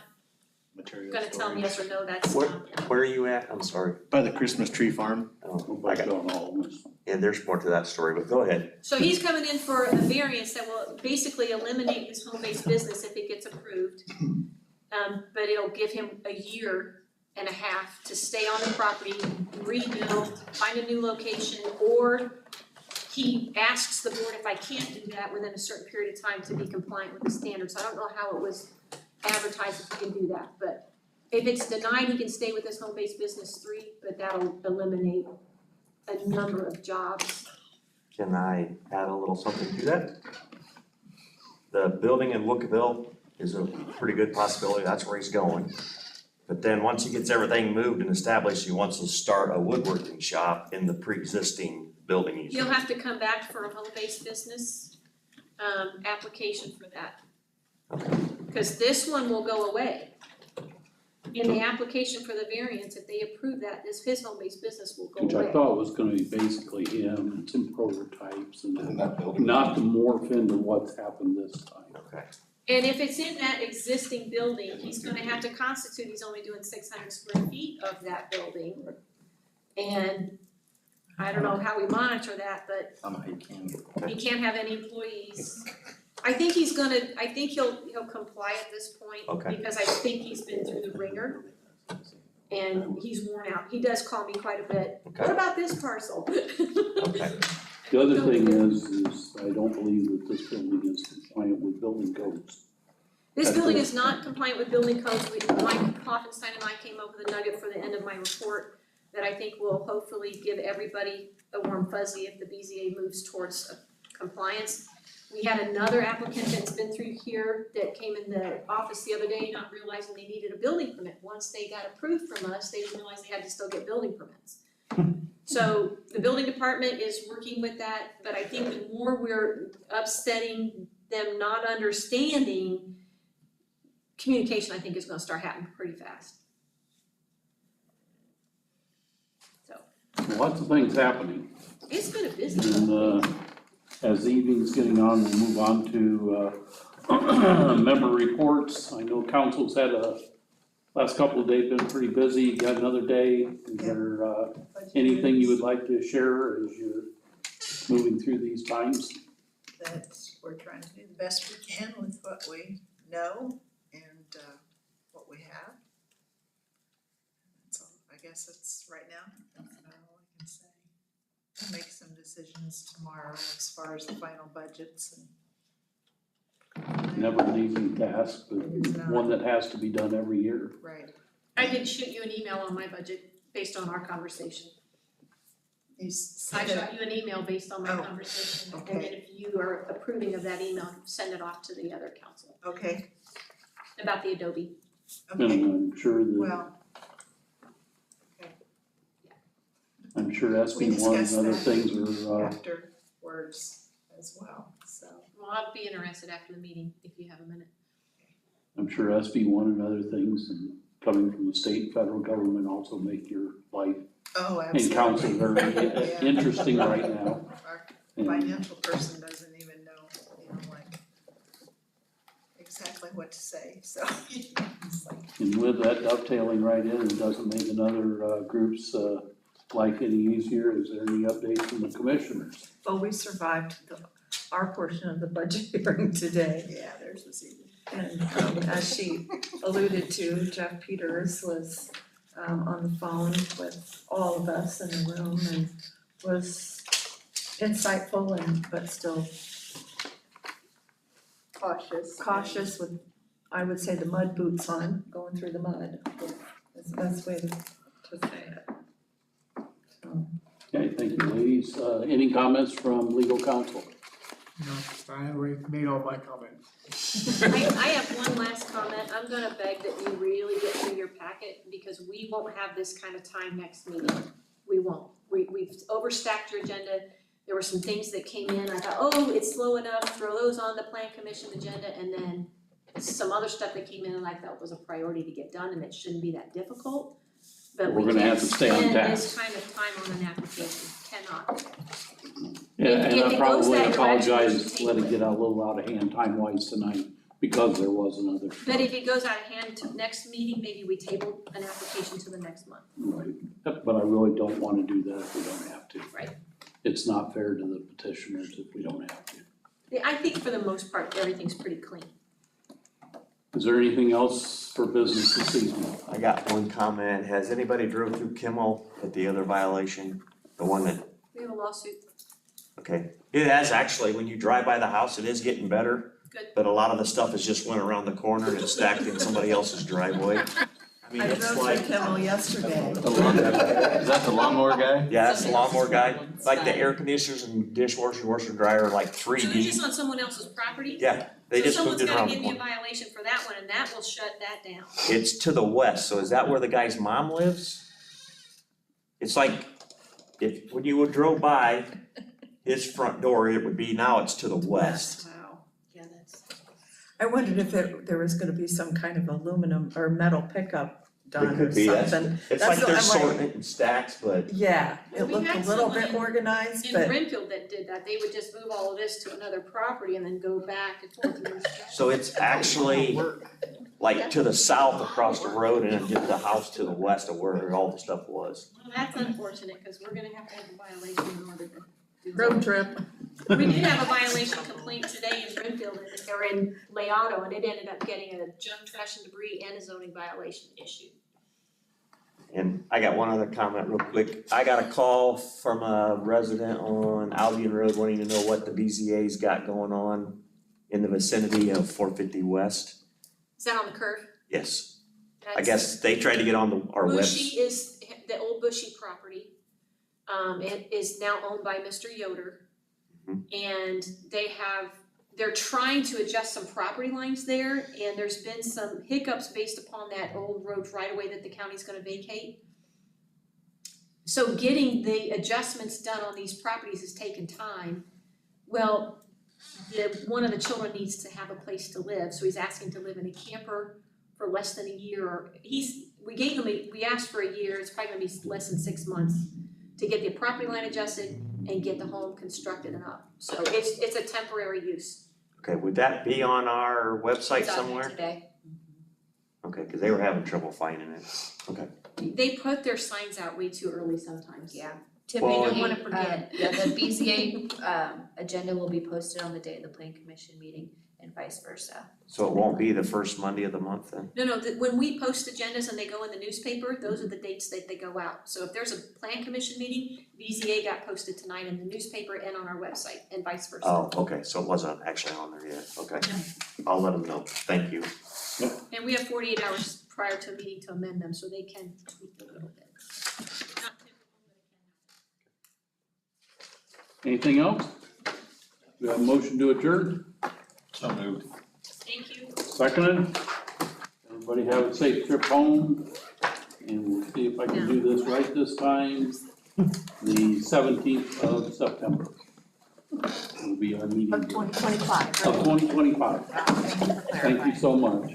gonna tell them yes or no, that's Where are you at? I'm sorry. By the Christmas tree farm. Oh, I got all this. yeah, there's more to that story, but go ahead. So he's coming in for a variance that will basically eliminate his home-based business if it gets approved. But it'll give him 1.5 years to stay on the property, rebuild, find a new location, or he asks the board if I can't do that within a certain period of time to be compliant with the standards. I don't know how it was advertised if he can do that, but if it's denied, he can stay with his home-based business 3, but that'll eliminate a number of jobs. Can I add a little something to that? The building in Wookville is a pretty good possibility, that's where he's going. But then, once he gets everything moved and established, he wants to start a woodworking shop in the pre-existing building he's in. You'll have to come back for a home-based business, application for that. Okay. Cause this one will go away. In the application for the variance, if they approve that, his home-based business will go Which away. I thought was gonna be basically him and some prototypes and In that building. not to morph into what's happened this time. Okay. And if it's in that existing building, he's gonna have to constitute, he's only doing 600 square feet of that building. And I don't know how we monitor that, but Somehow you can. he can't have any employees. I think he'll comply at this point. Okay. Because I think he's been through the ringer. And he's worn out. He does call me quite a bit. What Okay. about this parcel? Okay. The other thing is I don't believe that this building is compliant with building codes. This building is not compliant with building codes. Mike Hoffenstein and I came up with a nugget for the end of my report that I think will hopefully give everybody a warm fuzzy if the BZA moves towards compliance. We had another applicant that's been through here that came in the office the other day, not realizing they needed a building permit. Once they got approved from us, they didn't realize they had to still get building permits. So the building department is working with that, but I think the more we're upsetting them not understanding, communication I think is gonna start happening pretty fast. So, Lots of things happening. it's been a busy And as the evening's getting on, we'll move on to member reports. I know council's had last couple of days been pretty busy. You got another day. Is there anything you would like to share as you're moving through these times? That we're trying to do the best we can with what we know and what we have. So I guess that's right now, that's about all I can say. We'll make some decisions tomorrow as far as the final budgets and. Never an easy task, but one that has to be done every year. Right. I did shoot you an email on my budget based on our conversation. You I said shot you an email based on my Oh, conversation, and okay. then if you are approving of that email, send it off to the other council okay, about the Adobe. And okay, I'm sure that, well, I'm sure we SB one and discussed other that things are, afterwards as well, so. Well, I'll be interested after the meeting if you have a minute. I'm sure SB one and other things and coming from the state and federal government also make your life Oh, and absolutely. council very Yeah. interesting right now. Our And financial person doesn't even know, like, exactly what to say, so it's like, And with that dovetailing right in, it doesn't make another group's life any easier. Is there any updates from the commissioners? Well, we survived our portion of the budget hearing today. yeah, there's this evening. And as she alluded to, Jeff Peters was on the phone with all of us in the room and was insightful but still cautious with, I would say, the mud boots on, going through the mud. Is the best way to say it. So, Okay, thank you, ladies. Any comments from legal counsel? No, I already made all my comments. I have one last comment. I'm gonna beg that you really get through your packet because we won't have this kind of time next meeting. We won't. We've overstacked your agenda. There were some things that came in. I thought, oh, it's slow enough, throw those on the plan commission agenda, and then some other stuff that came in and I felt was a priority to get done and it shouldn't be that difficult. But we We're gonna can't have to stay on spend task. this kind of time on an application, cannot. Yeah, If and it I goes probably that direction, apologize, we should let it take get a little out of hand time-wise tonight because there was another. But if it goes out of hand to next meeting, maybe we table an application to the next month. Right, but I really don't wanna do that if we don't have to. Right. It's not fair to the petitioners if we don't have to. I think for the most part, everything's pretty clean. Is there anything else for business this evening? I got one comment. Has anybody drove through Kimmel at the other violation? The one that, We have a lawsuit. okay. It has actually, when you drive by the house, it is getting better. Good. But a lot of the stuff has just went around the corner and it's stacked in somebody else's driveway. I mean, I it's drove like, through Kimmel yesterday. is that the lawnmower guy? Yeah, that's the lawnmower guy, like the air conditioners and dishwasher, washer, dryer, are like three So they're deep. just on someone else's property? Yeah, they just moved it around So someone's gotta the give me a corner. violation for that one, and that will shut that down. It's to the west, so is that where the guy's mom lives? It's like, when you would drove by his front door, it would be, now it's to the west. Wow, yeah, that's. I wondered if there was gonna be some kind of aluminum or metal pickup It done or could be, something. it's That's like they're I'm sorting it in stacks, but Yeah, Well, it we looked a had little someone bit organized, In but Renfield that did that, they would just move all of this to another property and then go back and forth. And so it's actually like to the south across the road and then just the house to the west of where all the stuff was. Well, that's unfortunate, cause we're gonna have to have a violation in order to do that. road trip. We did have a violation complaint today in Renfield, or in Leono, and it ended up getting a junk, trash and debris and a zoning violation issued. And I got one other comment real quick. I got a call from a resident on Albion Road wanting to know what the BZA's got going on in the vicinity of 450 West. Is that on the curve? Yes, I That's- guess they tried to get on our Bushy website. is the old Bushy property. It is now owned by Mr. Yoder. And they're trying to adjust some property lines there, and there's been some hiccups based upon that old road right away that the county's gonna vacate. So getting the adjustments done on these properties has taken time. Well, one of the children needs to have a place to live, so he's asking to live in a camper for less than a year. We asked for a year, it's probably gonna be less than 6 months to get the property line adjusted and get the home constructed and up. So it's a temporary use. Okay, would that be on our website It's on there somewhere? today. Okay, cause they were having trouble finding it. Okay, They put their signs out way too early sometimes. Yeah. They don't Typically, wanna forget. yeah, the BZA agenda will be posted on the day of the plan commission meeting and vice versa. so it won't be the first Monday of the month then? No, when we post agendas and they go in the newspaper, those are the dates that they go out. So if there's a plan commission meeting, BZA got posted tonight in the newspaper and on our website and vice versa. Oh, okay, so it wasn't actually on there yet, okay. I'll let them know, thank you. And we have 48 hours prior to a meeting to amend them, so they can tweak a little bit. Not typical, but it can. Anything else? We have a motion to adjourn, So moved. Thank you. seconded. Everybody have a safe trip home, and we'll see if I can do this right this time. The 17th of September will be our meeting. Of 2025, Of 2025. Thank you for Thank you clarifying. so much.